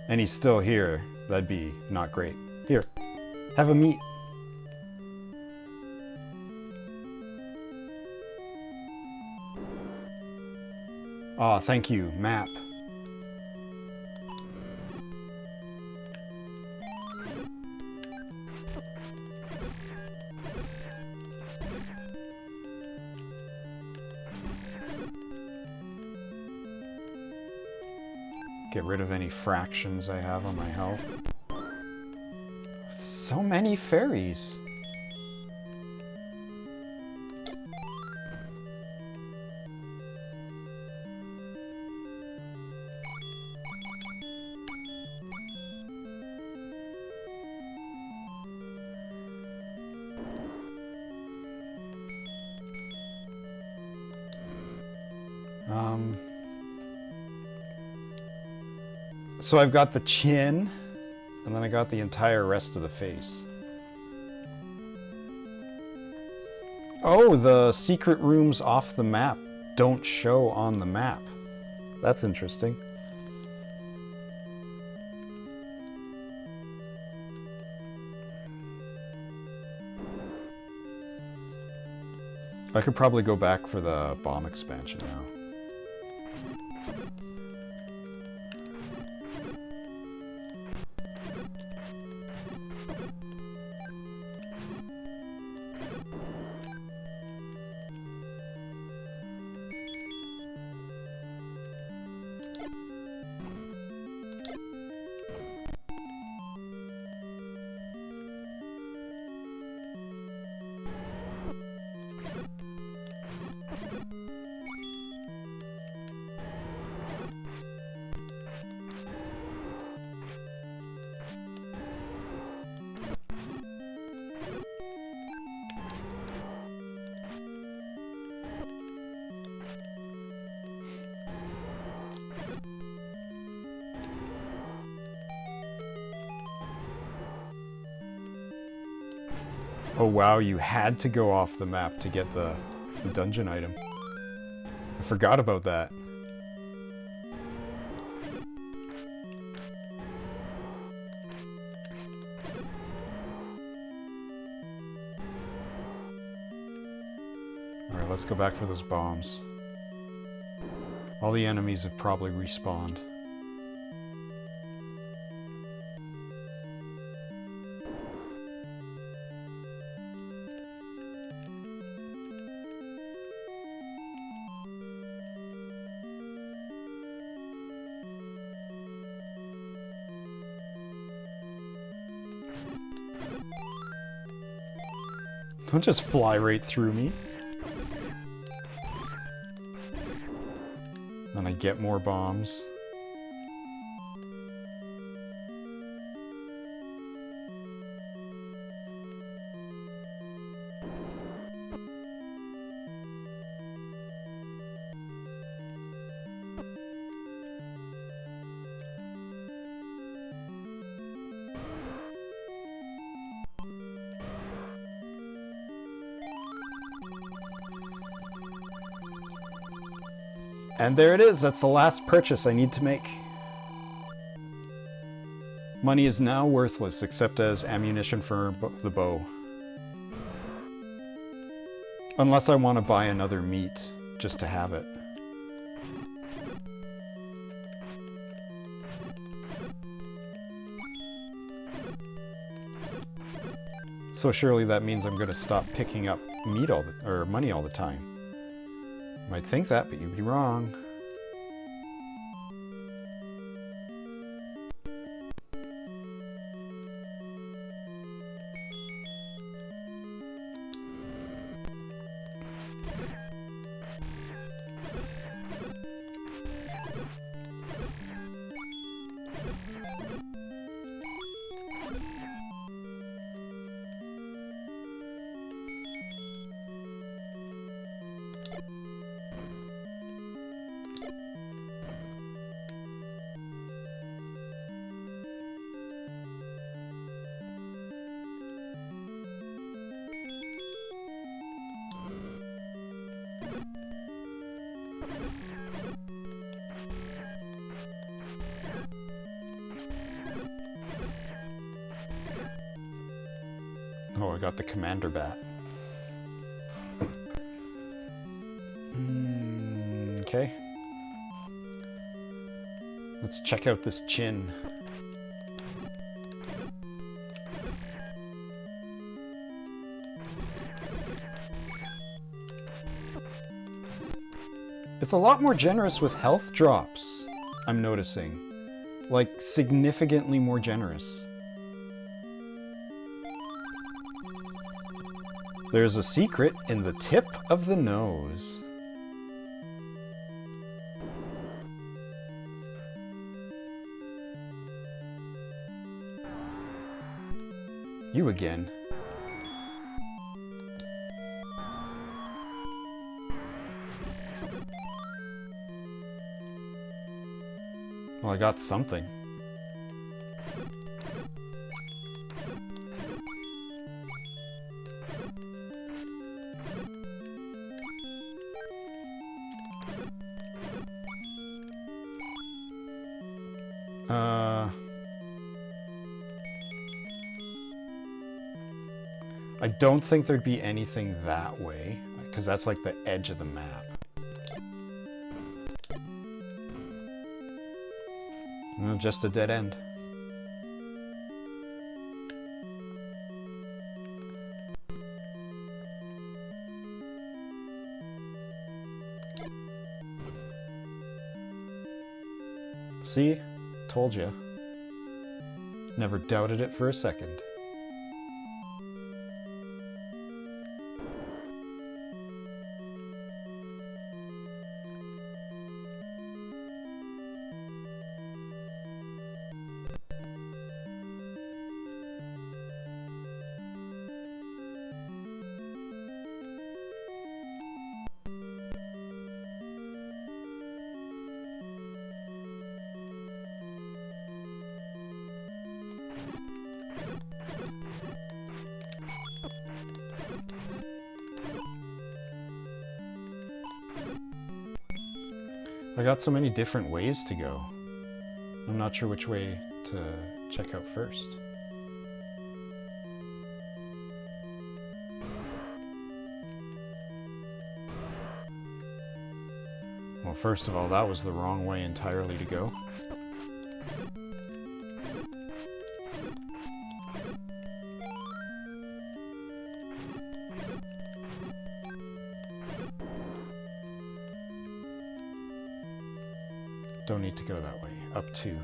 and he's still here, that'd be not great. Here, have a meat. Aw, thank you, map. Get rid of any fractions I have on my health. So many fairies. So I've got the chin, and then I got the entire rest of the face. Oh, the secret rooms off the map don't show on the map. That's interesting. I could probably go back for the bomb expansion now. Oh wow, you had to go off the map to get the dungeon item. I forgot about that. Alright, let's go back for those bombs. All the enemies have probably respawned. Don't just fly right through me. Then I get more bombs. And there it is, that's the last purchase I need to make. Money is now worthless except as ammunition for the bow. Unless I want to buy another meat, just to have it. So surely that means I'm going to stop picking up meat or money all the time. You might think that, but you'd be wrong. Oh, I got the commander bat. Okay. Let's check out this chin. It's a lot more generous with health drops, I'm noticing. Like, significantly more generous. There's a secret in the tip of the nose. You again. Well, I got something. I don't think there'd be anything that way, because that's like the edge of the map. Well, just a dead end. See? Told you. Never doubted it for a second. I got so many different ways to go. I'm not sure which way to check out first. Well, first of all, that was the wrong way entirely to go. Don't need to go that way. Up 2.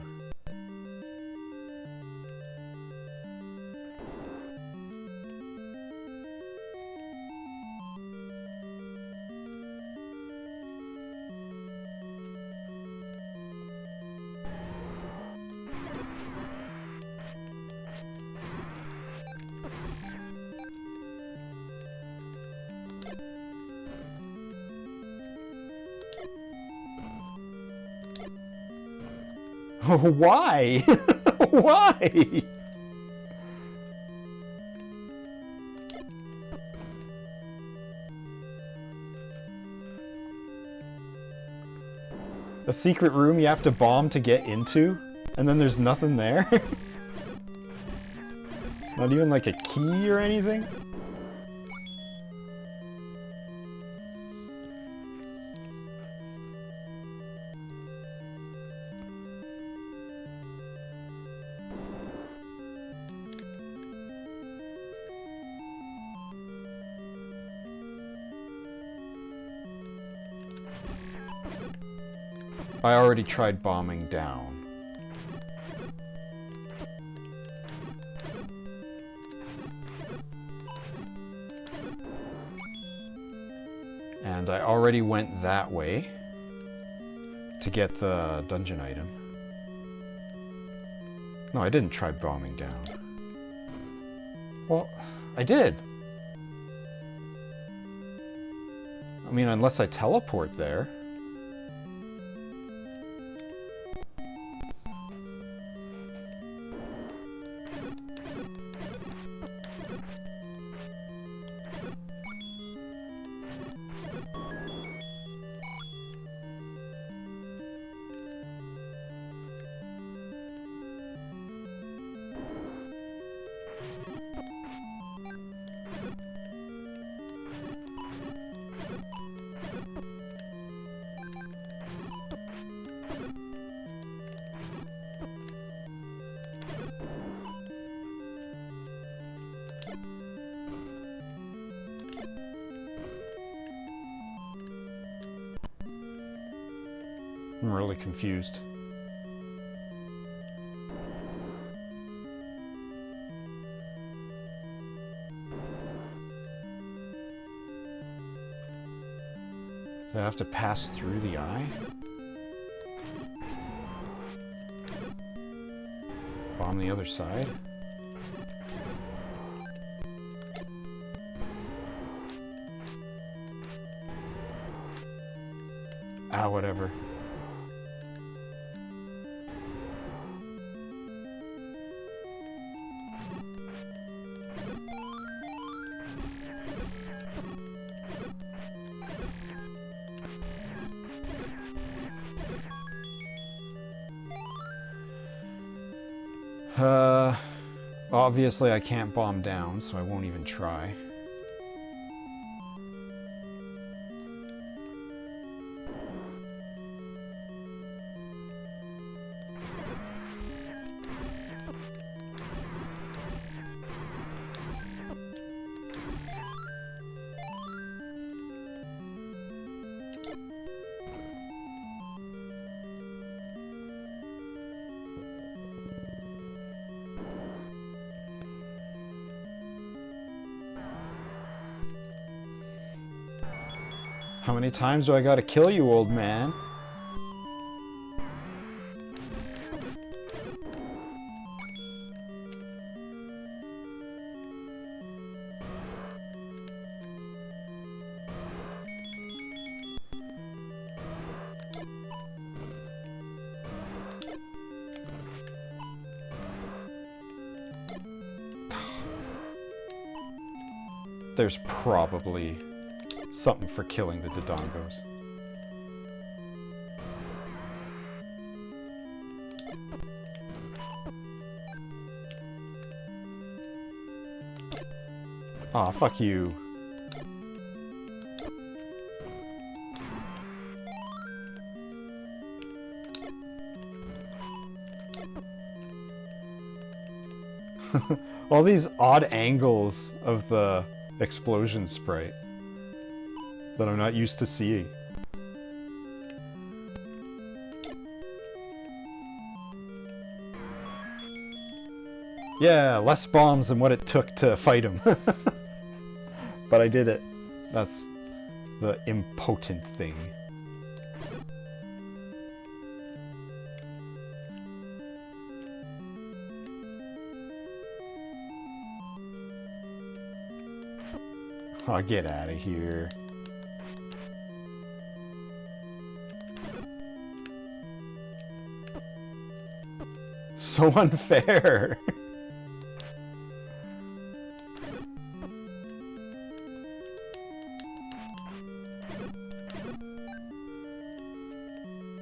Why? Why? A secret room you have to bomb to get into, and then there's nothing there? Not even like a key or anything? I already tried bombing down. And I already went that way to get the dungeon item. No, I didn't try bombing down. Well, I did. I mean, unless I teleport there. I'm really confused. Do I have to pass through the eye? Bomb the other side? Ah, whatever. Obviously I can't bomb down, so I won't even try. How many times do I gotta kill you, old man? There's probably something for killing the Dodongos. Aw, fuck you. All these odd angles of the explosion sprite that I'm not used to seeing. Yeah, less bombs than what it took to fight him. But I did it. That's the impotent thing. Oh, get out of here. So unfair.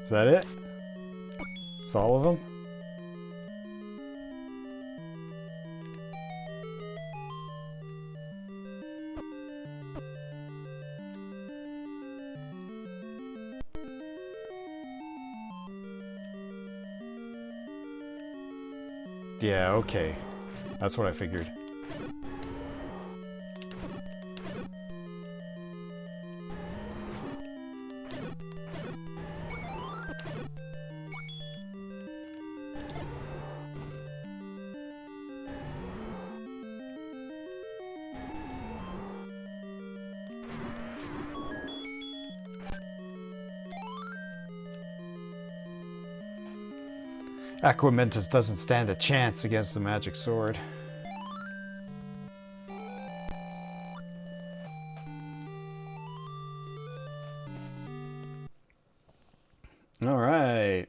Is that it? It's all of them? Yeah, okay. That's what I figured. Aquamentus doesn't stand a chance against the magic sword. All right.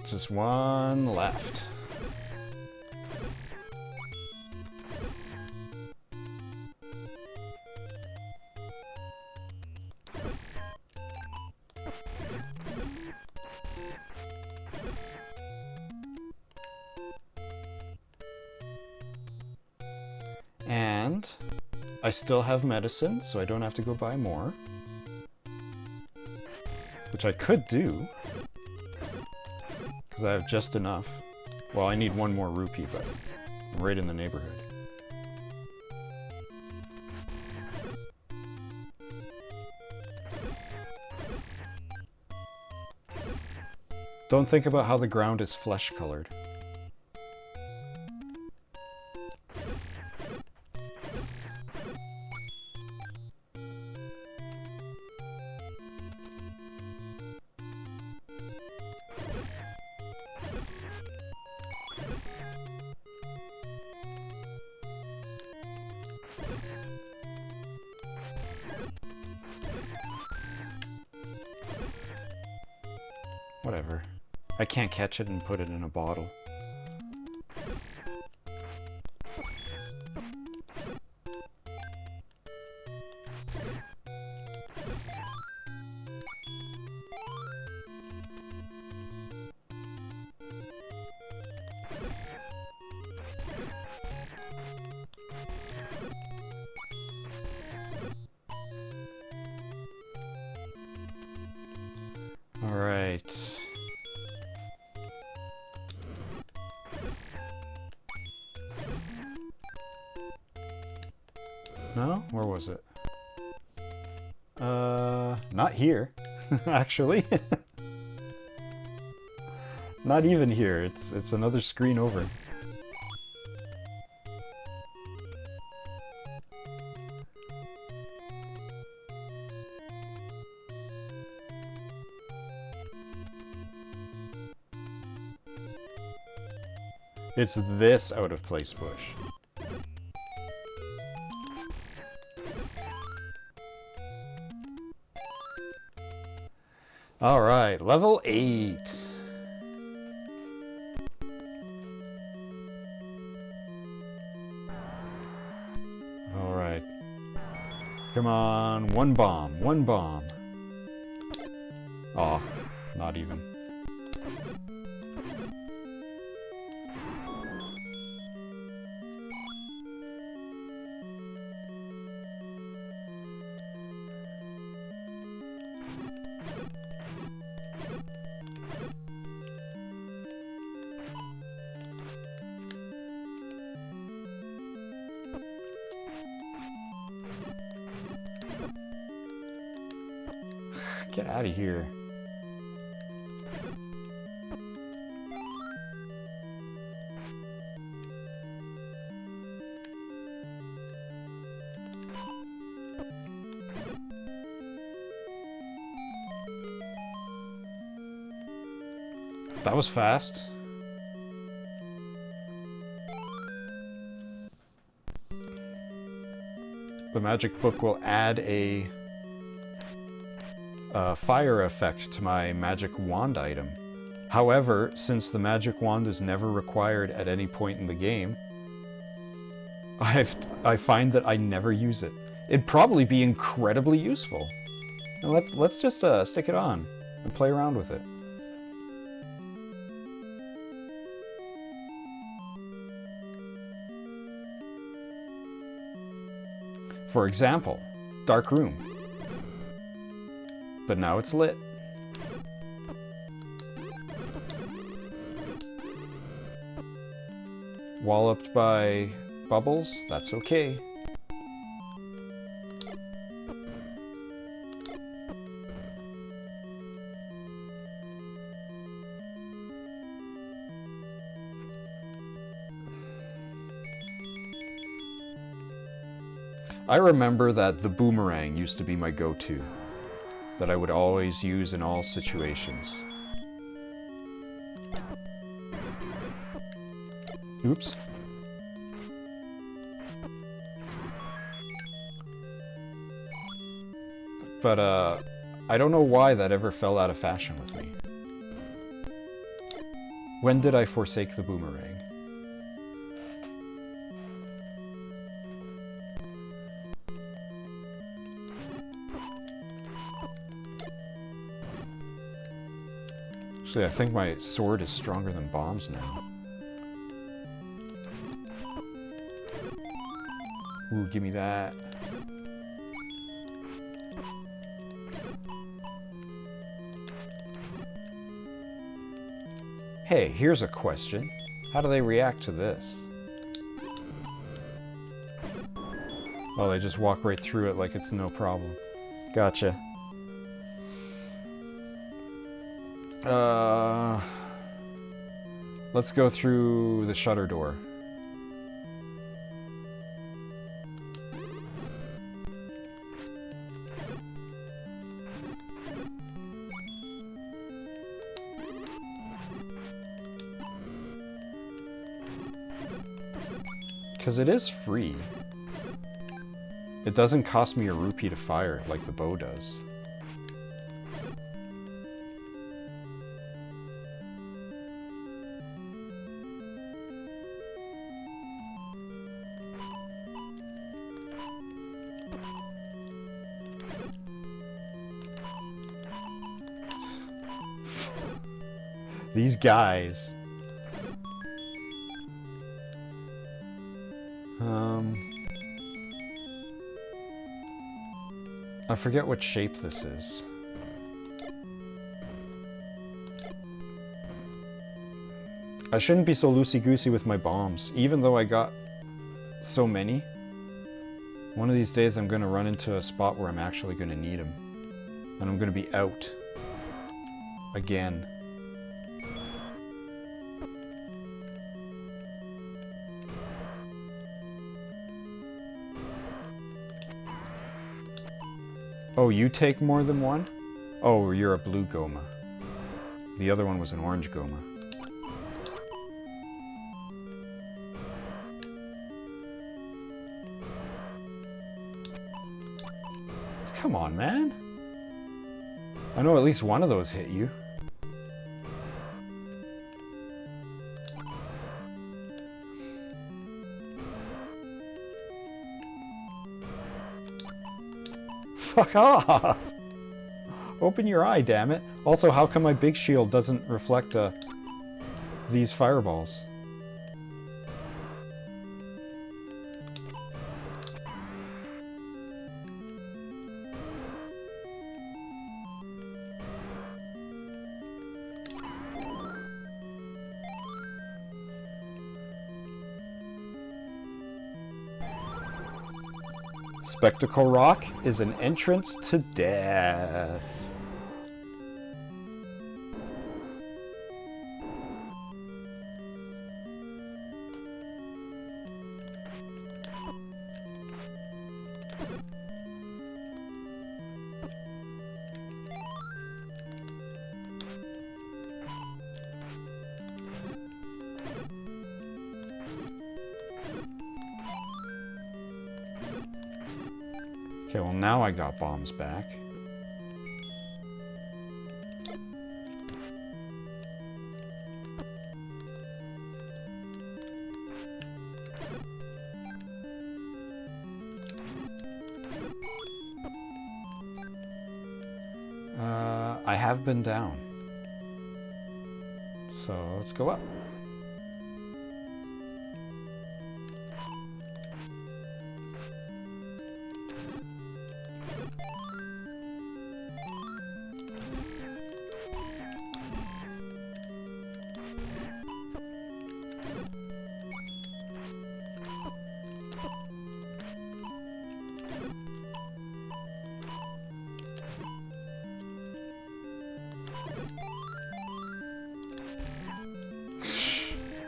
Just one left. And I still have medicine, so I don't have to go buy more. Which I could do. Because Because I have just enough. Well, I need one more rupee, but I'm right in the neighborhood. Don't think about how the ground is flesh-colored. Whatever. I can't catch it and put it in a bottle. All right. No? Where was it? Not here, actually. Not even here. It's another screen over. It's this out of place bush. Alright, level 8. Alright. Come on, one bomb, one bomb. Aw, not even. Get out of here. That was fast. The magic book will add a fire effect to my magic wand item. However, since the magic wand is never required at any point in the game, I find that I never use it. It'd probably be incredibly useful. Now let's just stick it on and play around with it. For example, dark room. But now it's lit. Walloped by bubbles, that's okay. I remember that the boomerang used to be my go-to, that I would always use in all situations. Oops. But, I don't know why that ever fell out of fashion with me. When did I forsake the boomerang? Actually, I think my sword is stronger than bombs now. Ooh, give me that. Hey, here's a question. How do they react to this? Oh, they just walk right through it like it's no problem. Gotcha. Let's go through the shutter door. Because it is free. It doesn't cost me a rupee to fire like the bow does. These guys. I forget what shape this is. I shouldn't be so loosey-goosey with my bombs, even though I got so many. One of these days I'm going to run into a spot where I'm actually going to need them. And I'm going to be out. Again. Oh, you take more than one? Oh, you're a blue Goma. The other one was an orange Goma. Come on, man. I know at least one of those hit you. Fuck off! Open your eye, damn it. Also, how come my big shield doesn't reflect these fireballs? Spectacle Rock is an entrance to death. Okay, well now I got bombs back. I have been down. So let's go up.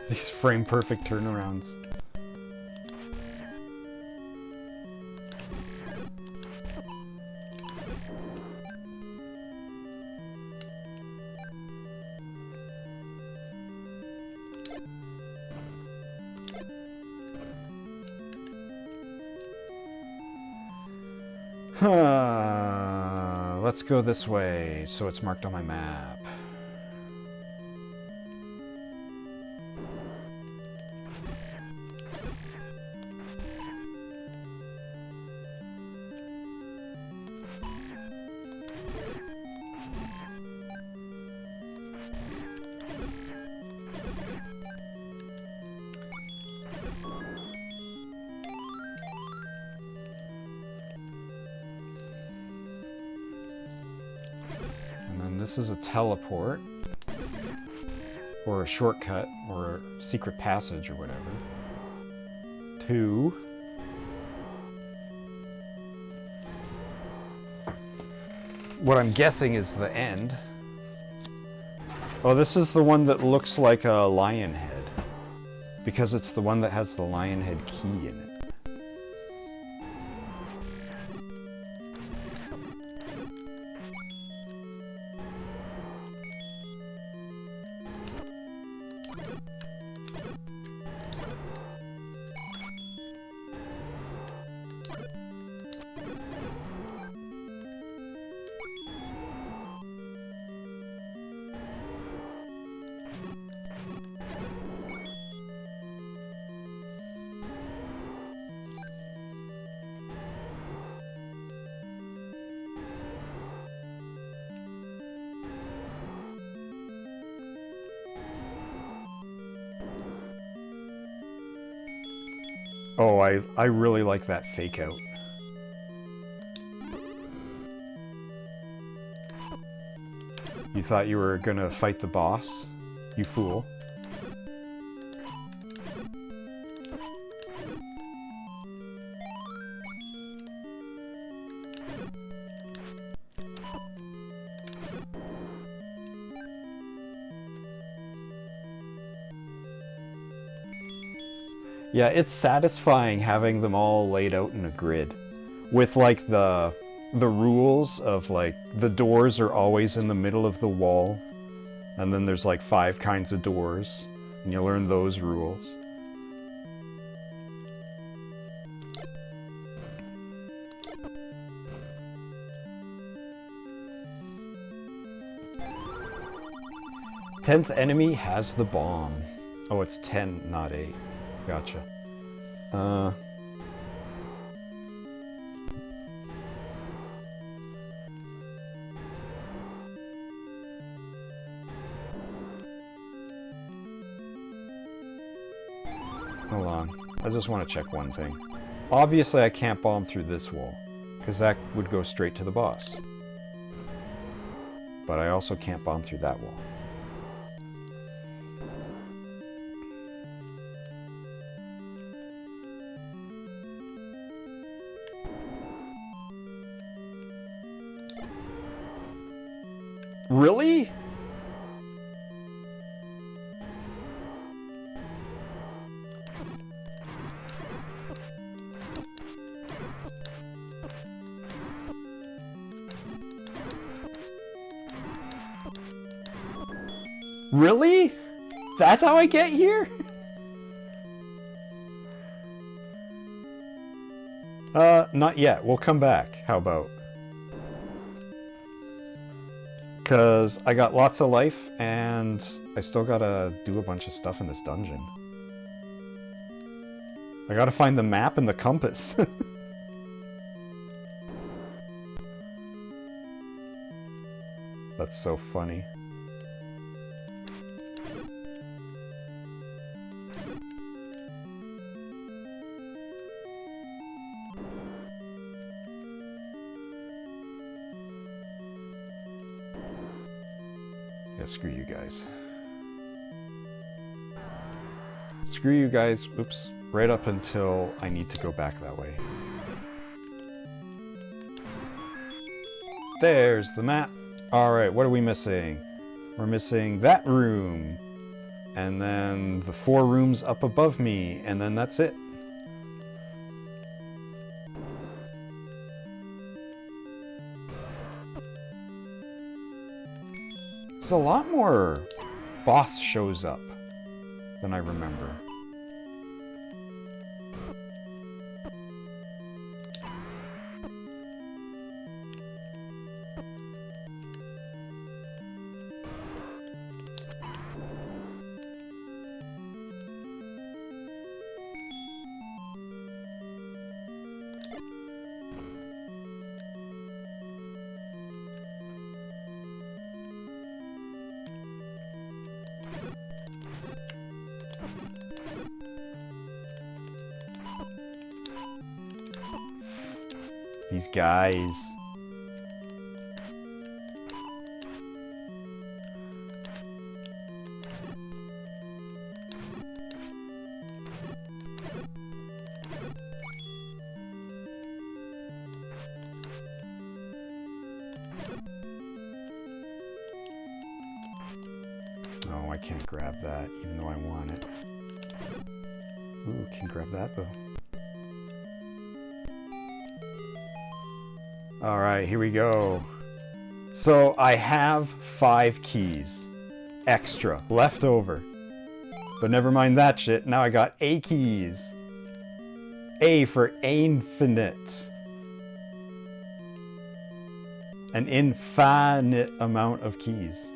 These frame-perfect turnarounds. Let's go this way, so it's marked on my map. This is a teleport. or a shortcut, or a secret passage, or whatever, to what I'm guessing is the end. Oh, this is the one that looks like a lion head, because it's the one that has the lion head key in it. Oh, I really like that fake out. You thought you were gonna fight the boss? You fool. Yeah, it's satisfying having them all laid out in a grid. With like the rules of like the doors are always in the middle of the wall. And then there's like 5 kinds of doors. And you learn those rules. Tenth enemy has the bomb. Oh, it's 10, not 8. Gotcha. Hold on. I just want to check one thing. Obviously, I can't bomb through this wall, because that would go straight to the boss. But I also can't bomb through that wall. Really? Really? That's how I get here? Not yet. We'll come back. How about? Because I got lots of life, and I still gotta do a bunch of stuff in this dungeon. I gotta find the map and the compass. That's so funny. Yeah, screw you guys. Screw you guys, oops, right up until I need to go back that way. There's the map. Alright, what are we missing? We're missing that room. And then the 4 rooms up above me, and then that's it. There's a lot more boss shows up than I remember. These guys. can't grab that, even though I want it. Ooh, can grab that though. Alright, here we go. So I have 5 keys. Extra. Left over. But never mind that shit. Now I got A keys. A for infinite. An infinite amount of keys.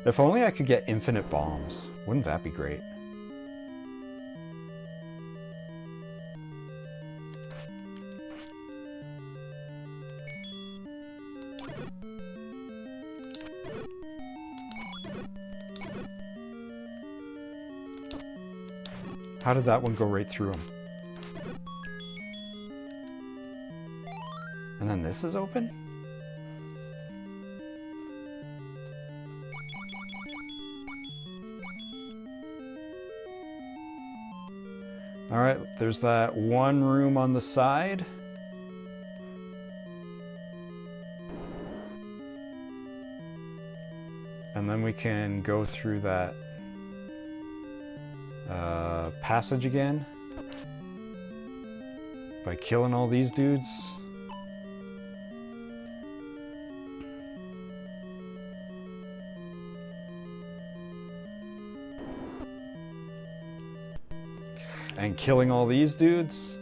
If only I could get infinite bombs. Wouldn't that be great? How did that one go right through him? And then this is open? Alright, there's that one room on the side. And then we can go through that passage again by killing all these dudes. And killing all these dudes.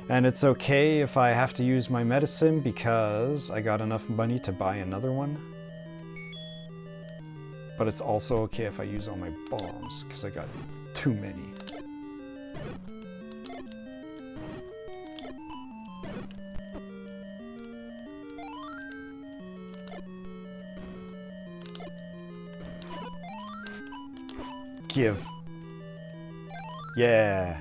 And it's okay if I have to use my medicine because I got enough money to buy another one. But it's also okay if I use all my bombs because I got too many. Give. Yeah.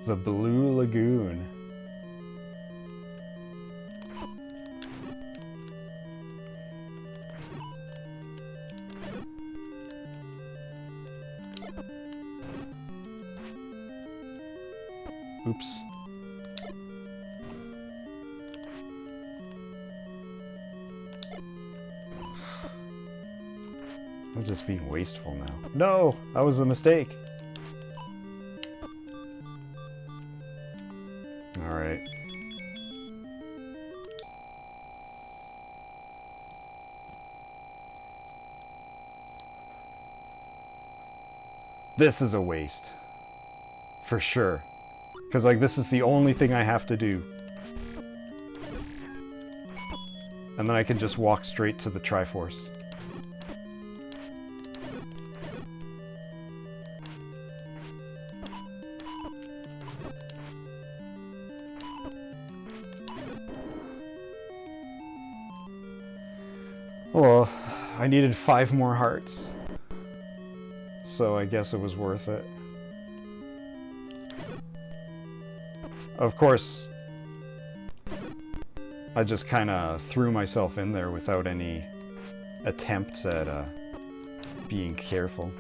The Blue Lagoon. Oops. I'm just being wasteful now. No! That was a mistake. Alright. This is a waste. For sure. Because, like, this is the only thing I have to do. And then I can just walk straight to the Triforce. Well, I needed 5 more hearts. So I guess it was worth it. Of course, I just kind of threw myself in there without any attempts at being careful.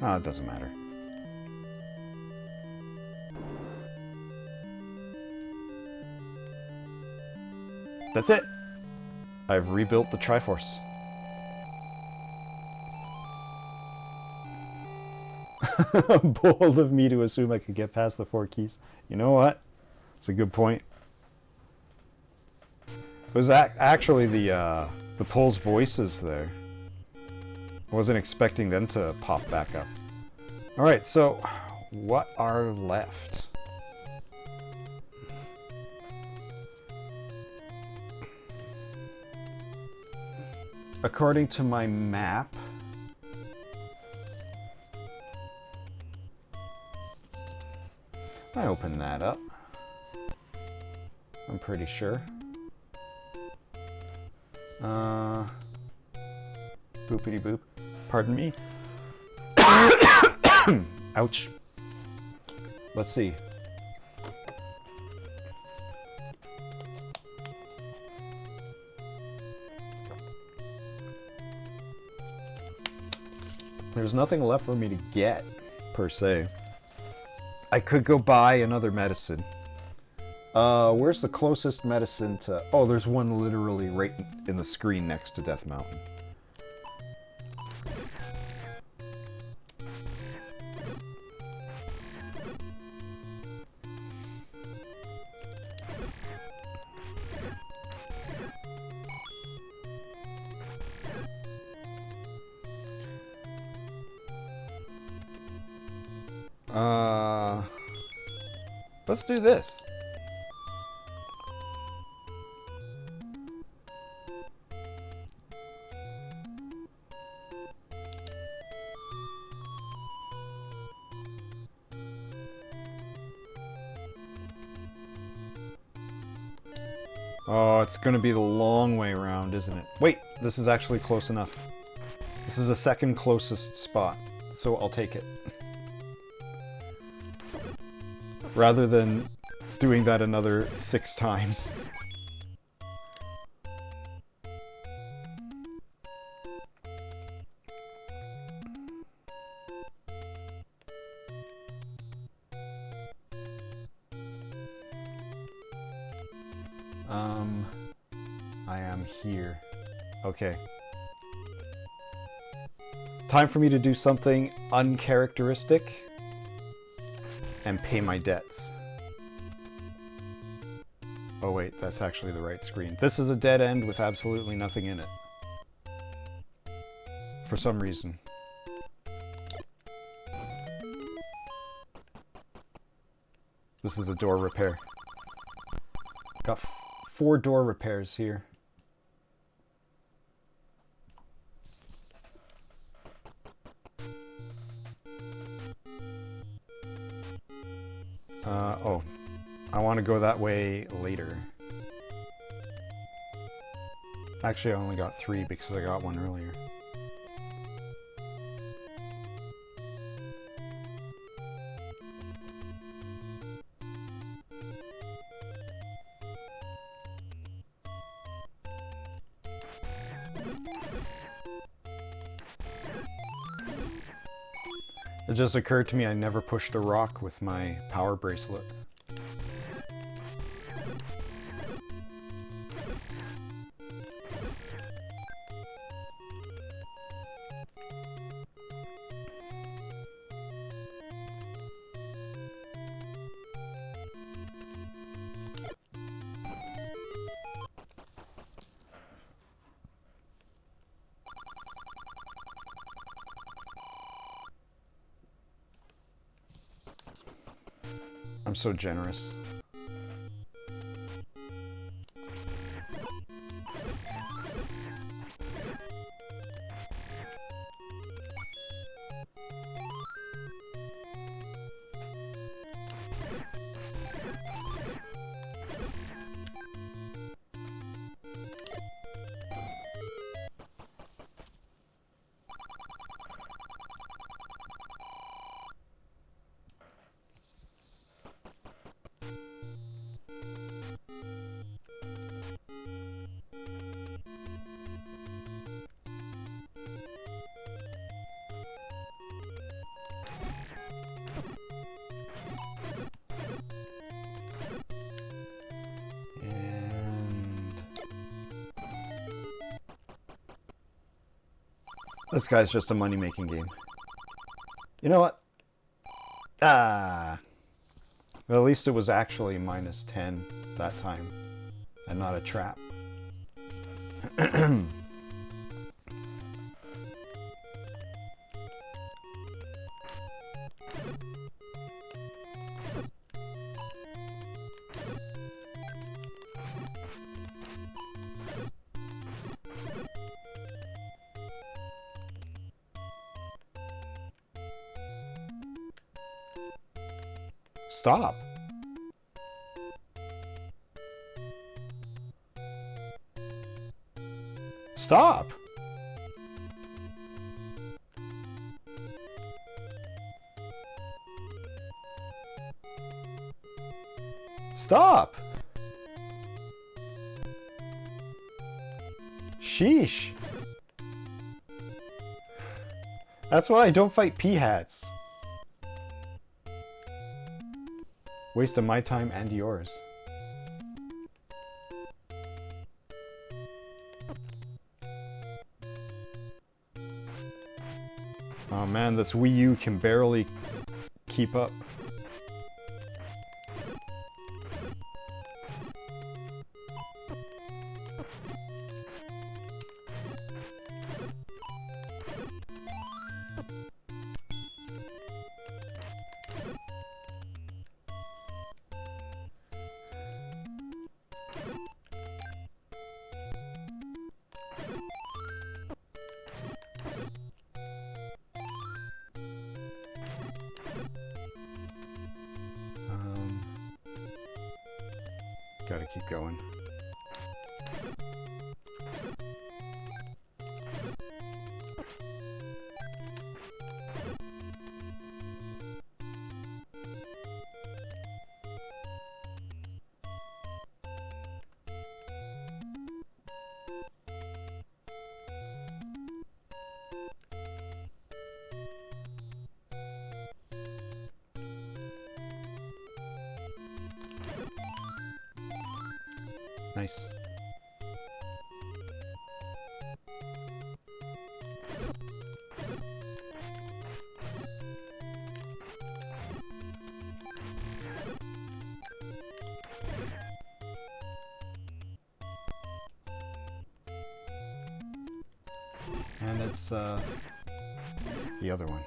Oh, it doesn't matter. That's it. I've rebuilt the Triforce. Bold of me to assume I could get past the 4 keys. You know what? It's a good point. It was actually the Pole's voices there. I wasn't expecting them to pop back up. Alright, so what are left? According to my map, I opened that up. I'm pretty sure. Boopity boop. Pardon me. Ouch. Let's see. There's nothing left for me to get, per se. I could go buy another medicine. Where's the closest medicine to... Oh, there's one literally right in the screen next to Death Mountain. Let's do this. Oh, it's gonna be the long way around, isn't it? Wait, this is actually close enough. This is the second closest spot, so I'll take it. Rather than doing that another 6 times. I am here. Okay. Time for me to do something uncharacteristic and pay my debts. Oh wait, that's actually the right screen. This is a dead end with absolutely nothing in it. For some reason. This is a door repair. Got 4 door repairs here. Oh. I want to go that way later. Actually, I only got 3 because I got one earlier. It just occurred to me I never pushed a rock with my power bracelet. I'm so generous. This guy's just a money-making game. You know what? Ah. Well, at least it was actually -10 that time, and not a trap. Stop. Stop. Stop. Sheesh. That's why I don't fight P-hats. Waste of my time and yours. Oh man, this Wii U can barely keep up. Gotta keep going. Nice. And it's the other one.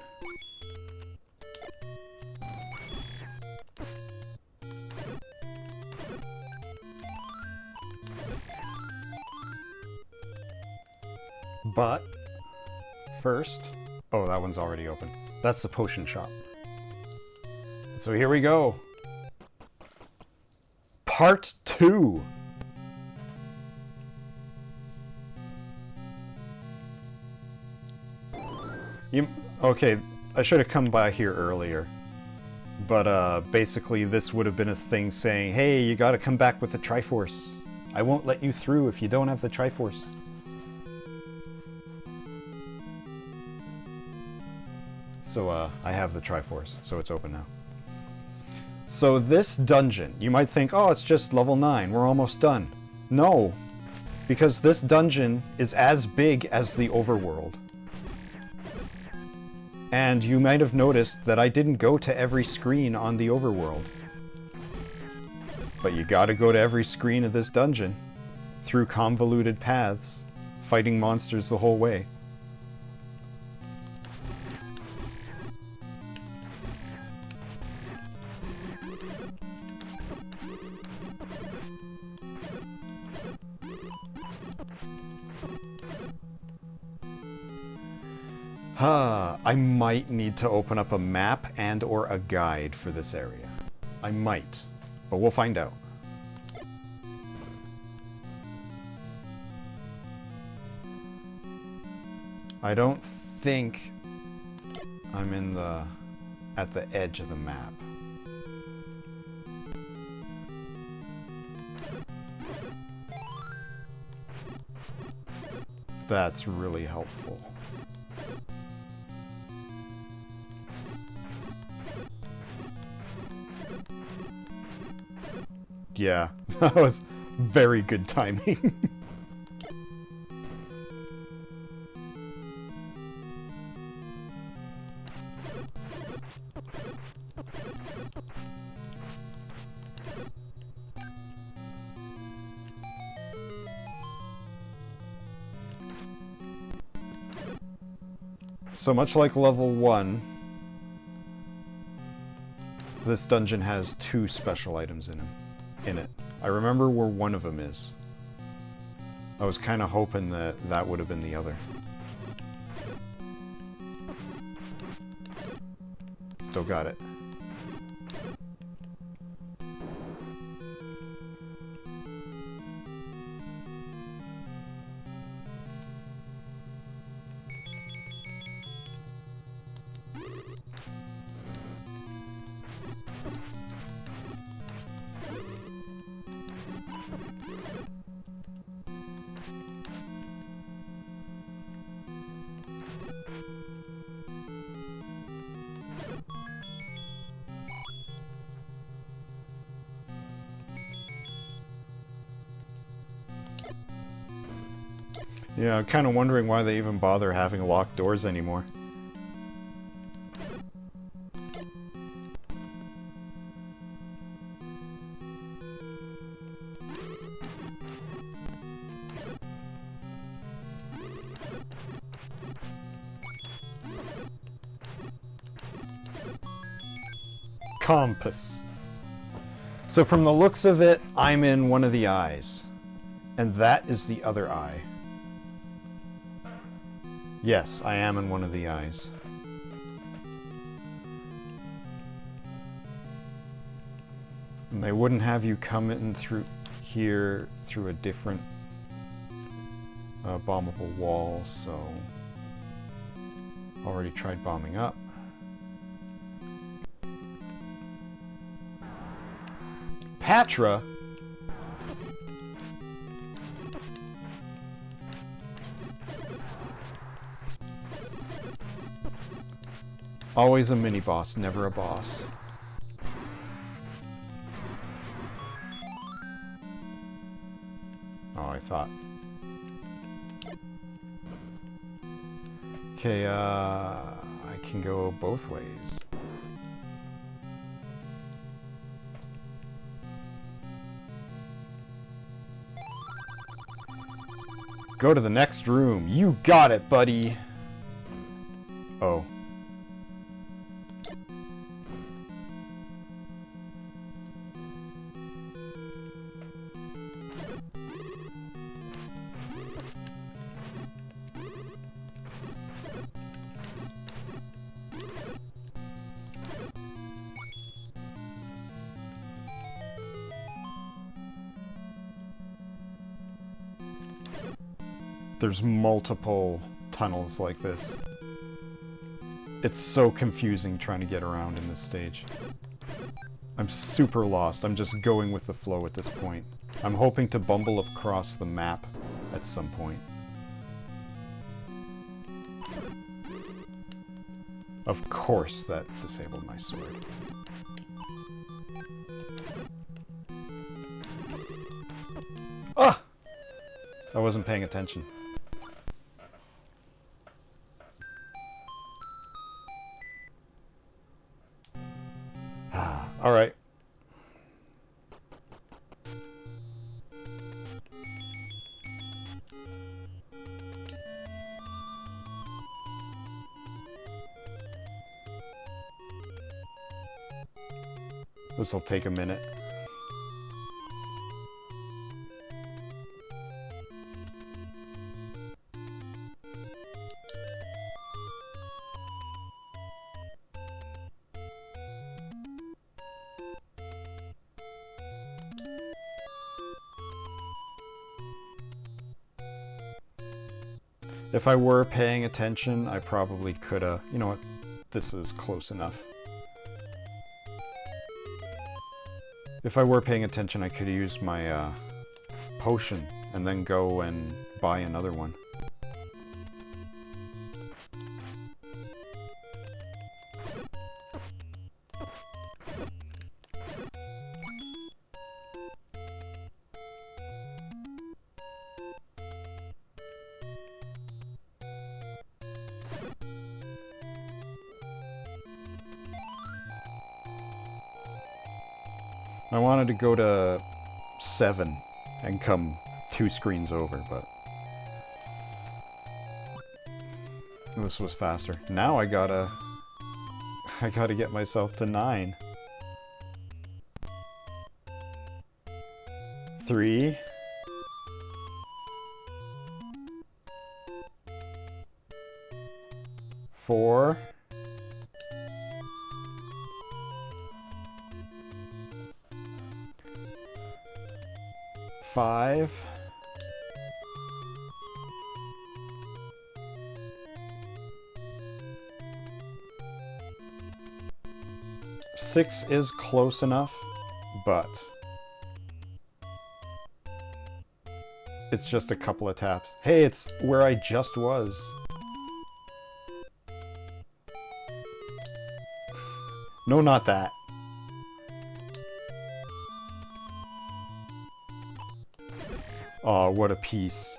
But first, oh, that one's already open. That's the potion shop. So here we go. Part 2. Okay, I should have come by here earlier. But basically this would have been a thing saying, hey, you gotta come back with the Triforce. I won't let you through if you don't have the Triforce. So I have the Triforce, so it's open now. So this dungeon, you might think, oh, it's just level 9, we're almost done. No, because this dungeon is as big as the overworld. And you might have noticed that I didn't go to every screen on the overworld. But you gotta go to every screen of this dungeon, through convoluted paths, fighting monsters the whole way. I might need to open up a map and or a guide for this area. I might, but we'll find out. I don't think I'm at the edge of the map. That's really helpful. Yeah, that was very good timing. So much like level 1, this dungeon has 2 special items in it. I remember where one of them is. I was kind of hoping that that would have been the other. Still got it. Yeah, I'm kind of wondering why they even bother having locked doors anymore. Compass. So from the looks of it, I'm in one of the eyes. And that is the other eye. Yes, I am in one of the eyes. And they wouldn't have you come in through here through a different bombable wall, so already tried bombing up. Patra? Always a mini-boss, never a boss. Oh, I thought. Okay, I can go both ways. Go to the next room. You got it, buddy. Oh. There's multiple tunnels like this. It's so confusing trying to get around in this stage. I'm super lost. I'm just going with the flow at this point. I'm hoping to bumble across the map at some point. Of course that disabled my sword. Ah! I wasn't paying attention. All right. This will take a minute. If I were paying attention, I probably coulda... You know what? This is close enough. If I were paying attention, I could use my potion and then go and buy another one. I wanted to go to 7 and come 2 screens over, but This was faster. Now I gotta get myself to 9. 3. 4. 5. 6 is close enough, but it's just a couple of taps. Hey, it's where I just was. No, not that. Oh, what a piece.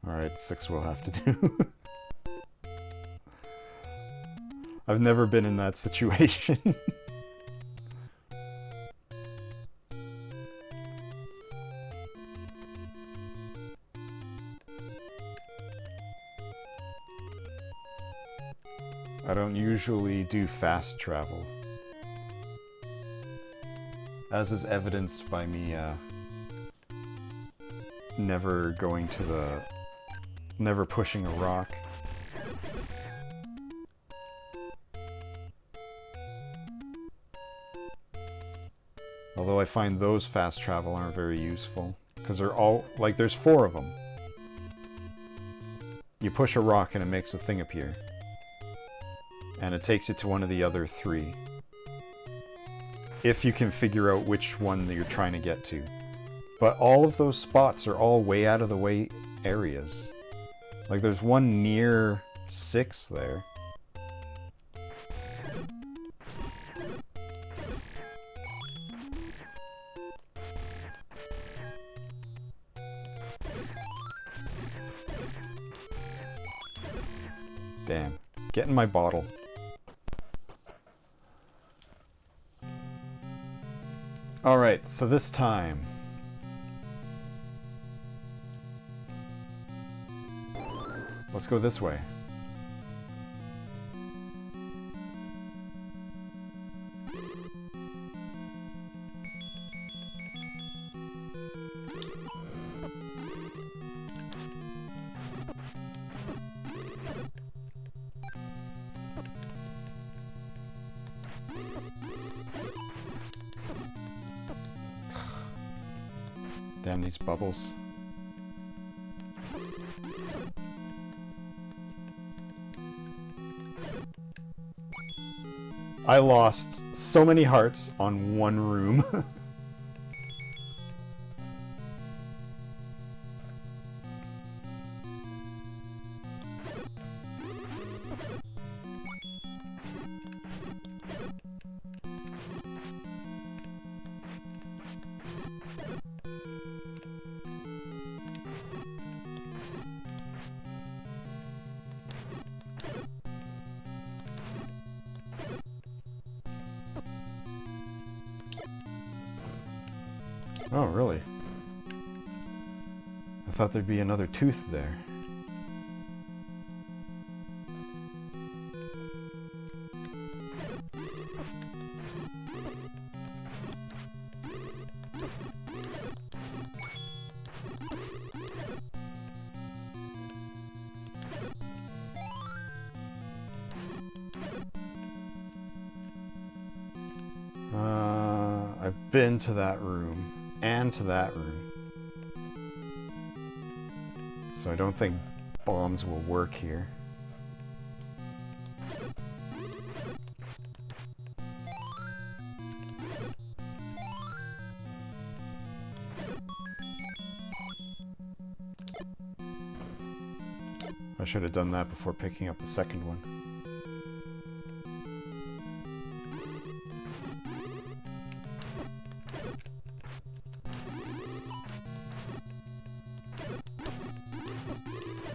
Alright, 6 will have to do. I've never been in that situation. I don't usually do fast travel, as is evidenced by me never pushing a rock. Although I find those fast travel aren't very useful, because they're all, like, there's 4 of them. You push a rock and it makes a thing appear. And it takes you to one of the other 3. If you can figure out which one that you're trying to get to. But all of those spots are all way out of the way areas. Like, there's one near 6 there. Damn. Get in my bottle. Alright, so this time... let's go this way. Damn these bubbles. I lost so many hearts on one room. Oh, really? I thought there'd be another tooth there. I've been to that room. And to that room. So I don't think bombs will work here. I should have done that before picking up the second one.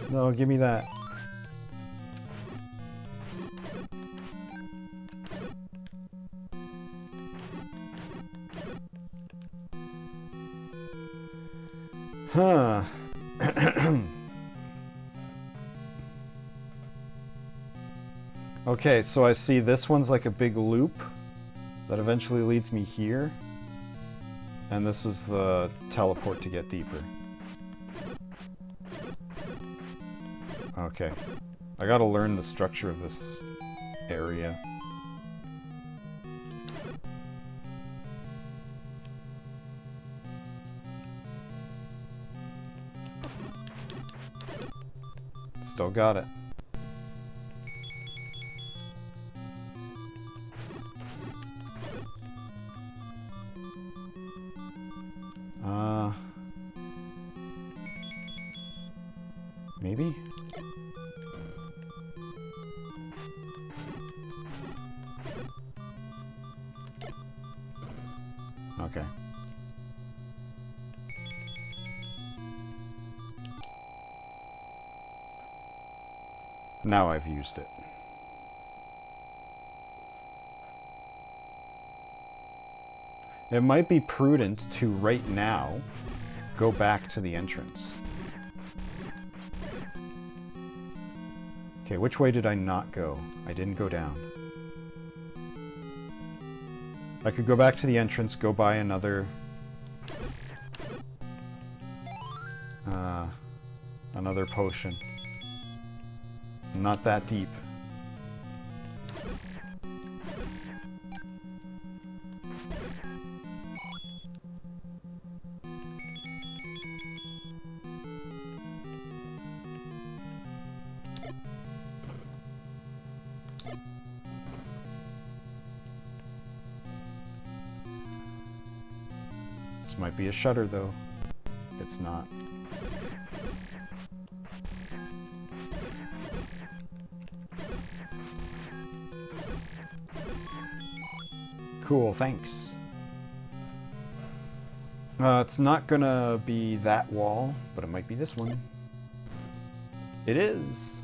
No, give me that. Okay, so I see this one's like a big loop that eventually leads me here. And this is the teleport to get deeper. Okay. I gotta learn the structure of this area. Still got it. Maybe? Okay. Now I've used it. It might be prudent to, right now, go back to the entrance. Okay, which way did I not go? I didn't go down. I could go back to the entrance, go buy another... another potion. Not that deep. This might be a shutter, though. It's not. Cool, thanks. It's not gonna be that wall, but it might be this one. It is!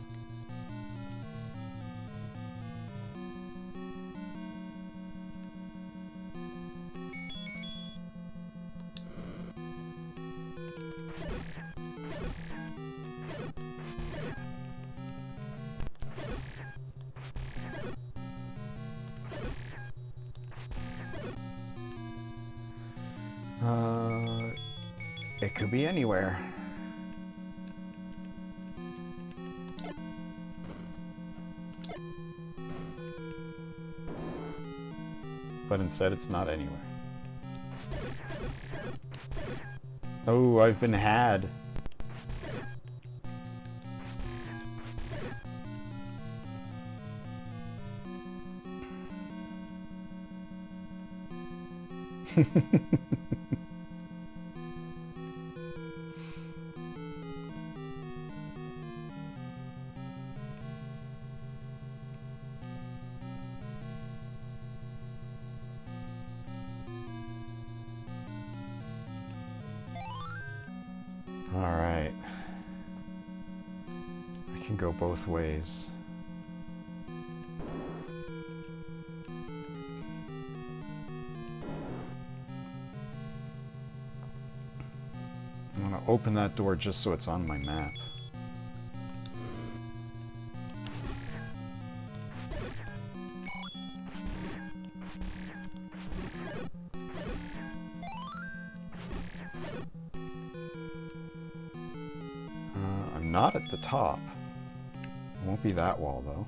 It could be anywhere. But instead it's not anywhere. Oh, I've been had. Alright. I can go both ways. I'm gonna open that door just so it's on my map. I'm not at the top. It won't be that wall, though.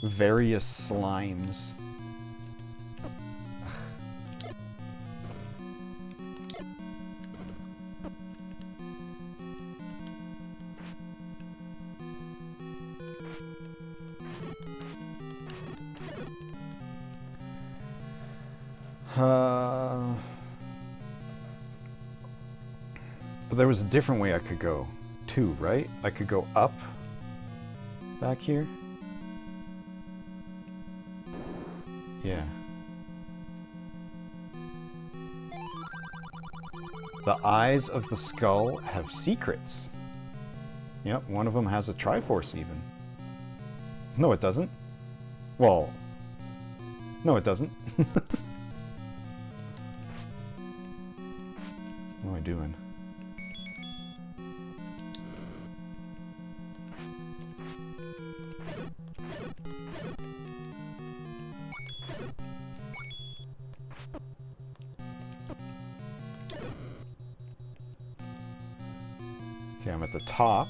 Various slimes. But there was a different way I could go, too, right? I could go up back here. Yeah. The eyes of the skull have secrets. Yep, one of them has a Triforce even. No, it doesn't. Well, no, it doesn't. What am I doing? Okay, I'm at the top,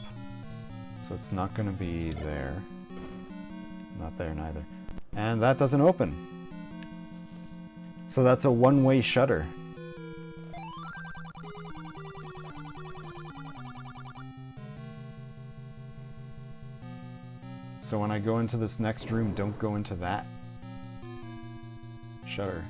so it's not going to be there. Not there neither. And that doesn't open. So that's a one-way shutter. So when I go into this next room, don't go into that shutter.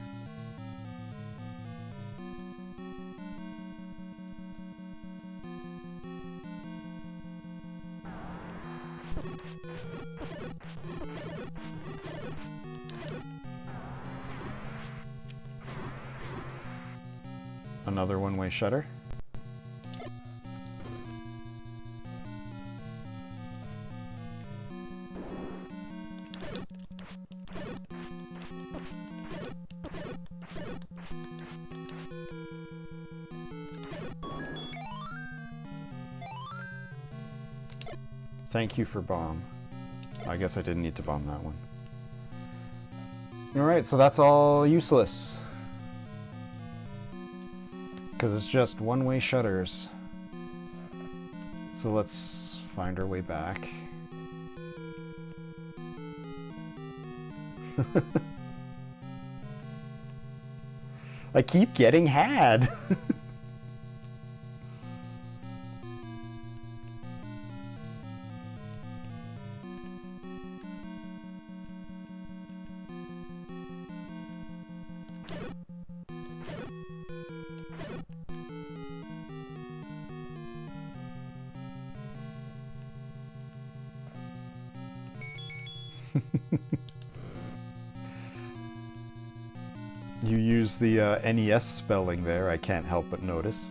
Another one-way shutter. Thank you for bomb. I guess I didn't need to bomb that one. Alright, so that's all useless. Because it's just one-way shutters. So let's find our way back. I keep getting had. You use the NES spelling there, I can't help but notice.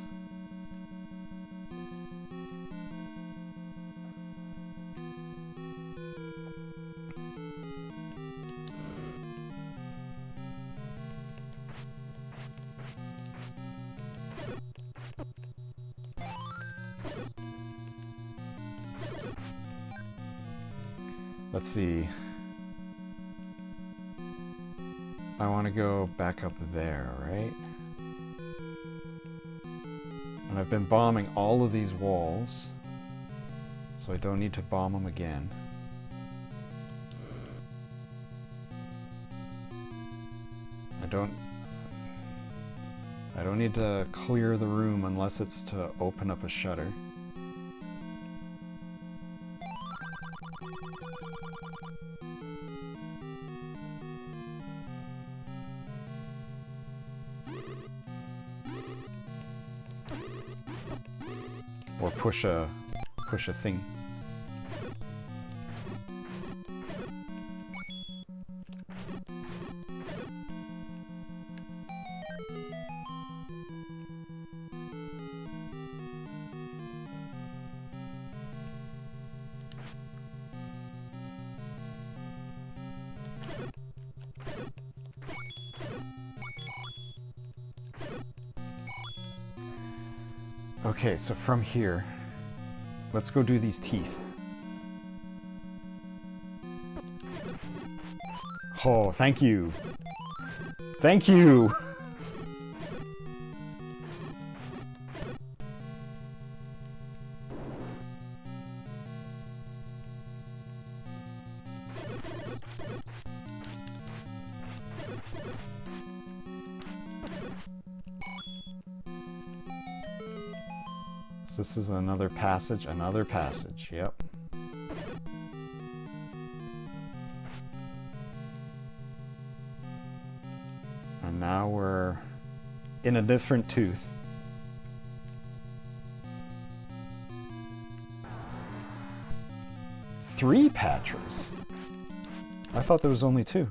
Let's see. I want to go back up there, right? And I've been bombing all of these walls, so I don't need to bomb them again. I don't need to clear the room unless it's to open up a shutter. Or push a thing. Okay, so from here, let's go do these teeth. Oh, thank you. Thank you! So this is another passage, yep. And now we're in a different tooth. Three Patras? I thought there was only two.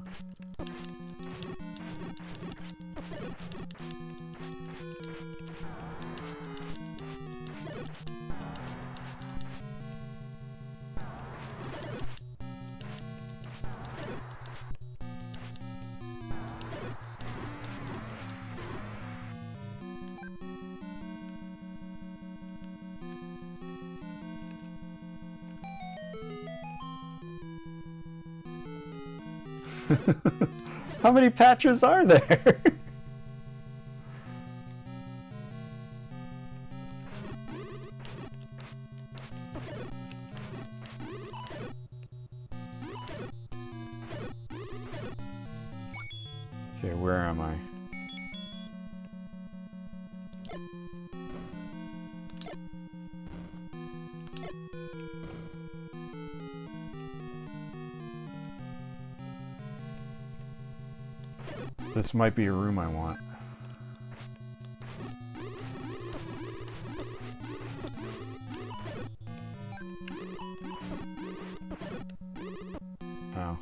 How many patches are there? Okay, where am I? This might be a room I want. Oh.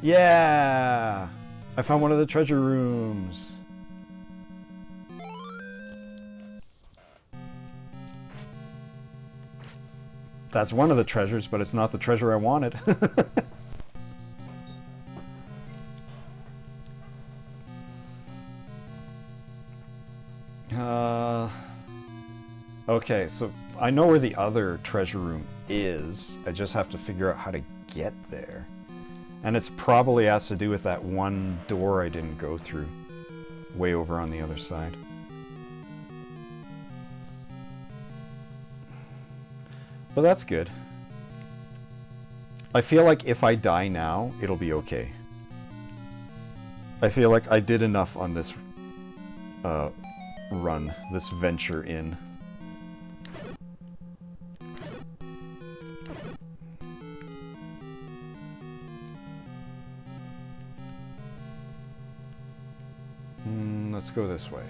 Yeah! I found one of the treasure rooms. That's one of the treasures, but it's not the treasure I wanted. Okay, so I know where the other treasure room is. I just have to figure out how to get there. And it's probably has to do with that one door I didn't go through. Way over on the other side. But that's good. I feel like if I die now, it'll be okay. I feel like I did enough on this run, this venture in. Let's go this way.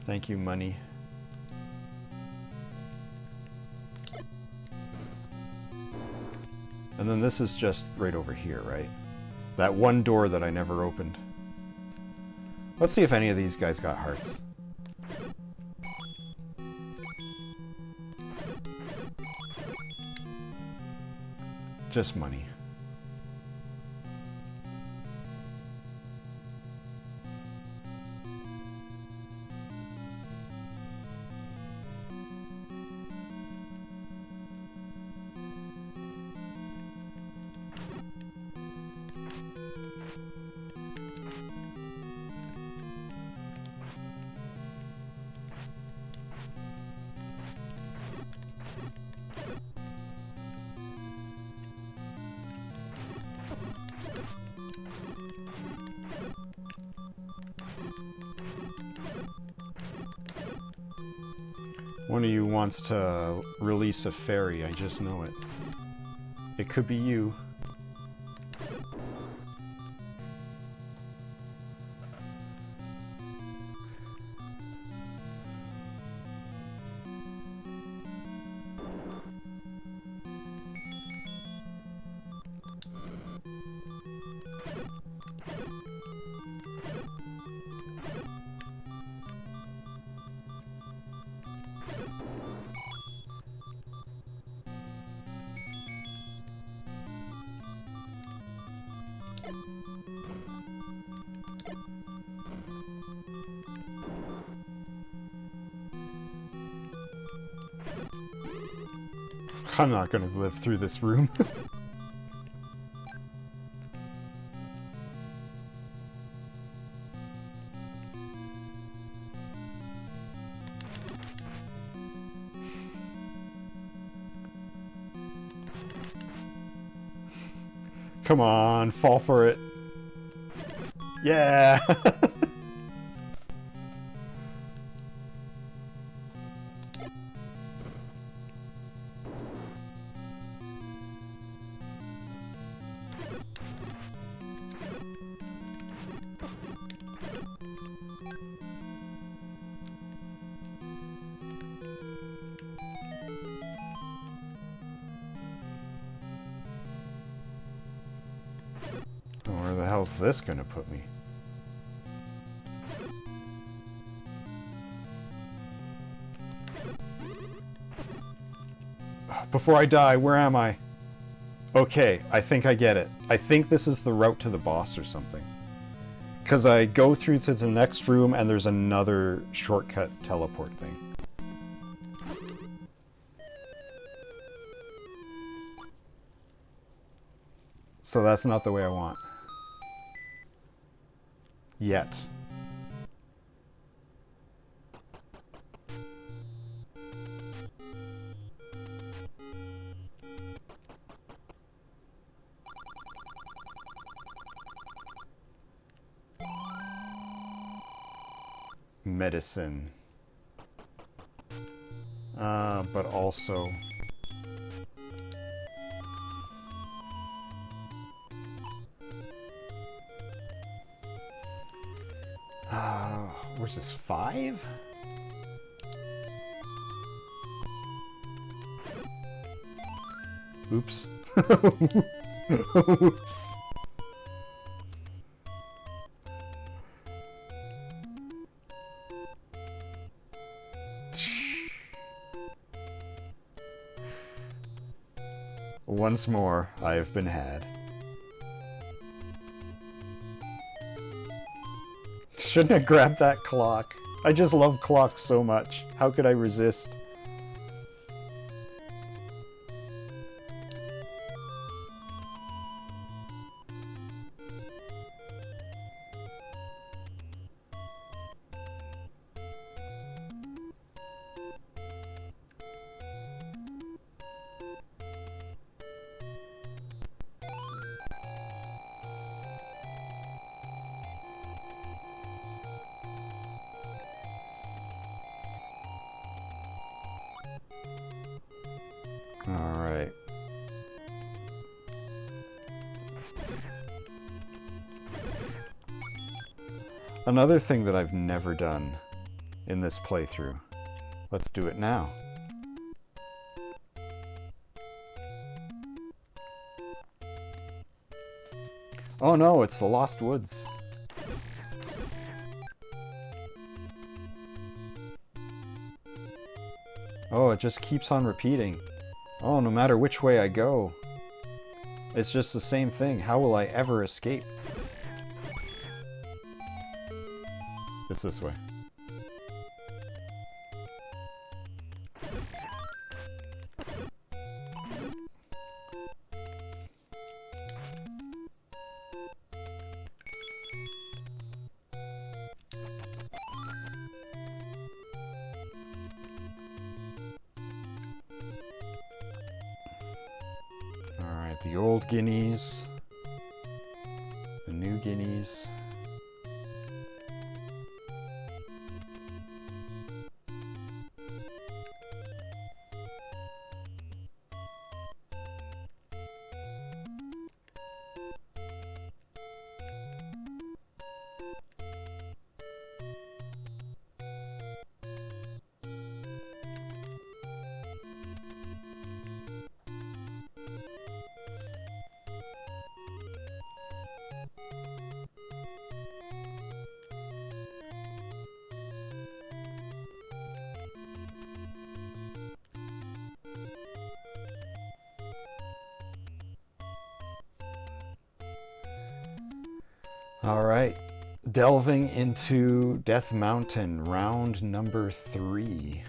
Thank you, money. And then this is just right over here, right? That one door that I never opened. Let's see if any of these guys got hearts. Just money. One of you wants to release a fairy, I just know it. It could be you. I'm not gonna live through this room. Come on, fall for it. Yeah! Where the hell's this gonna put me? Before I die, where am I? Okay, I think I get it. I think this is the route to the boss or something. Because I go through to the next room and there's another shortcut teleport thing. So that's not the way I want. Yet. Medicine. But also... where's this? 5? Oops. Oops. Once more, I have been had. Shouldn't have grabbed that clock. I just love clocks so much. How could I resist? Alright. Another thing that I've never done in this playthrough. Let's do it now. Oh no, it's the Lost Woods. Oh, it just keeps on repeating. Oh, no matter which way I go, it's just the same thing. How will I ever escape? It's this way. Alright, the old guineas, the new guineas. Alright, delving into Death Mountain, round number 3.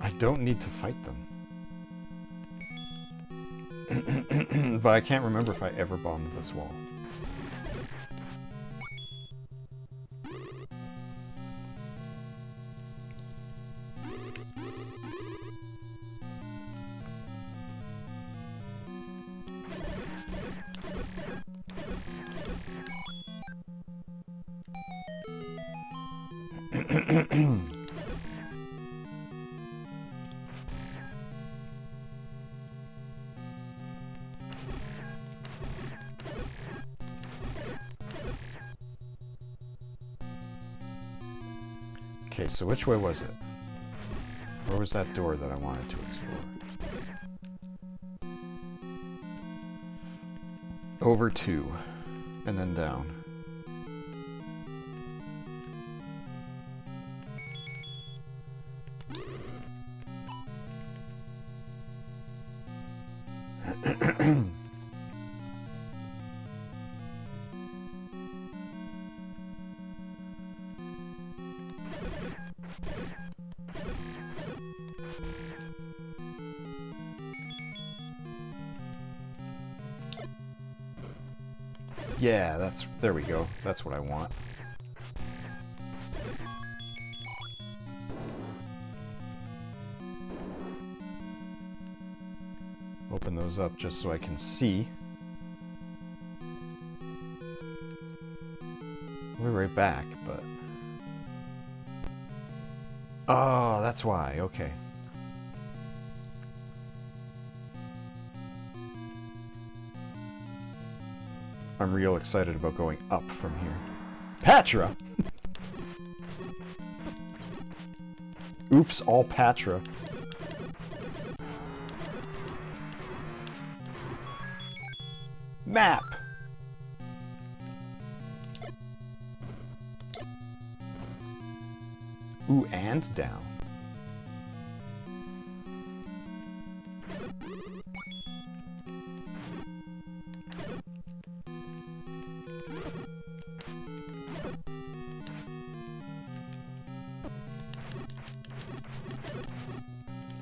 I don't need to fight them. But I can't remember if I ever bombed this wall. Okay, so which way was it? Where was that door that I wanted to explore? Over 2, and then down. Yeah, there we go. That's what I want. Open those up just so I can see. We're right back, but... Oh, that's why. Okay. I'm real excited about going up from here. Patra! Oops, all Patra. Map! Ooh, and down.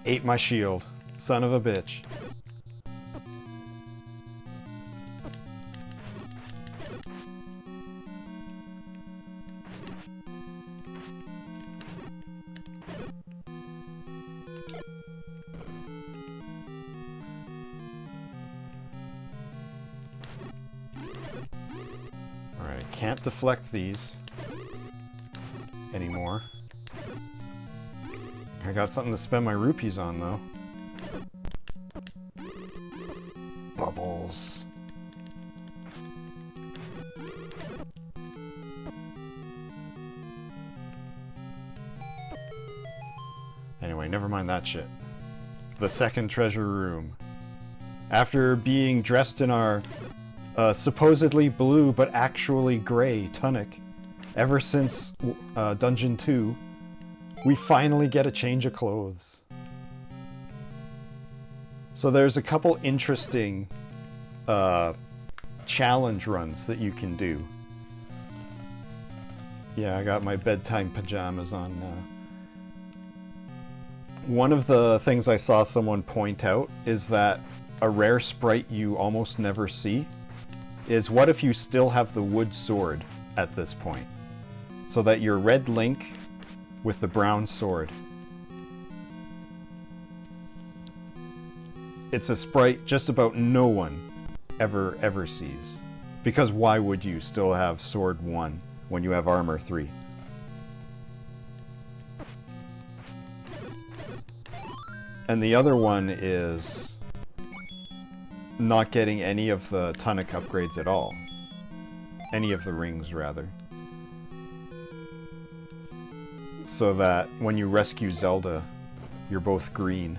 Ate my shield. Son of a bitch. Alright, can't deflect these anymore. I got something to spend my rupees on, though. Bubbles. Anyway, never mind that shit. The second treasure room. After being dressed in our supposedly blue but actually gray tunic ever since Dungeon 2, we finally get a change of clothes. So there's a couple interesting challenge runs that you can do. Yeah, I got my bedtime pajamas on now. One of the things I saw someone point out is that a rare sprite you almost never see is what if you still have the wood sword at this point? So that your red Link with the brown sword. It's a sprite just about no one ever sees. Because why would you still have sword 1 when you have armor 3? And the other one is not getting any of the tunic upgrades at all. Any of the rings, rather. So that when you rescue Zelda, you're both green,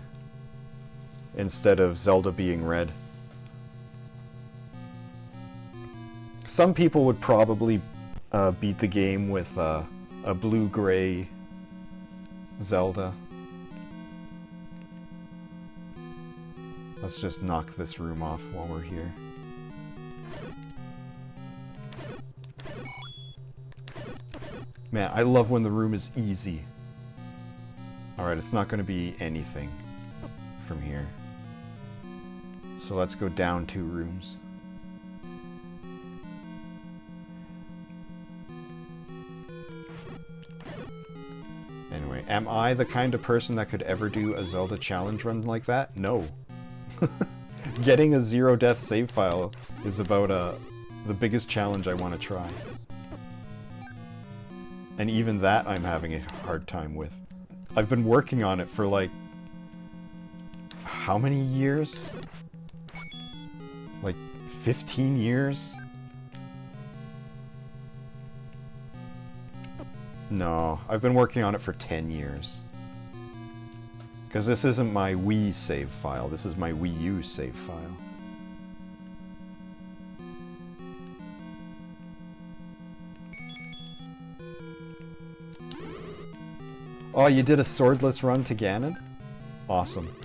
instead of Zelda being red. Some people would probably beat the game with a blue-gray Zelda. Let's just knock this room off while we're here. Man, I love when the room is easy. Alright, it's not going to be anything from here. So let's go down 2 rooms. Anyway, am I the kind of person that could ever do a Zelda challenge run like that? No. Getting a zero-death save file is about the biggest challenge I want to try. And even that I'm having a hard time with. I've been working on it for like... how many years? Like 15 years? No, I've been working on it for 10 years. Because this isn't my Wii save file, this is my Wii U save file. Oh, you did a swordless run to Ganon? Awesome.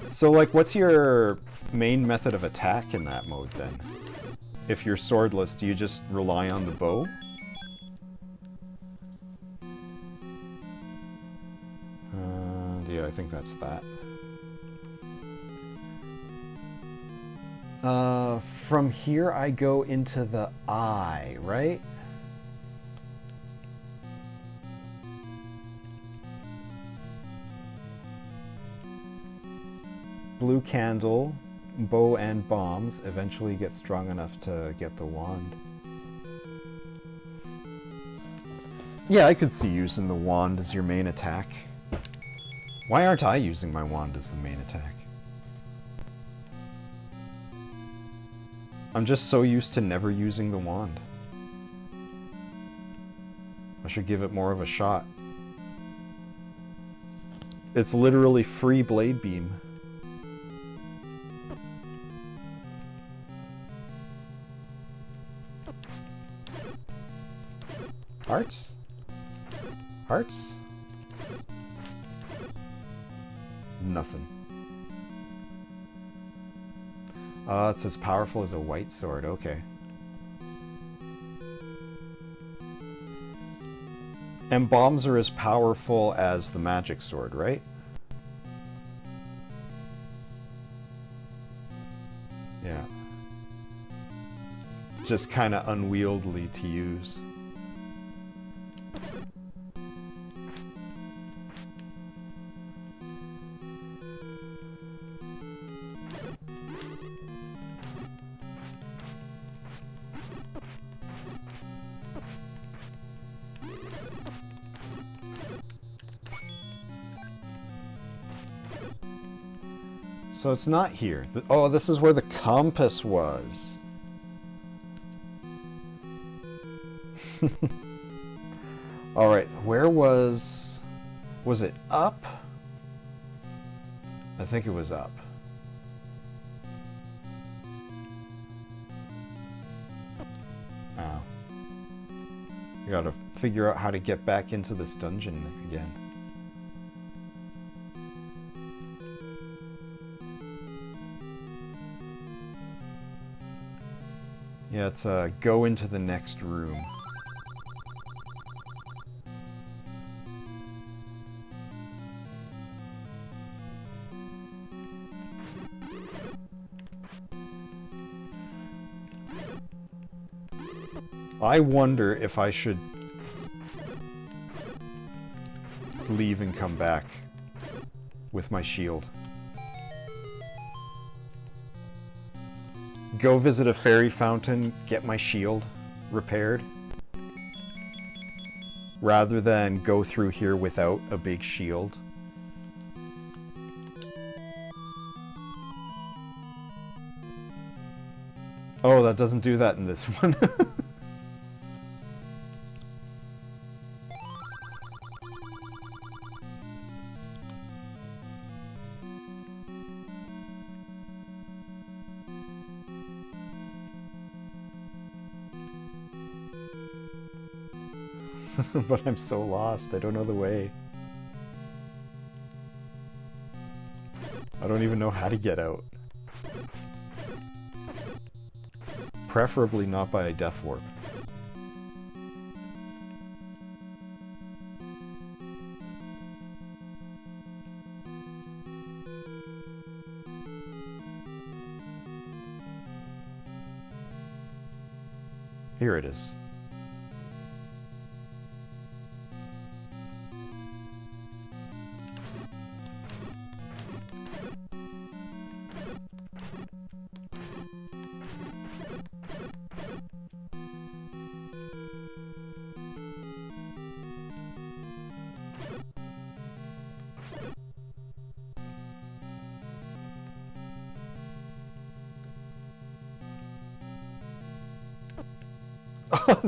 So, like, what's your main method of attack in that mode, then? If you're swordless, do you just rely on the bow? Yeah, I think that's that. From here I go into the eye, right? Blue candle, bow and bombs, eventually get strong enough to get the wand. Yeah, I could see using the wand as your main attack. Why aren't I using my wand as the main attack? I'm just so used to never using the wand. I should give it more of a shot. It's literally free blade beam. Hearts? Hearts? Nothing. It's as powerful as a white sword, okay. And bombs are as powerful as the magic sword, right? Yeah. Just kind of unwieldy to use. So it's not here. Oh, this is where the compass was. Alright, where was... was it up? I think it was up. Oh. I gotta figure out how to get back into this dungeon again. Yeah, it's go into the next room. I wonder if I should leave and come back with my shield. Go visit a fairy fountain, get my shield repaired, rather than go through here without a big shield. Oh, that doesn't do that in this one. But I'm so lost, I don't know the way. I don't even know how to get out. Preferably not by a death warp. Here it is.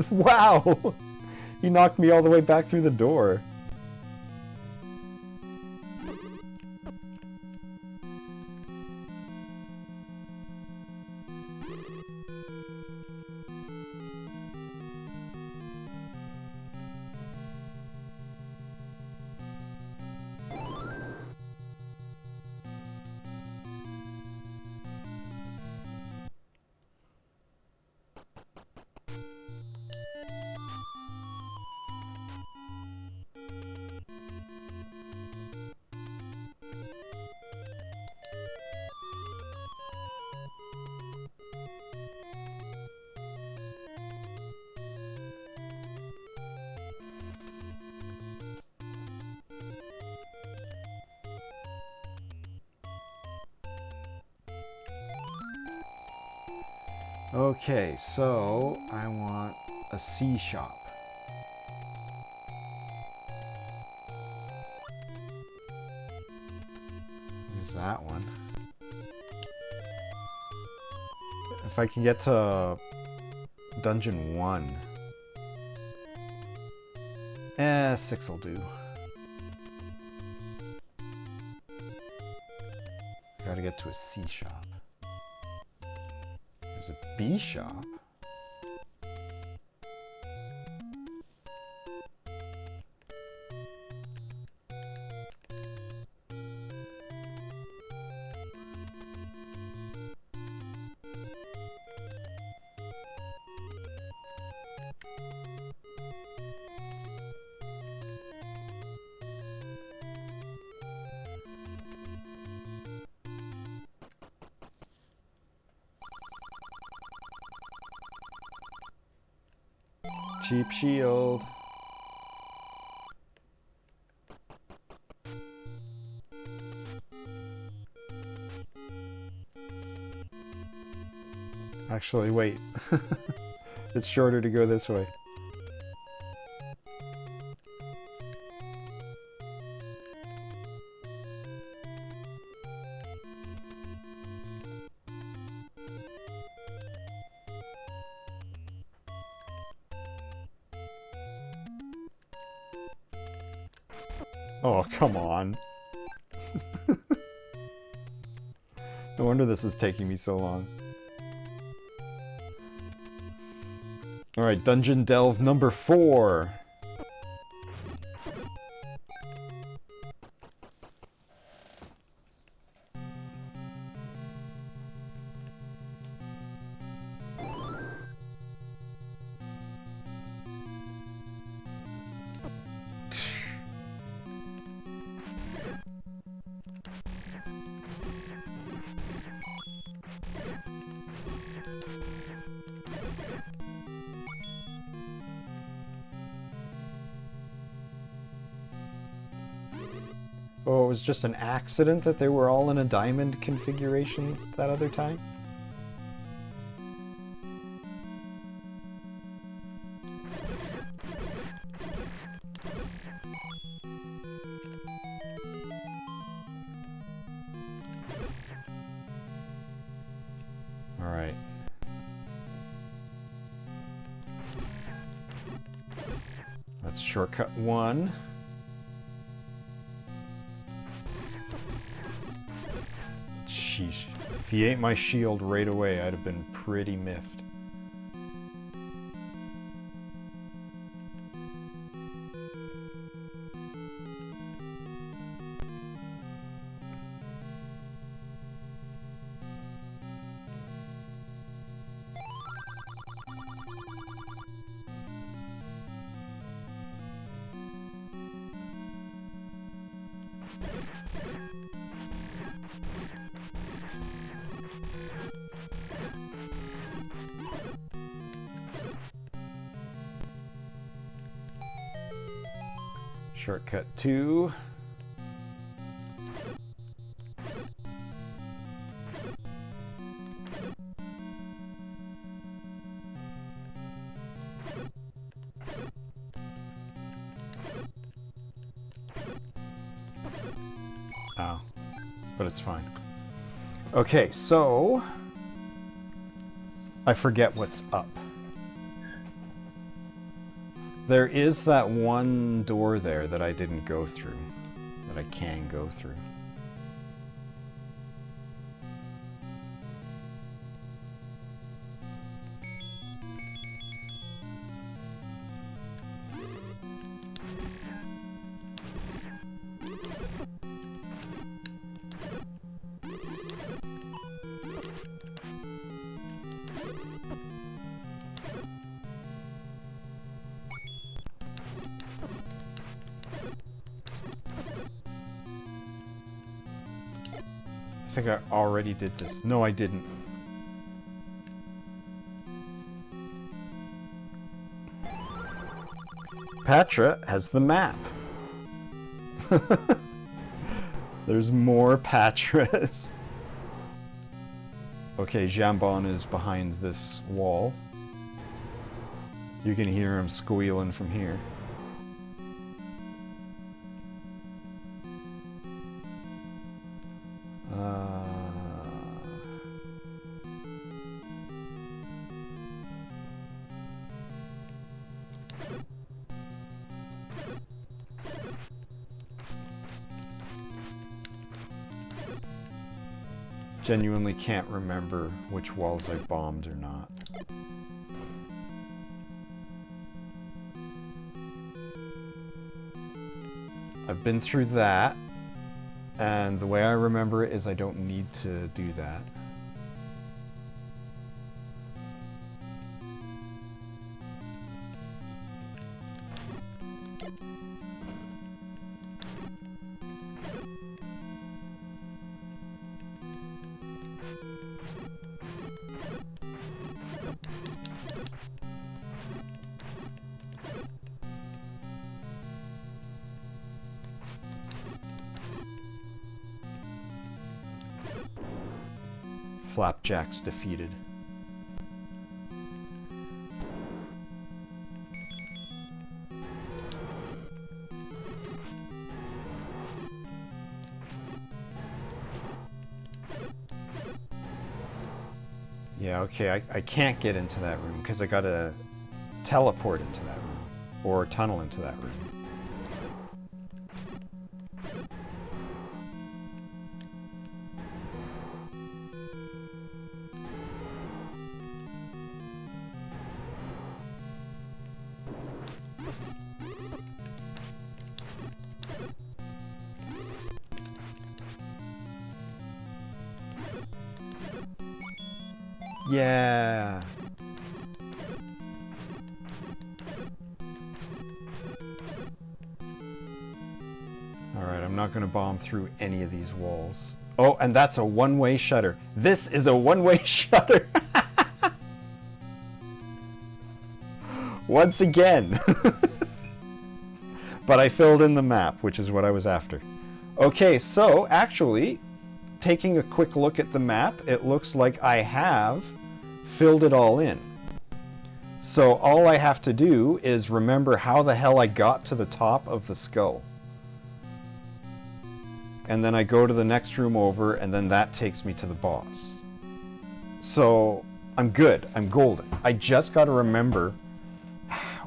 Wow! He knocked me all the way back through the door. Okay, so I want a C shop. Use that one. If I can get to Dungeon 1. 6 will do. Gotta get to a C shop. There's a B shop. Cheap shield. Actually, wait. It's shorter to go this way. Oh, come on. No wonder this is taking me so long. Alright, Dungeon Delve number 4. Oh, it was just an accident that they were all in a diamond configuration that other time? Alright. That's shortcut 1. Sheesh. If he ate my shield right away, I'd have been pretty miffed. Shortcut 2. Oh, but it's fine. Okay, so I forget what's up. There is that one door there that I didn't go through, that I can go through. I think I already did this. No, I didn't. Patra has the map. There's more Patras. Okay, Jambon is behind this wall. You can hear him squealing from here. Genuinely can't remember which walls I bombed or not. I've been through that, and the way I remember it is I don't need to do that. Flapjack's defeated. Yeah, okay, I can't get into that room because I gotta teleport into that room or tunnel into that room. Yeah. Alright, I'm not gonna bomb through any of these walls. Oh, and that's a one-way shutter. This is a one-way shutter. Once again. But I filled in the map, which is what I was after. Okay, so actually, taking a quick look at the map, it looks like I have filled it all in. So all I have to do is remember how the hell I got to the top of the skull. And then I go to the next room over, and then that takes me to the boss. So I'm good. I'm golden. I just got to remember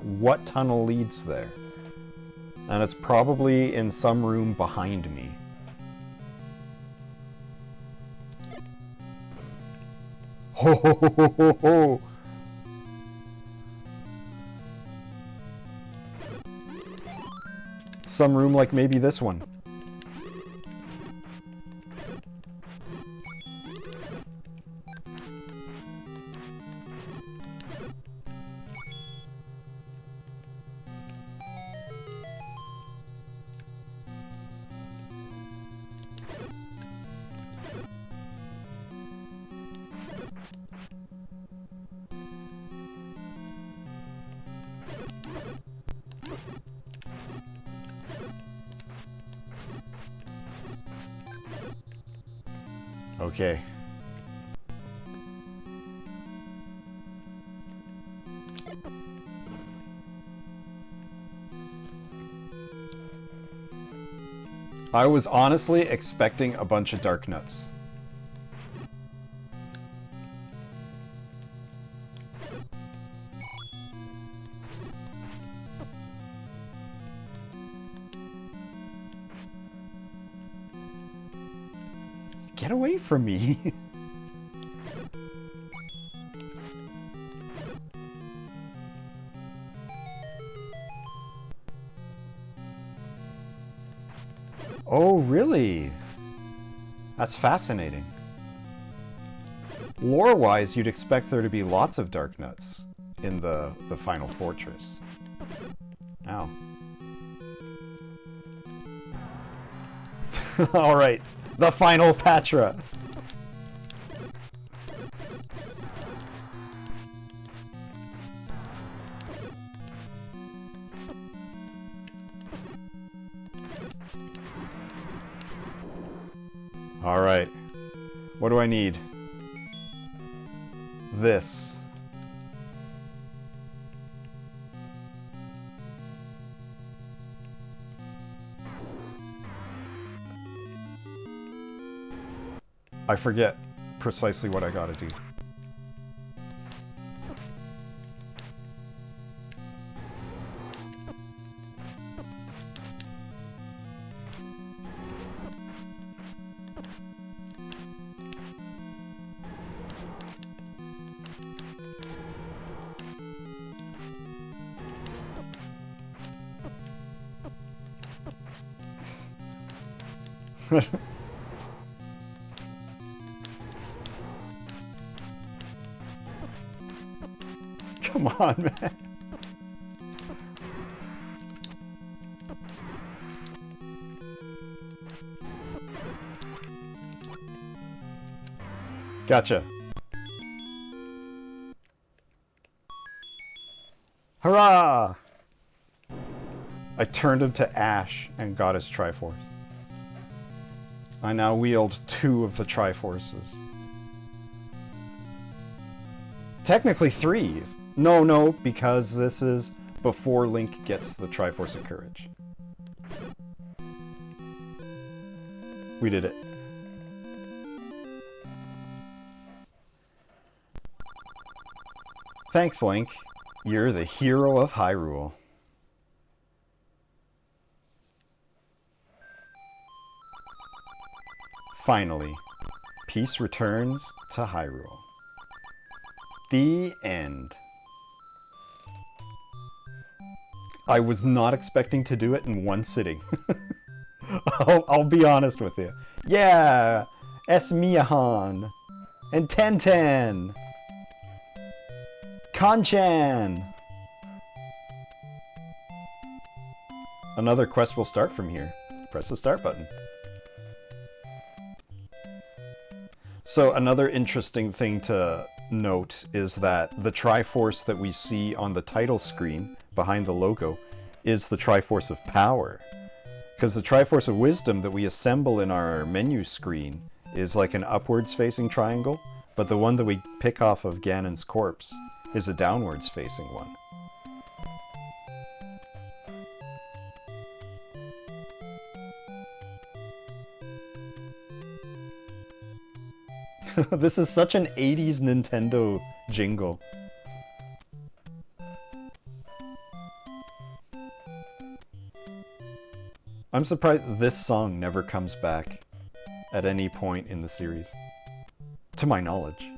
what tunnel leads there. And it's probably in some room behind me. Ho ho ho ho ho ho! Some room like maybe this one. Okay. I was honestly expecting a bunch of dark nuts. Get away from me. Oh, really? That's fascinating. Lore-wise, you'd expect there to be lots of dark nuts in the final fortress. Ow. Alright, the final Patra. Alright. What do I need? This. I forget precisely what I gotta do. Come on, man. Gotcha. Hurrah! I turned him to ash and got his Triforce. I now wield 2 of the Triforces. Technically 3. No, because this is before Link gets the Triforce of Courage. We did it. Thanks, Link. You're the hero of Hyrule. Finally, peace returns to Hyrule. The end. I was not expecting to do it in one sitting. I'll be honest with you. Yeah! Esmiahan! And Tenten! Kanchan! Another quest will start from here. Press the start button. So another interesting thing to note is that the Triforce that we see on the title screen behind the logo is the Triforce of Power. Because the Triforce of Wisdom that we assemble in our menu screen is like an upwards facing triangle, but the one that we pick off of Ganon's corpse is a downwards facing one. This is such an 80s Nintendo jingle. I'm surprised this song never comes back at any point in the series, to my knowledge.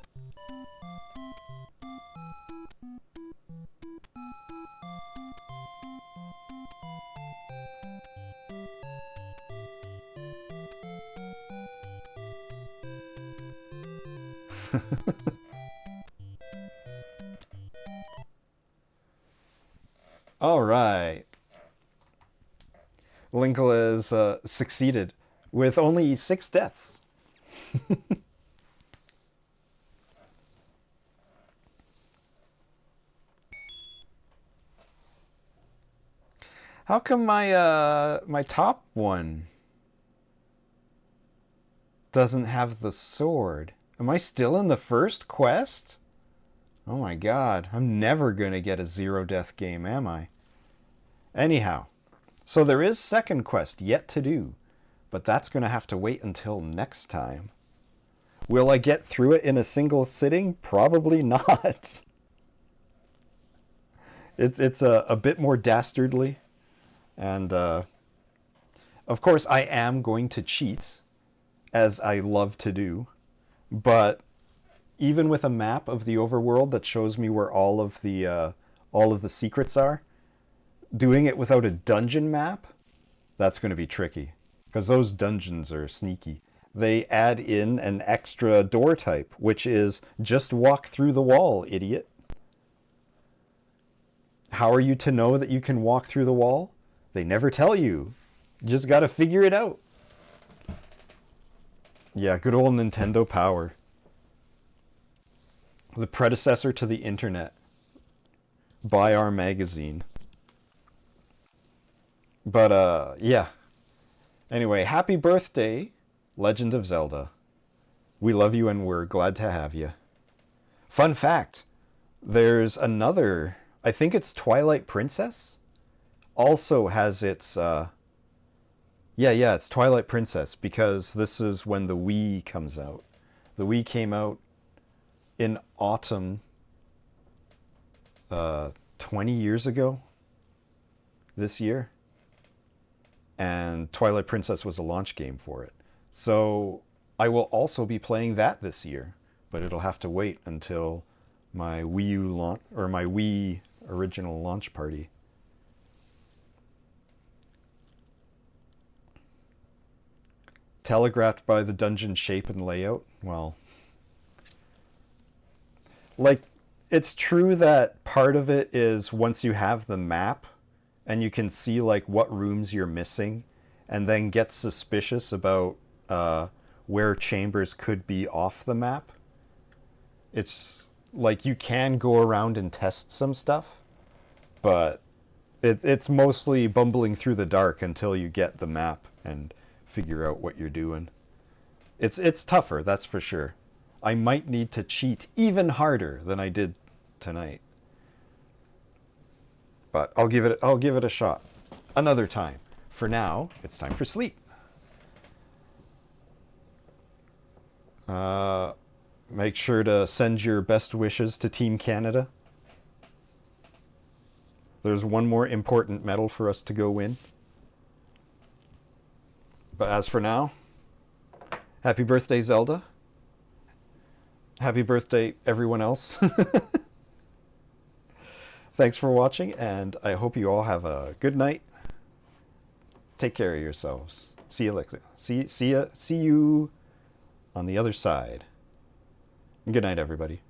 All right. Linkle has succeeded with only 6 deaths. How come my my top one? doesn't have the sword. Am I still in the first quest? Oh my god, I'm never gonna get a zero death game, am I? Anyhow, so there is second quest yet to do, but that's gonna have to wait until next time. Will I get through it in a single sitting? Probably not. It's a bit more dastardly, and of course I am going to cheat, as I love to do, but even with a map of the overworld that shows me where all of the secrets are, doing it without a dungeon map, that's going to be tricky because those dungeons are sneaky. They add in an extra door type, which is just walk through the wall, idiot. How are you to know that you can walk through the wall? They never tell you. You just got to figure it out. Yeah, good old Nintendo Power. The predecessor to the internet. Buy our magazine. But, yeah. Anyway, happy birthday, Legend of Zelda. We love you and we're glad to have you. Fun fact, there's another, I think it's Twilight Princess, also has its, it's Twilight Princess, because this is when the Wii comes out. The Wii came out in autumn 20 years ago this year, and Twilight Princess was a launch game for it. So I will also be playing that this year, but it'll have to wait until my Wii U launch, or my Wii original launch party. Telegraphed by the dungeon shape and layout. Well, like, it's true that part of it is once you have the map and you can see like what rooms you're missing, and then get suspicious about where chambers could be off the map. It's like you can go around and test some stuff, but it's mostly bumbling through the dark until you get the map and figure out what you're doing. It's tougher, that's for sure. I might need to cheat even harder than I did tonight. But I'll give it a shot another time. For now, it's time for sleep. Make sure to send your best wishes to Team Canada. There's one more important medal for us to go win. But as for now, happy birthday, Zelda. Happy birthday, everyone else. Thanks for watching, and I hope you all have a good night. Take care of yourselves. See you later. See you on the other side. Good night, everybody.